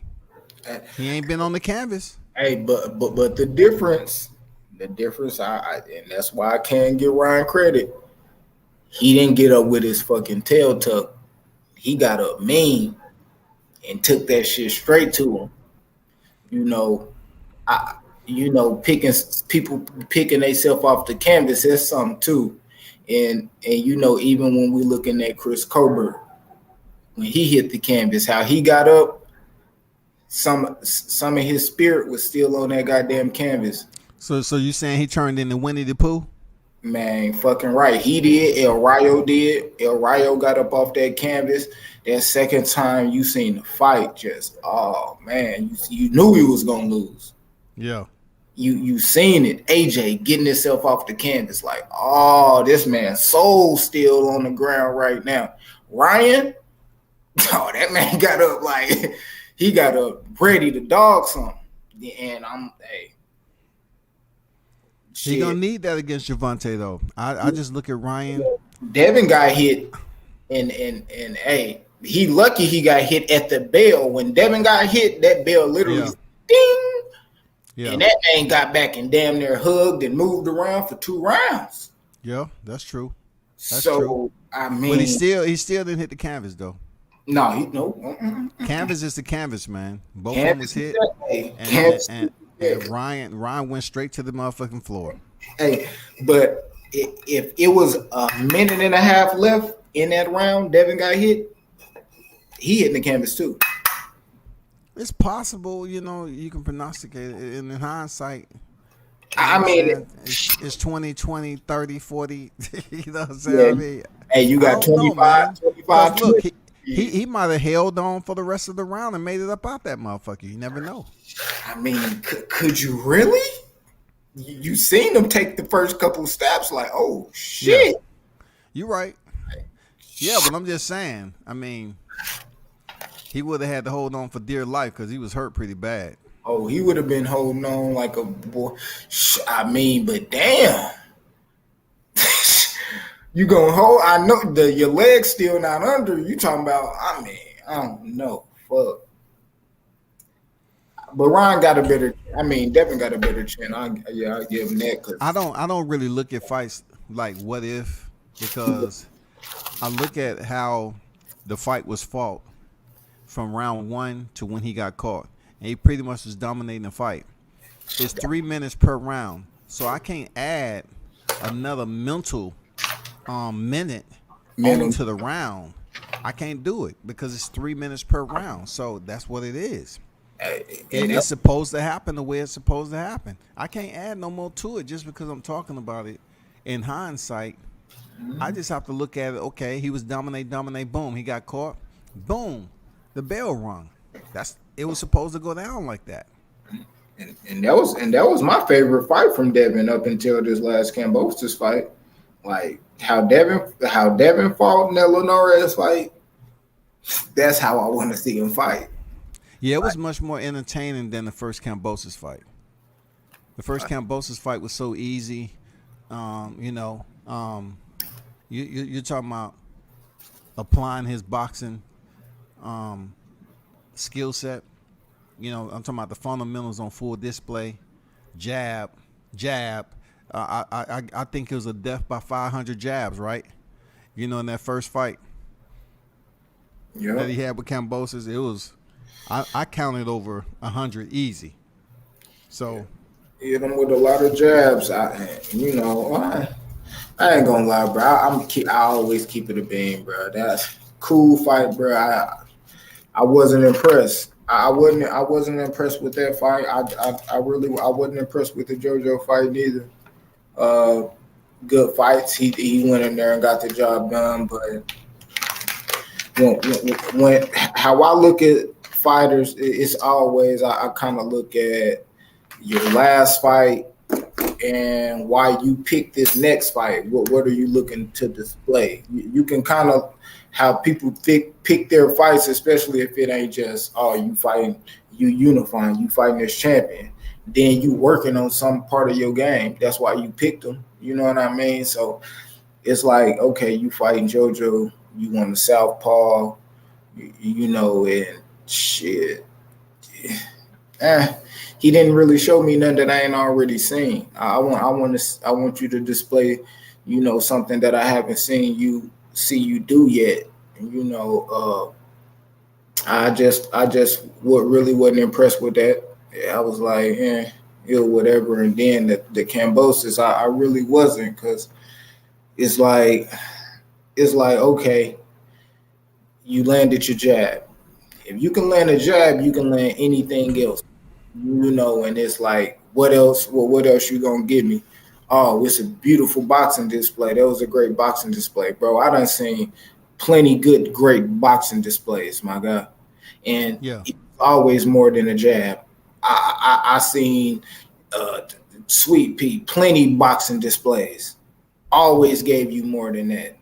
he ain't been on the canvas. Hey, but the difference, and that's why I can't give Ryan credit. He didn't get up with his fucking tail tucked. He got up mean and took that shit straight to him. People picking themselves off the canvas, that's something too. And even when we looking at Chris Colbert, when he hit the canvas, how he got up, some of his spirit was still on that goddamn canvas. So you saying he turned into Winnie the Pooh? Man, fucking right. He did. El Rayo did. El Rayo got up off that canvas. That second time you seen the fight, just man, you knew he was gonna lose. Yeah. You seen it. AJ getting himself off the canvas, like, this man's soul still on the ground right now. Ryan, that man got up like he got up ready to dog something. And he gonna need that against Gervonta though. I just look at Ryan. Devin got hit, and hey, he lucky he got hit at the bell. When Devin got hit, that bell literally ding. Yeah. And that man got back and damn near hugged and moved around for 2 rounds. Yeah, that's true. That's true. I mean, but he still didn't hit the canvas though. No. Canvas is the canvas, man. Both of them was hit, and Ryan went straight to the motherfucking floor. Hey, but if it was a minute and a half left in that round, Devin got hit. He hit the canvas too. It's possible, you can prognosticate it. And in hindsight, I mean, it's 20, 20, 30, 40. You know what I'm saying? Yeah. I mean, hey, you got 25. Look, he might have held on for the rest of the round and made it up out that motherfucker. You never know. I mean, could you really? You seen him take the first couple of steps, like, oh shit. Yeah. You're right. Yeah, but I'm just saying. I mean, he would have had to hold on for dear life because he was hurt pretty bad. Oh, he would have been holding on like a boy. I mean, but damn. You gonna hold? I know your leg's still not under. You talking about? I mean, I don't know. Fuck. But Ryan got a better. I mean, Devin got a better chin. I give him that. Cause I don't really look at fights like what if, because I look at how the fight was fought from round 1 to when he got caught, and he pretty much was dominating the fight. It's 3 minutes per round, so I can't add another mental minute onto the round. I can't do it because it's 3 minutes per round. So that's what it is. It's supposed to happen the way it's supposed to happen. I can't add no more to it just because I'm talking about it. In hindsight, I just have to look at it. Okay, he was dominate. Boom, he got caught. Boom, the bell rung. It was supposed to go down like that. And that was my favorite fight from Devin up until this last Kambosos fight. Like how Devin fought in that Linares fight. That's how I want to see him fight. Yeah, it was much more entertaining than the first Kambosos fight. The first Kambosos fight was so easy. You're talking about applying his boxing skill set. I'm talking about the fundamentals on full display. Jab. I think it was a death by 500 jabs, right? In that first fight that he had with Kambosos, it was. I counted over 100 easy. So hit him with a lot of jabs. I ain't gonna lie, bro. I always keep it a beam, bro. That's cool fight, bro. I wasn't impressed. I wasn't impressed with that fight. I wasn't impressed with the JoJo fight neither. Uh, Good fights. He went in there and got the job done. But when how I look at fighters, it's always I kind of look at your last fight and why you pick this next fight. What are you looking to display? You can kind of how people pick their fights, especially if it ain't just you fighting, you unifying, you fighting this champion. Then you working on some part of your game. That's why you picked them. You know what I mean? So it's like, okay, you fighting JoJo, you want the southpaw, you know, and shit. He didn't really show me nothing that I ain't already seen. I want you to display, you know, something that I haven't seen you do yet. And, you know, I just really wasn't impressed with that. I was like, whatever. And then the Cambosis, I really wasn't, because it's like okay, you landed your jab. If you can land a jab, you can land anything else. You know, and it's like, what else? Well, what else you gonna give me? Oh, it's a beautiful boxing display. That was a great boxing display, bro. I done seen plenty great boxing displays, my guy. And it's always more than a jab. I seen Sweet Pea, plenty boxing displays. Always gave you more than that.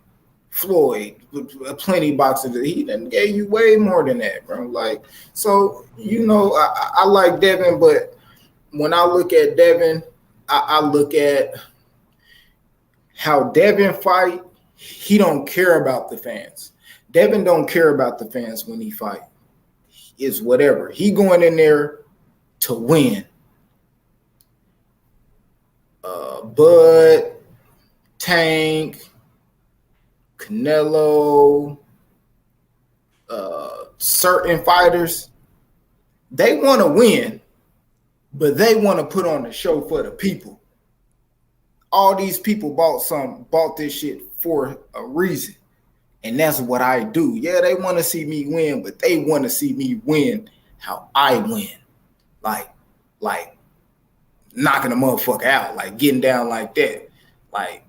Floyd, plenty boxing. He done gave you way more than that, bro. Like, so, you know, I like Devin, but when I look at Devin, I look at how Devin fight. He don't care about the fans. Devin don't care about the fans when he fight. It's whatever. He going in there to win. Bud, Tank, Canelo, certain fighters, they want to win, but they want to put on the show for the people. All these people bought this shit for a reason. And that's what I do. Yeah, they want to see me win, but they want to see me win how I win. Like knocking a motherfucker out, like getting down like that. Like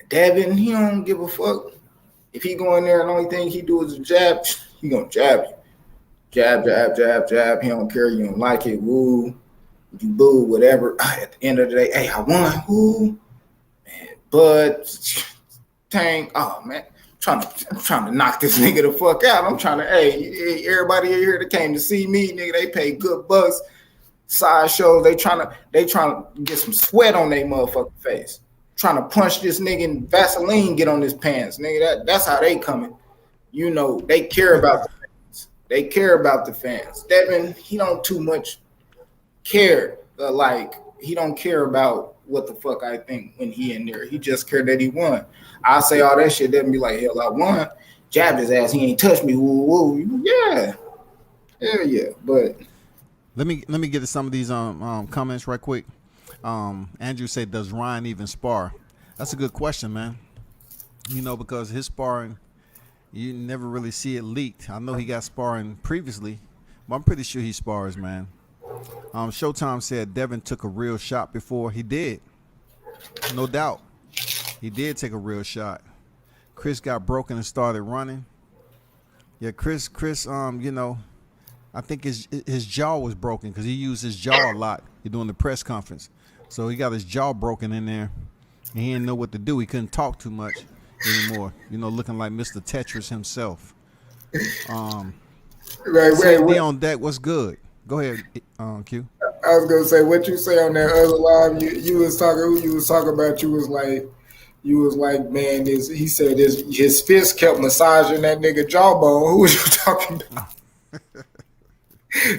Devin, he don't give a fuck. If he go in there and the only thing he do is a jab, he gonna jab you. Jab, jab, jab, jab. He don't care. You don't like it. Woo. You boo, whatever. At the end of the day, hey, I won. Woo. Man, but Tank, oh man, I'm trying to knock this nigga the fuck out. I'm trying to, hey, everybody here that came to see me, nigga, they paid good bucks. Side shows, they trying to get some sweat on their motherfucking face. Trying to punch this nigga and Vaseline get on his pants, nigga. That's how they coming. You know, they care about the fans. They care about the fans. Devin, he don't too much care. He don't care about what the fuck I think when he in there. He just care that he won. I say all that shit, Devin be like, hell, I won. Jabbed his ass. He ain't touched me. Woo, woo. Yeah. Hell yeah. But let me get to some of these comments right quick. Andrew said, does Ryan even spar? That's a good question, man. You know, because his sparring, you never really see it leaked. I know he got sparring previously, but I'm pretty sure he spars, man. Showtime said Devin took a real shot before. He did. No doubt. He did take a real shot. Chris got broken and started running. Yeah, Chris, you know, I think his jaw was broken because he used his jaw a lot doing the press conference. So he got his jaw broken in there, and he didn't know what to do. He couldn't talk too much anymore. You know, looking like Mr. Tetris himself. Right. On deck, what's good? Go ahead, Q. I was gonna say what you say on that other live. You was talking. Who you was talking about? You was like, man. He said his fist kept massaging that nigga jawbone. Who was you talking about?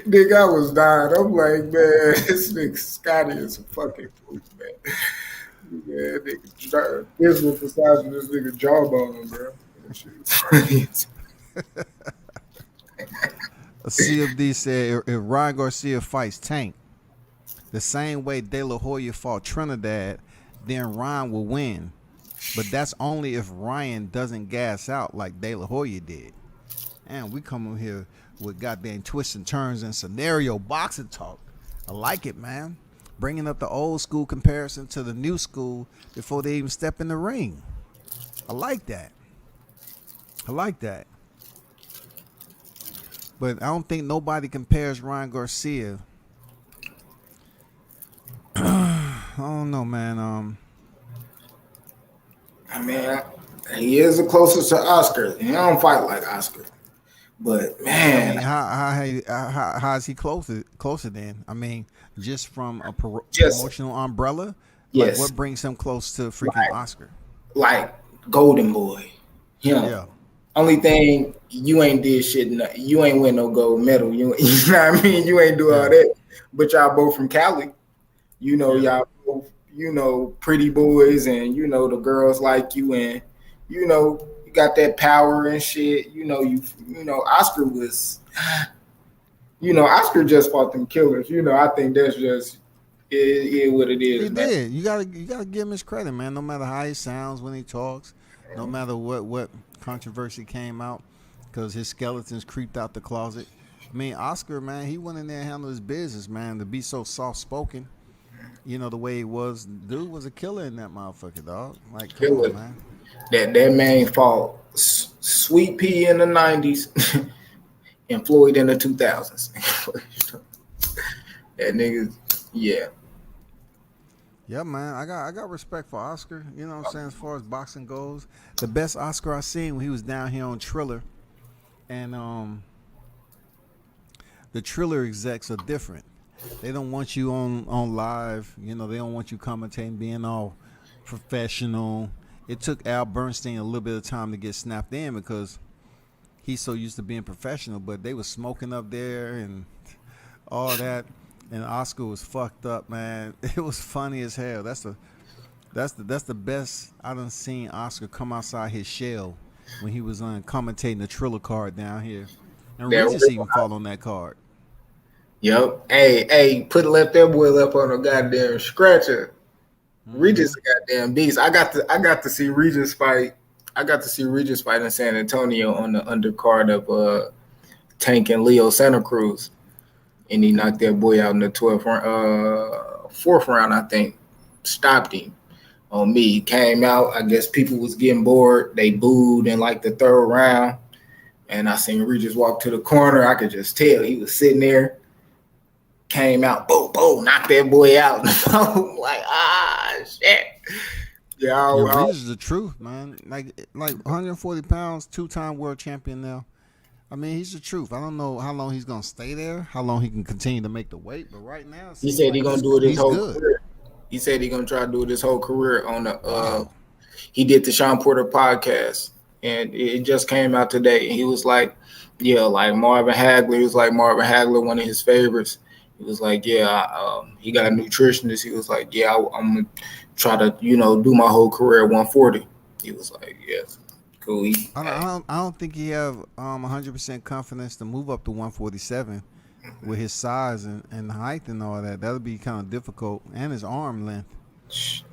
Nigga, I was dying. I'm like, man, this nigga Scotty is a fucking fool, man. Yeah, nigga, this was massaging this nigga jawbone, bro. That shit is funny. CFD said if Ryan Garcia fights Tank the same way De La Hoya fought Trinidad, then Ryan will win. But that's only if Ryan doesn't gas out like De La Hoya did. And we come over here with goddamn twists and turns and scenario boxing talk. I like it, man. Bringing up the old school comparison to the new school before they even step in the ring. I like that. I like that. But I don't think nobody compares Ryan Garcia. I don't know, man. I mean, he is the closest to Oscar. He don't fight like Oscar. But man, I mean, how is he closer then? I mean, just from a promotional umbrella. Yes. Like what brings him close to freaking Oscar? Like Golden Boy. Yeah. Only thing, you ain't did shit. You ain't win no gold medal. You know what I mean? You ain't do all that. But y'all both from Cali. Y'all both, pretty boys, and the girls like you, and you got that power and shit. Oscar was, Oscar just fought them killers. I think that's just it what it is. He did. You gotta give him his credit, man. No matter how he sounds when he talks, no matter what controversy came out, because his skeletons creeped out the closet. I mean, Oscar, man, he went in there and handled his business, man. To be so soft spoken, the way he was, dude was a killer in that motherfucker, dog. Like, come on, man. That man fought Sweet Pea in the 90s and Floyd in the 2000s. That nigga, yeah. Yeah, man. I got respect for Oscar. You know what I'm saying? As far as boxing goes, the best Oscar I seen when he was down here on Triller, and the Triller execs are different. They don't want you on live. They don't want you commentating, being all professional. It took Al Bernstein a little bit of time to get snapped in because he's so used to being professional. But they was smoking up there and all that. And Oscar was fucked up, man. It was funny as hell. That's the best I done seen Oscar come outside his shell when he was commentating the Triller card down here. And Regis even fought on that card. Yep. Hey, left that boy up on a goddamn scratcher. Regis a goddamn beast. I got to see Regis fight. I got to see Regis fight in San Antonio on the undercard of Tank and Leo Santa Cruz. And he knocked that boy out in the 4th round, I think. Stopped him on me. He came out. I guess people was getting bored. They booed in like the 3rd round. And I seen Regis walk to the corner. I could just tell he was sitting there. Came out, boom, knocked that boy out. I'm like, shit. Yeah, Regis is the truth, man. Like 140 pounds, 2-time world champion now. I mean, he's the truth. I don't know how long he's gonna stay there, how long he can continue to make the weight, but right now he said he's gonna do it his whole career. He said he's gonna try to do it his whole career on the he did the Sean Porter podcast, and it just came out today. And he was like, yeah, like Marvin Hagler. He was like Marvin Hagler, one of his favorites. He was like, yeah, he got a nutritionist. He was like, yeah, I'm gonna try to, do my whole career at 140. He was like, yes. Cool. I don't think he have 100% confidence to move up to 147 with his size and height and all that. That'll be kind of difficult, and his arm length.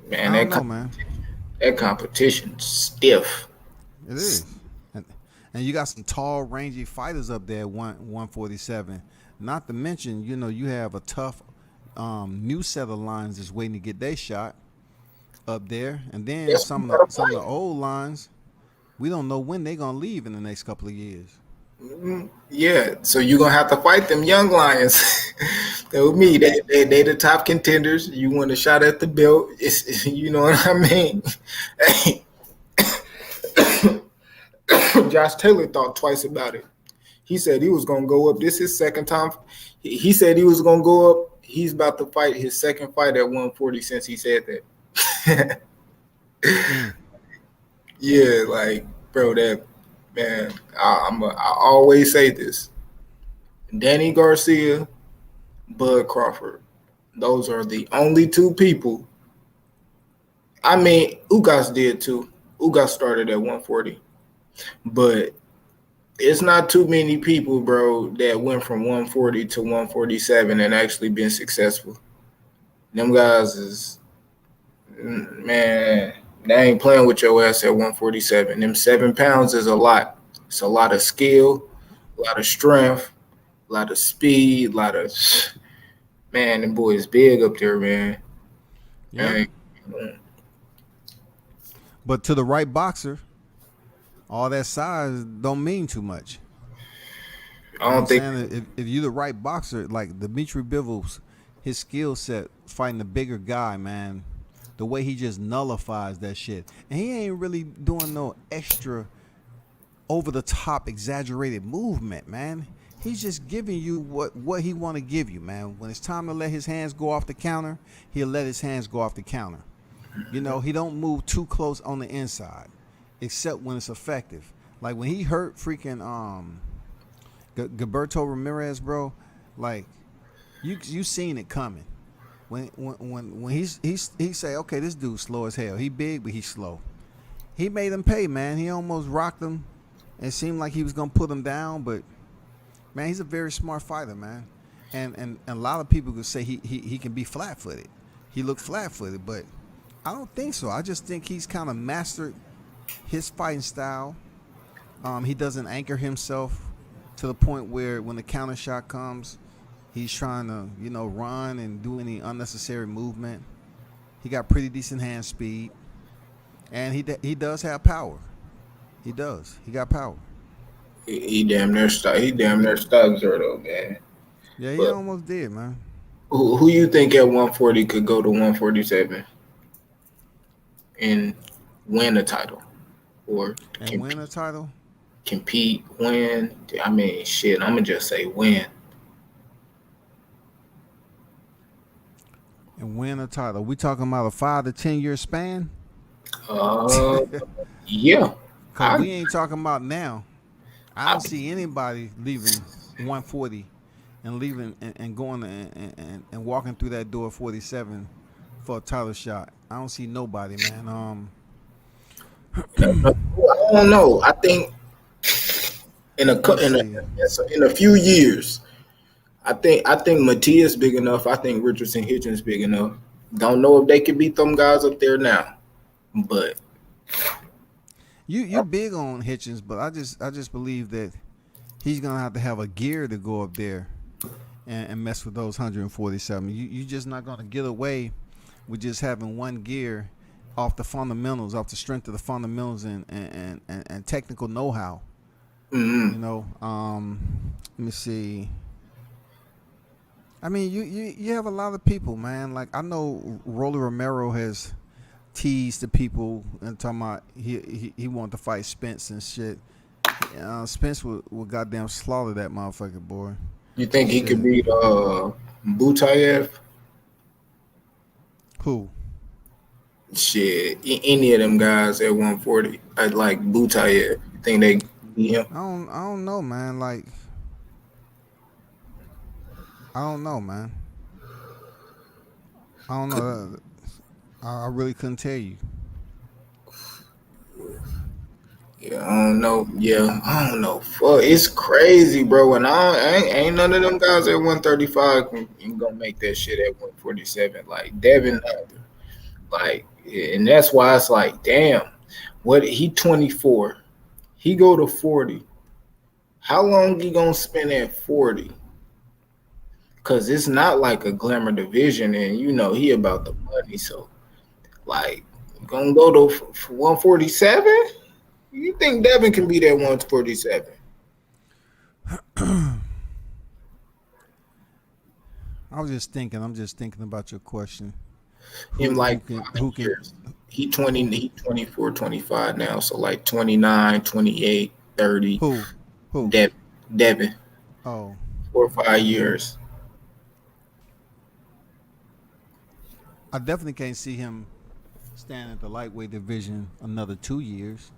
Man, that competition's stiff. It is, and you got some tall, rangy fighters up there at 147. Not to mention, you have a tough new set of lines that's waiting to get their shot up there, and then some of the old lines. We don't know when they're going to leave in the next couple of years. Yeah, so you're going to have to fight them young lions. That with me, they the top contenders. You want a shot at the belt. You know what I mean? Josh Taylor thought twice about it. He said he was going to go up. This is his second time. He said he was going to go up. He's about to fight his second fight at 140 since he said that. Yeah, like, bro, that, man, I always say this. Danny Garcia, Bud Crawford, those are the only 2 people. I mean, Ugas did too. Ugas started at 140. But it's not too many people, bro, that went from 140 to 147 and actually been successful. Them guys is, man, they ain't playing with your ass at 147. Them 7 pounds is a lot. It's a lot of skill, a lot of strength, lot of speed, a lot of man. Them boys big up there, man. Yep. But to the right boxer, all that size don't mean too much. I don't think. If you're the right boxer, like Dimitri Bivol, his skill set fighting the bigger guy, man, the way he just nullifies that shit, and he ain't really doing no extra over the top exaggerated movement, man. He's just giving you what he want to give you, man. When it's time to let his hands go off the counter, he'll let his hands go off the counter. You know, he don't move too close on the inside, except when it's effective. Like when he hurt freaking Gilberto Ramirez, bro. Like you seen it coming. When he say, okay, this dude's slow as hell. He big, but he's slow. He made him pay, man. He almost rocked him. It seemed like he was gonna put him down, but man, he's a very smart fighter, man. And a lot of people could say he can be flat-footed. He looked flat-footed, but I don't think so. I just think he's kind of mastered his fighting style. He doesn't anchor himself to the point where when the counter shot comes, he's trying to, run and do any unnecessary movement. He got pretty decent hand speed, and he does have power. He does. He got power. He damn near stugs her though, man. Yeah, he But almost did, man. who you think at 140 could go to 147 and win a title, or And win a title? compete, win? I mean, shit. I'm gonna just say win. And win a title. We talking about a 5 to 10 year span? Yeah. Cause we ain't talking about now. I don't see anybody leaving 140 and leaving and going and walking through that door 47 for a title shot. I don't see nobody, man. I don't know. I think in a few years, I think Matias big enough. I think Richardson Hitchens big enough. Don't know if they can beat them guys up there now, but you big on Hitchens, but I just believe that he's gonna have a gear to go up there and mess with those 147. You just not gonna get away with just having one gear off the fundamentals, off the strength of the fundamentals and technical know-how. mm-hmm. Let me see. I mean, you have a lot of people, man. Like I know Rolly Romero has teased the people and talking about he wanted to fight Spence and shit. Spence will goddamn slaughter that motherfucker, boy. You think he could beat Butayev? Who? Shit, any of them guys at 140. I like Butayev. You think they beat him? I don't know, man. Like I don't know, man. I don't know. I really couldn't tell you. Yeah, I don't know. Yeah, I don't know. Fuck, it's crazy, bro. And ain't none of them guys at 135 can gonna make that shit at 147. Like Devin, like, and that's why it's like, damn. What he 24, he go to 40. How long he gonna spend at 40? Cause it's not like a glamour division, and he about the money. So, like, gonna go to 147? You think Devin can be that 147? I'm just thinking about your question. Him like who can years. He 24, 25 now. So like 29, 28, 30. Who? Devin. Oh. 4 or 5 years. I definitely can't see him stand at the lightweight division another 2 years.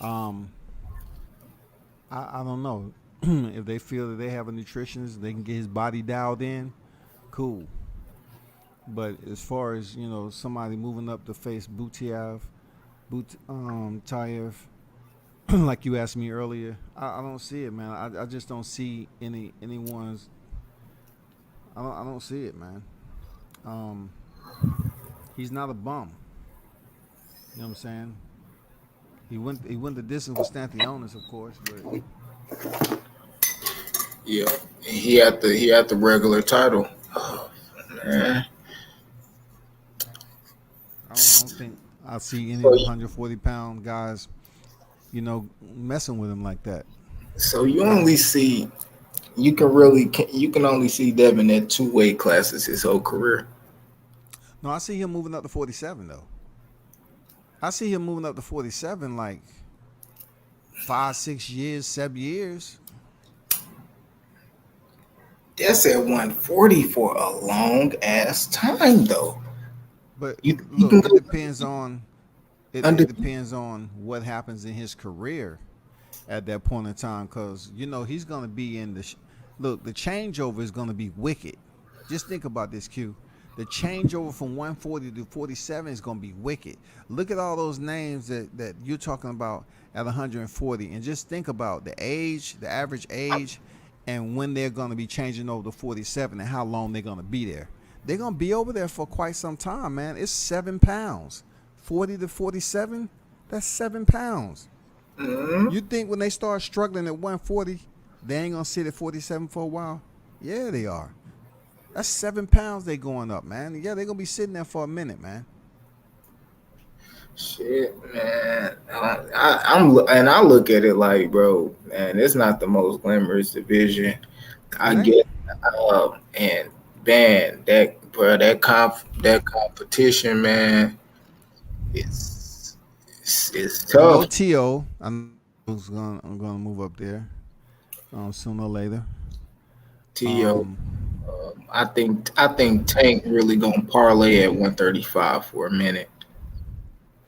I don't know. If they feel that they have a nutritionist, they can get his body dialed in, cool. But as far as, somebody moving up to face Tayev, like you asked me earlier, I don't see it, man. I just don't see anyone's. I don't see it, man. He's not a bum. You know what I'm saying? He went the distance with Stanthionis, of course, but Yeah, he had the regular title. Oh, man. I don't think I see any of So, them 140-pound guys, messing with him like that. so you can only see Devin at two weight classes his whole career. No, I see him moving up to 47 though. I see him moving up to 47 like 5, 6 years, 7 years. That's at 140 for a long ass time though. But You can look, it go depends on under. it depends on what happens in his career at that point in time, because he's going to be in look, the changeover is going to be wicked. Just think about this, Q. The changeover from 140 to 47 is going to be wicked. Look at all those names that you're talking about at 140, and just think about the average age, and when they're going to be changing over to 47 and how long they're going to be there. They're going to be over there for quite some time, man. It's 7 pounds. 40 to 47, that's 7 pounds. Mhm. You think when they start struggling at 140, they ain't going to sit at 47 for a while? Yeah, they are. That's 7 pounds they going up, man. Yeah, they're going to be sitting there for a minute, man. Shit, man. I look at it like, bro, man, it's not the most glamorous division. I It ain't. get, and man, that competition, man, it's I know tough. T.O. I'm going to move up there sooner or later. To Um, I think Tank really gonna parlay at 135 for a minute.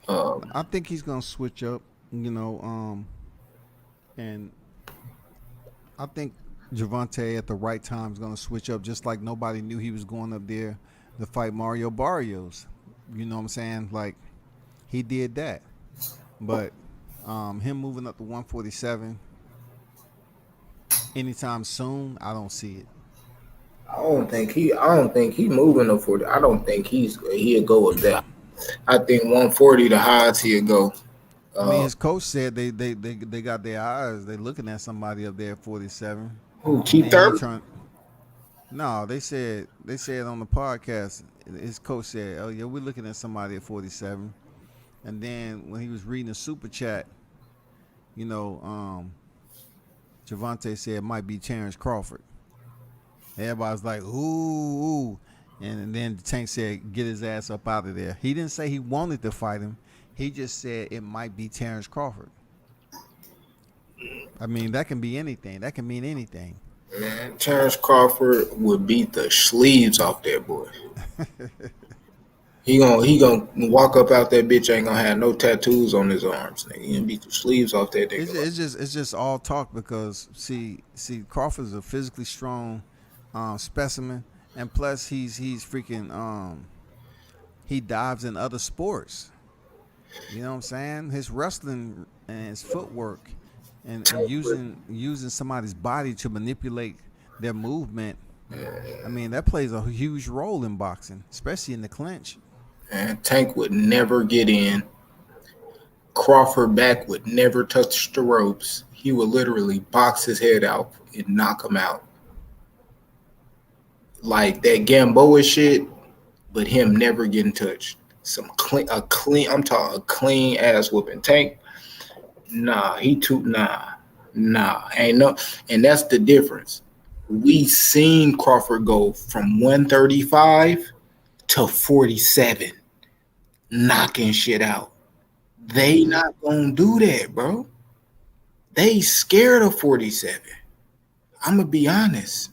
Um, I think he's going to switch up, and I think Javante at the right time is going to switch up, just like nobody knew he was going up there to fight Mario Barrios. You know what I'm saying? Like, he did that. But him moving up to 147 anytime soon, I don't see it. I don't think he moving to 40. I don't think he'll go up there. I think 140 the highest he'll go. I mean, Uh, his coach said they got their eyes. They looking at somebody up there at 47, who Keith and he Thurman? trying. No, they said on the podcast. His coach said, "Oh yeah, we're looking at somebody at 47." And then when he was reading the super chat, you know, Javante said it might be Terrence Crawford. Everybody's like, ooh. And then Tank said, get his ass up out of there. He didn't say he wanted to fight him. He just said it might be Terrence Crawford. I mean, that can be anything. That can mean anything. Man, Terrence Crawford would beat the sleeves off that boy. He gonna walk up out that bitch, ain't gonna have no tattoos on his arms. Nigga. He gonna beat the sleeves off that nigga. It's just all talk because see Crawford's a physically strong specimen, and plus he's freaking he dives in other sports. You know what I'm saying? His wrestling and his footwork and using somebody's body to manipulate their movement. I mean, that plays a huge role in boxing, especially in the clinch. And Tank would never get in. Crawford back would never touch the ropes. He would literally box his head out and knock him out. Like that Gamboa shit, but him never getting touched. I'm talking a clean ass whooping. Tank, nah, ain't no, and that's the difference. We seen Crawford go from 135 to 47, knocking shit out. They not gonna do that, bro. They scared of 47. I'm gonna be honest.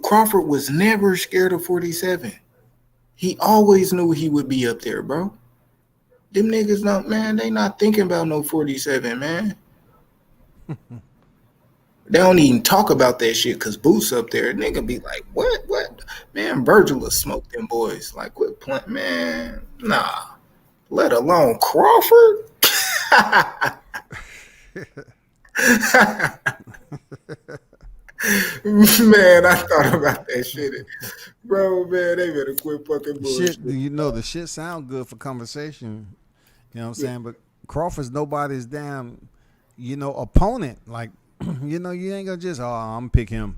Crawford was never scared of 47. He always knew he would be up there, bro. Them niggas not, man, they not thinking about no 47, man. They don't even talk about that shit because Boots up there. Nigga be like, what? Man, Virgil will smoke them boys. Like, quit playing, man. Nah. Let alone Crawford. Man, I thought about that shit. Bro, man, they better quit fucking bullshit. Shit, the shit sound good for conversation. You know what I'm saying? But Crawford's nobody's damn, opponent. Like You know, you ain't gonna just I'm pick him.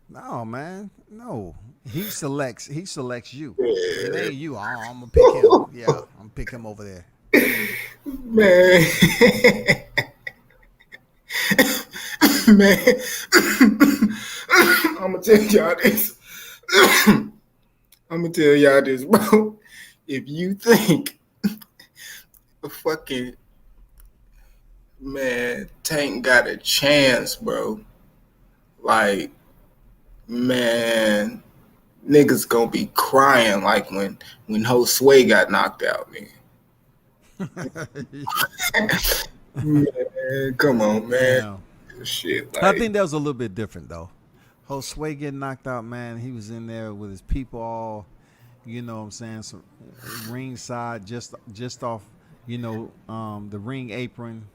No, man. No. He selects you. It ain't you. I'm gonna pick him. Yeah, I'm gonna pick him over there. Man, man, I'm gonna tell y'all this. I'm gonna tell y'all this, bro. If you think a fucking man Tank got a chance, bro, like, man, niggas gonna be crying like when Josue got knocked out, man. Man, come on, man. Yeah. Shit, like, I think that was a little bit different though. Josue getting knocked out, man. He was in there with his people all, you know what I'm saying, some ringside just off, you know, the ring apron.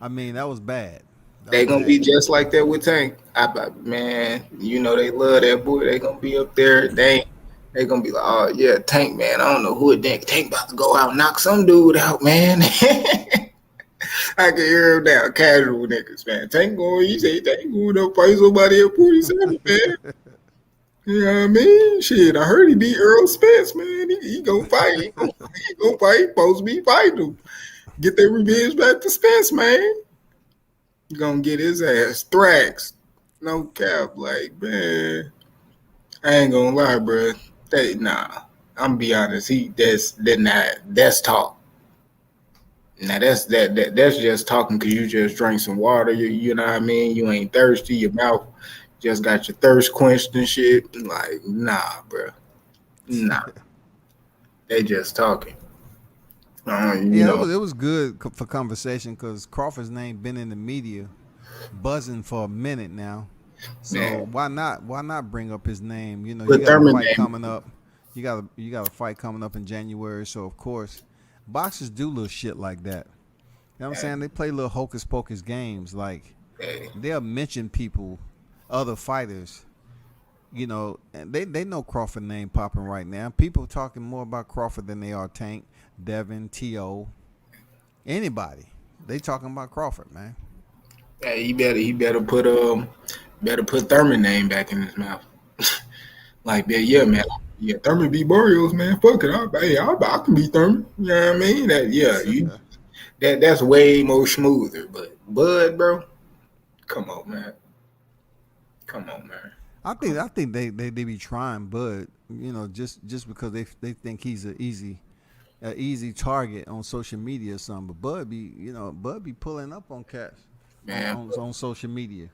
I mean, that was bad. they gonna be just like that with Tank. Man, you know they love that boy. They gonna be up there. They gonna be like, oh yeah, Tank, man. I don't know who it is. Tank about to go out and knock some dude out, man. I can hear him now, casual niggas, man. Tank going, he say Tank going up fight somebody at 47, man. You know what I mean? Shit, I heard he beat Earl Spence, man. He gonna fight. He gonna fight. He supposed to be fighting him. Get their revenge back to Spence, man. He gonna get his ass thraxed. No cap. Like, man, I ain't gonna lie, bro. Nah. I'm gonna be honest. That's talk. Now that's just talking because you just drank some water. You know what I mean? You ain't thirsty. Your mouth just got your thirst quenched and shit. Like, nah, bro. Nah. They just talking. It was good for conversation because Crawford's name been in the media, buzzing for a minute now. So Man. why not bring up his name? You know, Put you got a Thurman fight name. coming up. You got a fight coming up in January. So of course, boxers do little shit like that. You know what I'm saying? They play little hocus pocus games. Like they'll mention people, other fighters. You know, and they know Crawford name popping right now. People talking more about Crawford than they are Tank, Devin, T.O., anybody. They talking about Crawford, man. Hey, he better put Thurman name back in his mouth. Like, yeah, man. Yeah, Thurman beat Barrios, man. Fuck it. I can beat Thurman. You know what I mean? That's way more smoother. But Bud, bro, come on, man. I think they be trying Bud, you know, just because they think he's an easy target on social media or something. But Bud be pulling up on cats, man, on social media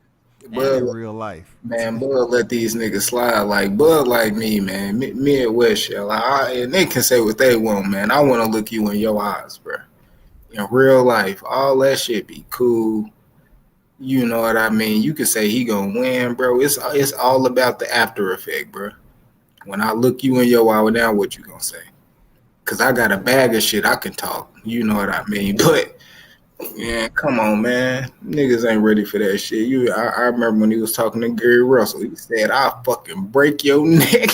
Bud, and in real life. Man, Bud let these niggas slide. Like Bud, like me, man. Midwest shit. And they can say what they want, man. I want to look you in your eyes, bro. In real life, all that shit be cool. You know what I mean? You can say he gonna win, bro. It's all about the after effect, bro. When I look you in your eye, now what you gonna say? Cause I got a bag of shit I can talk. You know what I mean? But yeah, come on, man. Niggas ain't ready for that shit. I remember when he was talking to Gary Russell. He said, "I'll fucking break your neck."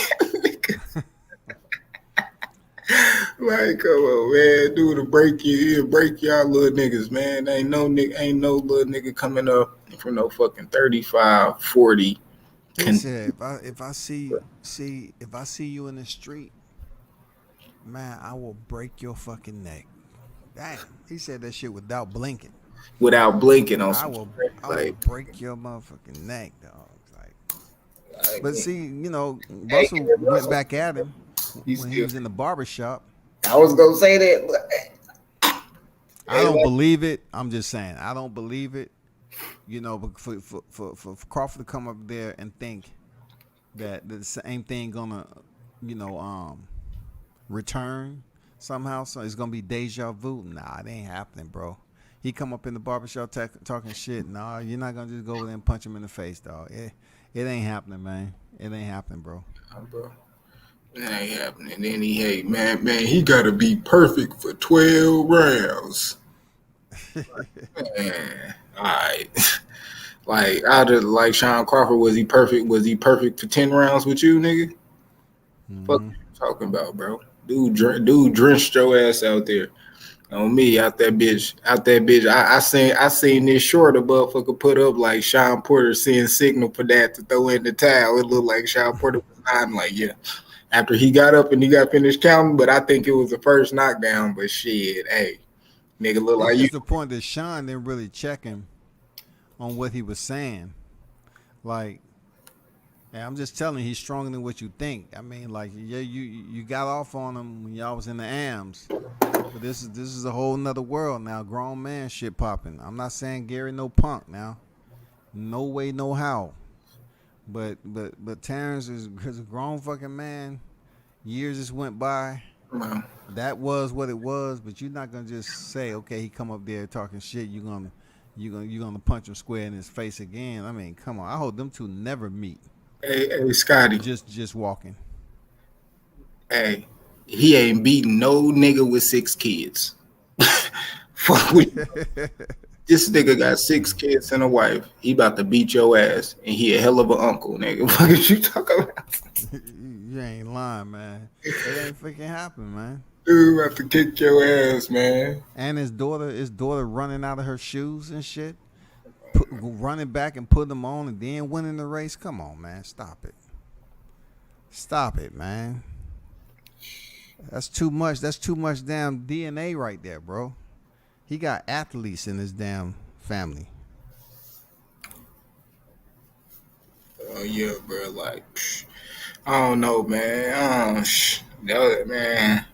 Like, come on, man. Dude, break y'all little niggas, man. Ain't no little nigga coming up from no fucking 35, 40. He said, if I see you in the street, man, I will break your fucking neck. Damn. He said that shit without blinking. Without blinking on I some will like, break your motherfucking neck, dog. Like, but see, you know, Russell went back at him when he was in the barbershop. I was gonna say that. I don't believe it. I'm just saying, I don't believe it. You know, but for Crawford to come up there and think that the same thing gonna, you know, return somehow, so it's gonna be deja vu. Nah, it ain't happening, bro. He come up in the barbershop talking shit. Nah, you're not gonna just go over there and punch him in the face, dog. It ain't happening, man. It ain't happening, bro. Bro, it ain't happening. Then man, he gotta be perfect for 12 rounds. Man, all right. Like, like Sean Crawford, was he perfect? Was he perfect for 10 rounds with you, nigga? Fuck you talking about, bro? Dude drenched your ass out there. On me, out that bitch. I seen this shorter motherfucker put up like Sean Porter seeing signal for that to throw in the towel. It looked like Sean Porter was nodding like, yeah. After he got up and he got finished counting, but I think it was the first knockdown. But shit, hey, nigga look It's like you. just the point that Sean didn't really check him on what he was saying. Like, hey, I'm just telling you, he's stronger than what you think. I mean, like, yeah, you got off on him when y'all was in the AMs, but this is a whole nother world now. Grown man shit popping. I'm not saying Gary no punk now, no way, no how. But Terrence is a grown fucking man. Years just went by. Well, That was what it was. But you're not gonna just say, okay, he come up there talking shit. You're gonna punch him square in his face again. I mean, come on. I hope them two never meet. hey, Scotty. Just walking. Hey, he ain't beating no nigga with 6 kids. Fuck with this nigga got 6 kids and a wife. He about to beat your ass, and he a hell of an uncle, nigga. What is you talking about? You ain't lying, man. It ain't freaking happen, man. Dude about to kick your ass, man. And his daughter running out of her shoes and shit, running back and putting them on and then winning the race. Come on, man. Stop it, man. That's too much. That's too much damn DNA right there, bro. He got athletes in his damn family. Oh yeah, bro. Like, I don't know, man. Man,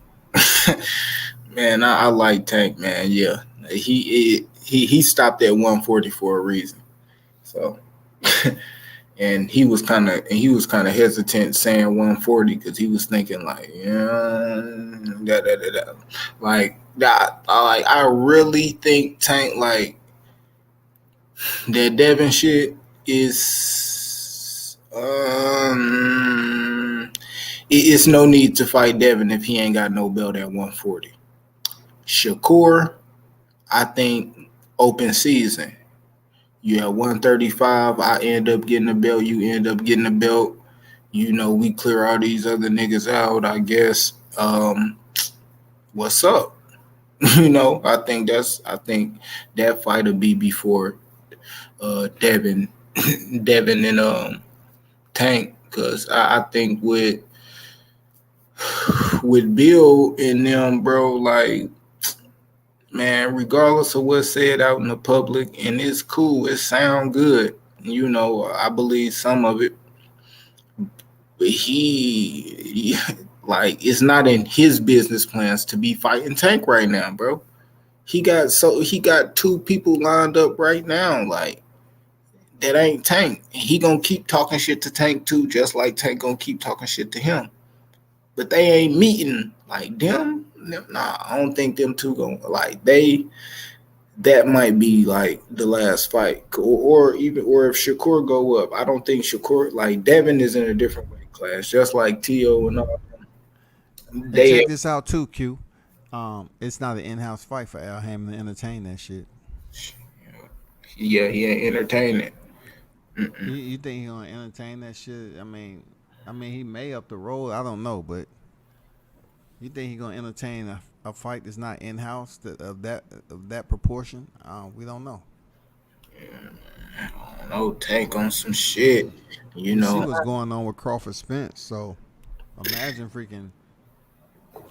man. I like Tank, man. Yeah, he stopped at 140 for a reason. So, and he was kind of hesitant saying 140 because he was thinking like, yeah, like that. I really think Tank like that Devin shit is it's no need to fight Devin if he ain't got no belt at 140. Shakur, I think open season. You at 135, I end up getting a belt, you end up getting a belt. You know, we clear all these other niggas out, I guess. What's up? You know, I think that fight will be before Devin and Tank, because I think with Bill and them, bro, like, man, regardless of what's said out in the public, and it's cool, it sound good, you know, I believe some of it, but he like, it's not in his business plans to be fighting Tank right now, bro. He got 2 people lined up right now, like, that ain't Tank. He gonna keep talking shit to Tank too, just like Tank gonna keep talking shit to him. But they ain't meeting like them. Nah, I don't think them two gonna like that might be like the last fight, or if Shakur go up. I don't think Shakur, like, Devin is in a different weight class, just like T.O. and all. And check this out too, Q. It's not an in-house fight for Al Hammond to entertain that shit. Yeah, he ain't entertaining. You think he gonna entertain that shit? I mean, he may up the road. I don't know, but you think he gonna entertain a fight that's not in-house of that proportion? We don't know. Yeah, I don't know. Tank on some shit. You know, see what's going on with Crawford Spence. So imagine freaking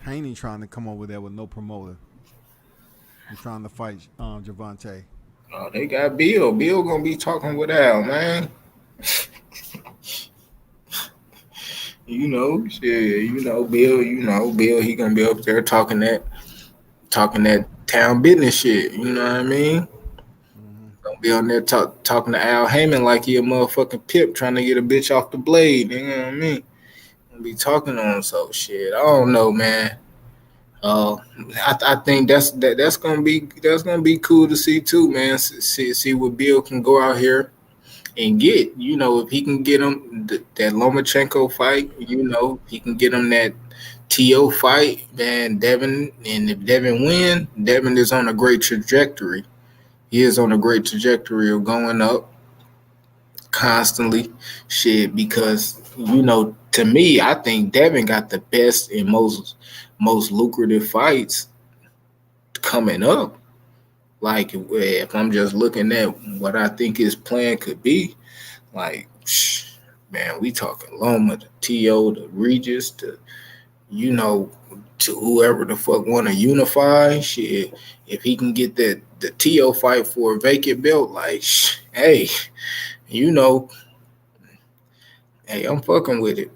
Haney trying to come over there with no promoter. He's trying to fight Javante. Oh, they got Bill. Bill gonna be talking with Al, man. You know, shit. You know, Bill. He gonna be up there talking that town business shit. You know what I mean? Mm-hmm. Gonna be on there talking to Al Heyman like he a motherfucking pip trying to get a bitch off the blade. You know what I mean? Gonna be talking on him, so shit. I don't know, man. I think that's gonna be cool to see too, man. See what Bill can go out here and get. You know, if he can get him that Lomachenko fight, you know, he can get him that T.O. fight, man. Devin, and if Devin win, Devin is on a great trajectory. He is on a great trajectory of going up constantly, shit. Because, you know, to me, I think Devin got the best and most lucrative fights coming up, like if I'm just looking at what I think his plan could be, like, man, we talking Loma to T.O. to Regis to, you know, to whoever the fuck want to unify. Shit, if he can get the T.O. fight for a vacant belt, like, hey, you know, hey, I'm fucking with it.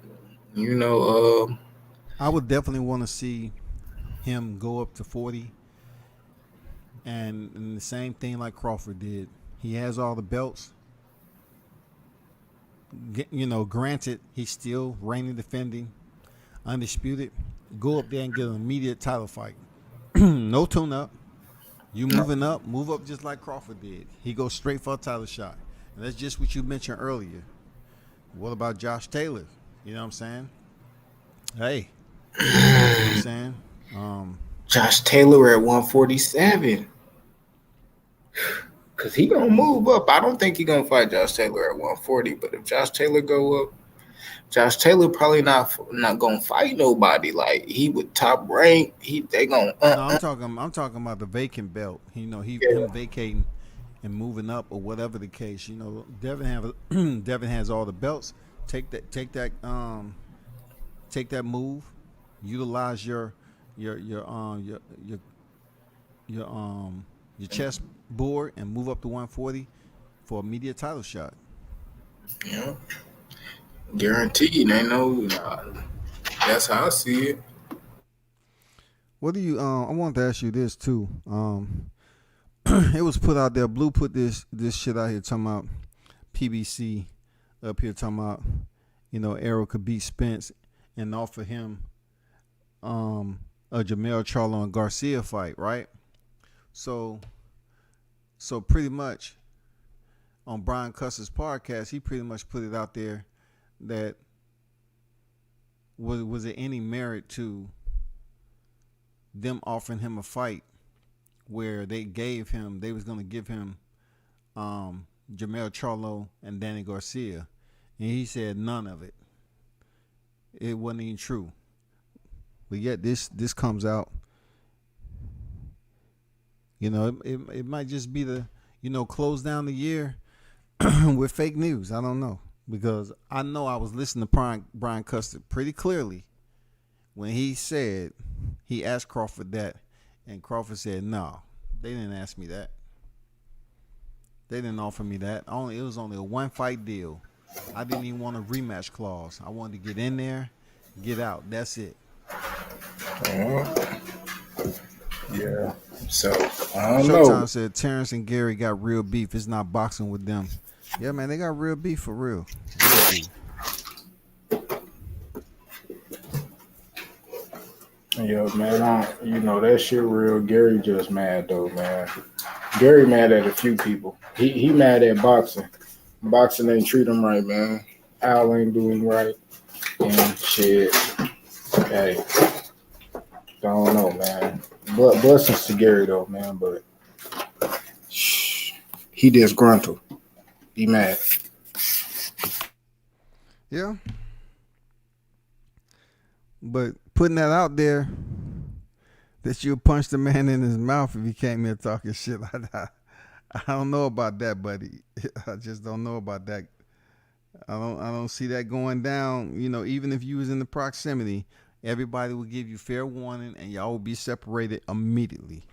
You know, I would definitely want to see him go up to 40, and the same thing like Crawford did. He has all the belts. You know, granted, he's still reigning, defending, undisputed. Go up there and get an immediate title fight. No tune up. You moving up, move up just like Crawford did. He goes straight for a title shot. And that's just what you mentioned earlier. What about Josh Taylor? You know what I'm saying? Hey. You know what I'm saying? Josh Taylor at 147. Cause he gonna move up. I don't think he gonna fight Josh Taylor at 140. But if Josh Taylor go up, Josh Taylor probably not gonna fight nobody. Like he would top rank. They gonna. No, I'm talking about the vacant belt. You know, him vacating and moving up or whatever the case. You know, Devin has all the belts. Take that move. Utilize your chest board and move up to 140 for a immediate title shot. Yeah, guaranteed. Ain't no. That's how I see it. What do you? I wanted to ask you this too. It was put out there. Blue put this shit out here talking about PBC up here talking about, you know, Errol could beat Spence and offer him a Jermell Charlo and Garcia fight, right? So pretty much on Brian Custer's podcast, he pretty much put it out there that was there any merit to them offering him a fight where they was going to give him Jermell Charlo and Danny Garcia, and he said none of it. It wasn't even true. But yet this comes out. You know, it might just be the, you know, close down the year with fake news. I don't know, because I know I was listening to Brian Custer pretty clearly when he said he asked Crawford that, and Crawford said, no, they didn't ask me that. They didn't offer me that. It was only a one fight deal. I didn't even want a rematch clause. I wanted to get in there, get out. That's it. Yeah. So I don't Showtime know. said Terrence and Gary got real beef. It's not boxing with them. Yeah, man, they got real beef for real. Real beef. Yeah, man. You know that shit real. Gary just mad though, man. Gary mad at a few people. He mad at boxing. Boxing ain't treat him right, man. Al ain't doing right. And shit. Hey, don't know, man. But blessings to Gary though, man. But he disgruntled. He mad. Yeah. But putting that out there, that you'll punch the man in his mouth if he came here talking shit like that, I don't know about that, buddy. I just don't know about that. I don't see that going down. You know, even if you was in the proximity, everybody will give you fair warning and y'all will be separated immediately.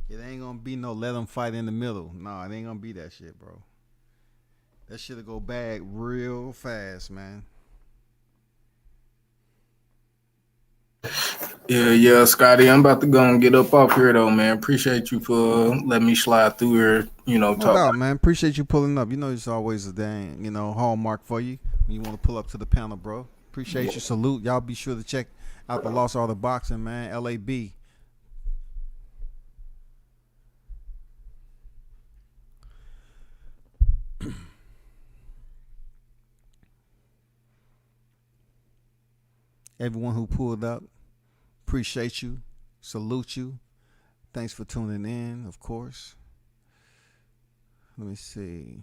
It ain't gonna be no let them fight in the middle. No, it ain't gonna be that shit, bro. That shit'll go bad real fast, man. Yeah, Scotty. I'm about to go and get up off here though, man. Appreciate you for letting me slide through here. You know, No doubt, man. Appreciate you pulling up. You know, it's always a dang, you know, hallmark for you when you want to pull up to the panel, bro. Appreciate you. Salute. Y'all be sure to check out the Lost Art of Boxing, man. LAB. Everyone who pulled up, appreciate you. Salute you. Thanks for tuning in, of course. Let me see.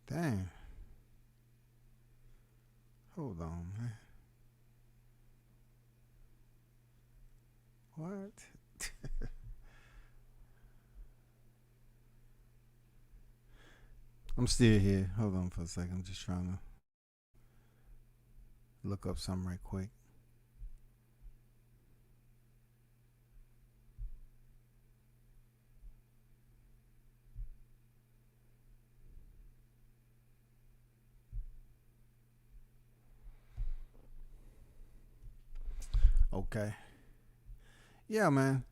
Dang. Hold on, man. What? I'm still here. Hold on for a second. I'm just trying to look up something right quick. Okay. Yeah, man.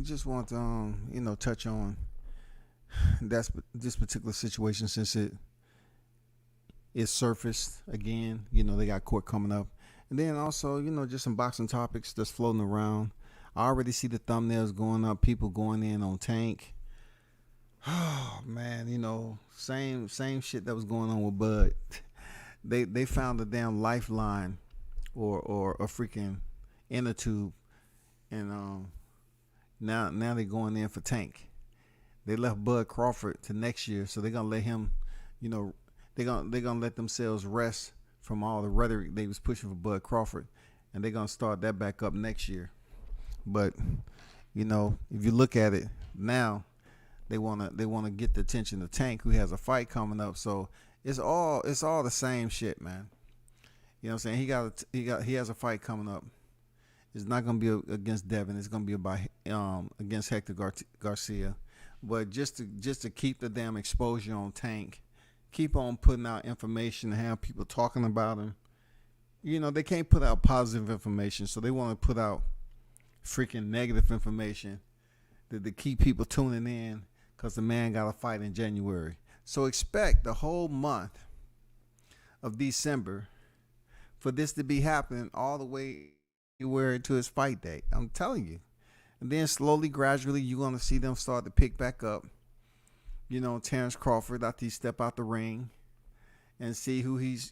Just want to touch on this particular situation since it is surfaced again. They got court coming up, and then also just some boxing topics that's floating around. I already see the thumbnails going up. People going in on Tank. Oh man, same shit that was going on with Bud. They found a damn lifeline or a freaking inner tube, and now they're going in for Tank. They left Bud Crawford to next year, so they're gonna let him, they're gonna let themselves rest from all the rhetoric they was pushing for Bud Crawford, and they're gonna start that back up next year. But if you look at it now, they wanna get the attention of Tank, who has a fight coming up. So it's all the same shit, man. You know what I'm saying? He has a fight coming up. It's not gonna be against Devin. It's gonna be against Hector Garcia. But just to keep the damn exposure on Tank, keep on putting out information and have people talking about him. They can't put out positive information, so they want to put out freaking negative information to keep people tuning in, because the man got a fight in January. So expect the whole month of December for this to be happening all the way to his fight date. I'm telling you. And then slowly, gradually, you're going to see them start to pick back up. Terrence Crawford, after he step out the ring and see who he's,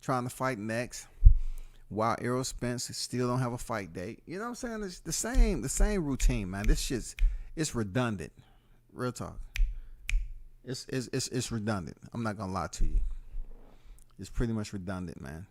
trying to fight next. While Errol Spence still don't have a fight date. You know what I'm saying? It's the same routine, man. This shit's it's redundant. Real talk. It's redundant. I'm not gonna lie to you. It's pretty much redundant, man.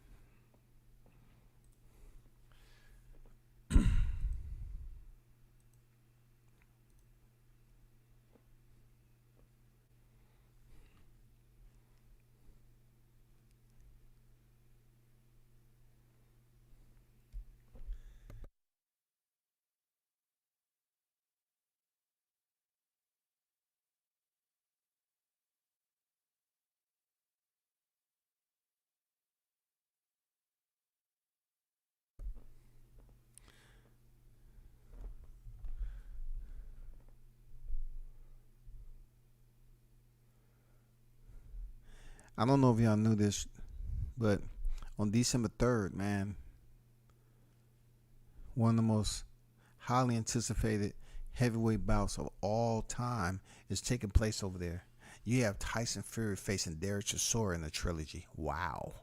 I don't know if y'all knew this, but on December 3rd, man, one of the most highly anticipated heavyweight bouts of all time is taking place over there. You have Tyson Fury facing Derek Chisora in the trilogy. Wow.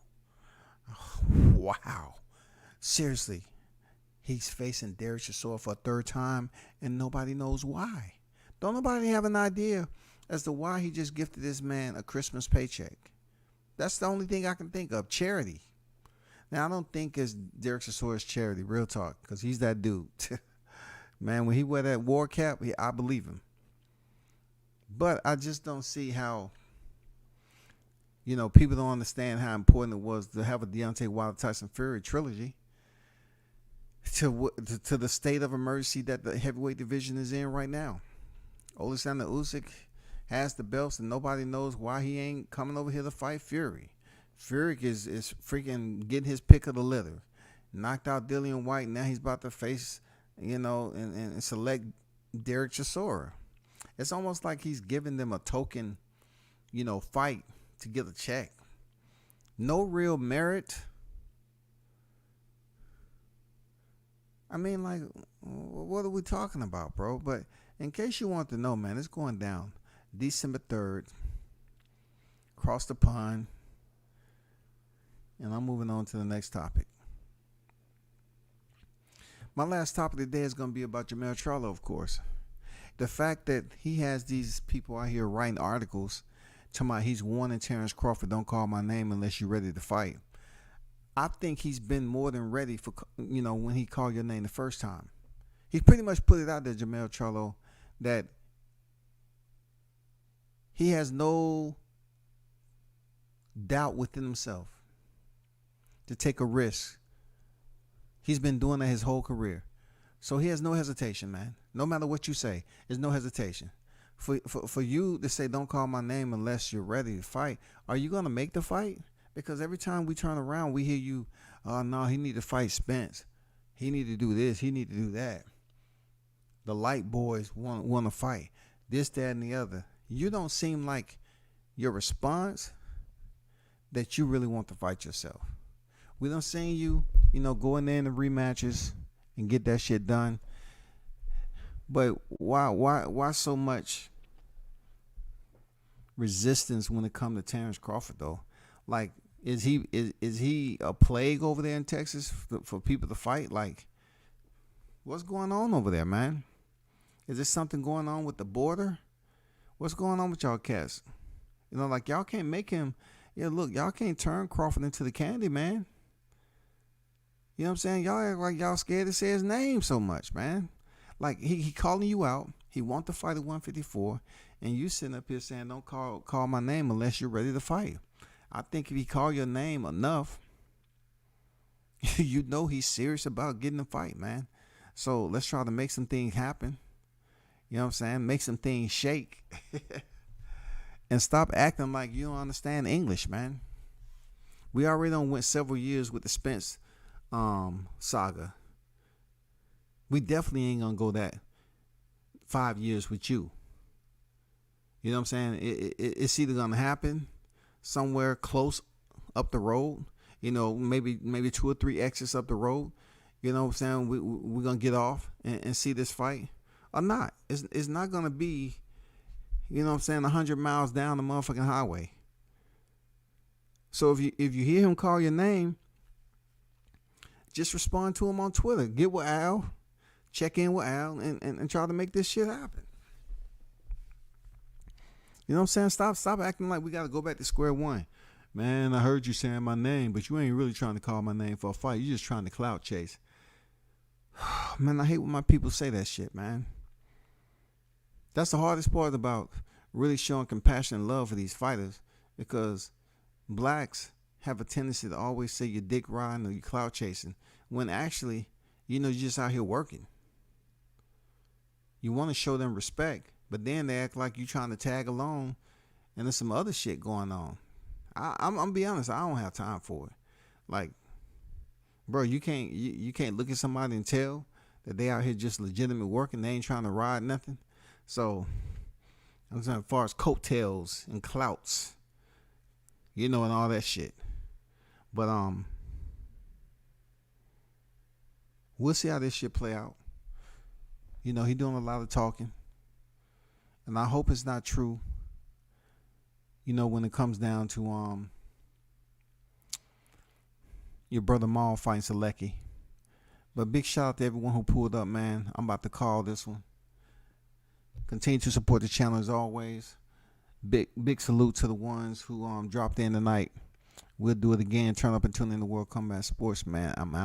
Wow. Seriously. He's facing Derek Chisora for a third time, and nobody knows why. Don't nobody have an idea as to why he just gifted this man a Christmas paycheck. That's the only thing I can think of. Charity. Now, I don't think it's Derek Chisora's charity, real talk, because he's that dude. Man, when he wear that war cap, I believe him. But I just don't see how, people don't understand how important it was to have a Deontay Wilder Tyson Fury trilogy to the state of emergency that the heavyweight division is in right now. Alexander Usyk has the belts, and nobody knows why he ain't coming over here to fight Fury. Fury is freaking getting his pick of the litter. Knocked out Dillian White. Now he's about to face, and select Derek Chisora. It's almost like he's giving them a token, fight to get a check. No real merit. I mean, like, what are we talking about, bro? But in case you want to know, man, it's going down December 3rd. Across the pond. And I'm moving on to the next topic. My last topic today is going to be about Jermell Charlo, of course. The fact that he has these people out here writing articles Talking about he's warning Terrence Crawford, don't call my name unless you're ready to fight. I think he's been more than ready for, when he called your name the first time. He pretty much put it out there, Jermell Charlo, that he has no doubt within himself to take a risk. He's been doing that his whole career. So he has no hesitation, man. No matter what you say, there's no hesitation. For you to say, don't call my name unless you're ready to fight, are you going to make the fight? Because every time we turn around, we hear you, oh, no, he need to fight Spence. He need to do this. He need to do that. The light boys want to fight. This, that, and the other. You don't seem like your response that you really want to fight yourself. We don't see you, go in there in the rematches and get that shit done. But why so much resistance when it comes to Terrence Crawford though? Like, is he a plague over there in Texas for people to fight? Like, what's going on over there, man? Is there something going on with the border? What's going on with y'all cats? Like, y'all can't make him. Yeah, look, y'all can't turn Crawford into the candy, man. You know what I'm saying? Y'all act like y'all scared to say his name so much, man. Like, he calling you out. He want to fight at 154, and you sitting up here saying, don't call my name unless you're ready to fight. I think if he call your name enough, you know he's serious about getting a fight, man. So let's try to make some things happen. You know what I'm saying? Make some things shake. And stop acting like you don't understand English, man. We already done went several years with the Spence saga. We definitely ain't gonna go that 5 years with you. You know what I'm saying? It's either gonna happen somewhere close up the road. Maybe 2 or 3 exits up the road. You know what I'm saying? We're gonna get off and see this fight or not. It's not gonna be, 100 miles down the motherfucking highway. So if you hear him call your name, just respond to him on Twitter. Get with Al, check in with Al, and try to make this shit happen. You know what I'm saying? Stop acting like we got to go back to square one. Man, I heard you saying my name, but you ain't really trying to call my name for a fight. You just trying to clout chase. Man, I hate when my people say that shit, man. That's the hardest part about really showing compassion and love for these fighters, because blacks have a tendency to always say you're dick riding or you're clout chasing, when actually, you're just out here working. You want to show them respect, but then they act like you trying to tag along and there's some other shit going on. I'm gonna be honest, I don't have time for it. Like, bro, you can't look at somebody and tell that they out here just legitimate working. They ain't trying to ride nothing. So I'm saying, as far as coattails and clouts, and all that shit. But we'll see how this shit play out. He doing a lot of talking, and I hope it's not true. When it comes down to your brother Maul fighting Selecki. But big shout out to everyone who pulled up, man. I'm about to call this one. Continue to support the channel as always. Big salute to the ones who dropped in tonight. We'll do it again. Turn up and tune in to World Combat Sports, man. I'm out.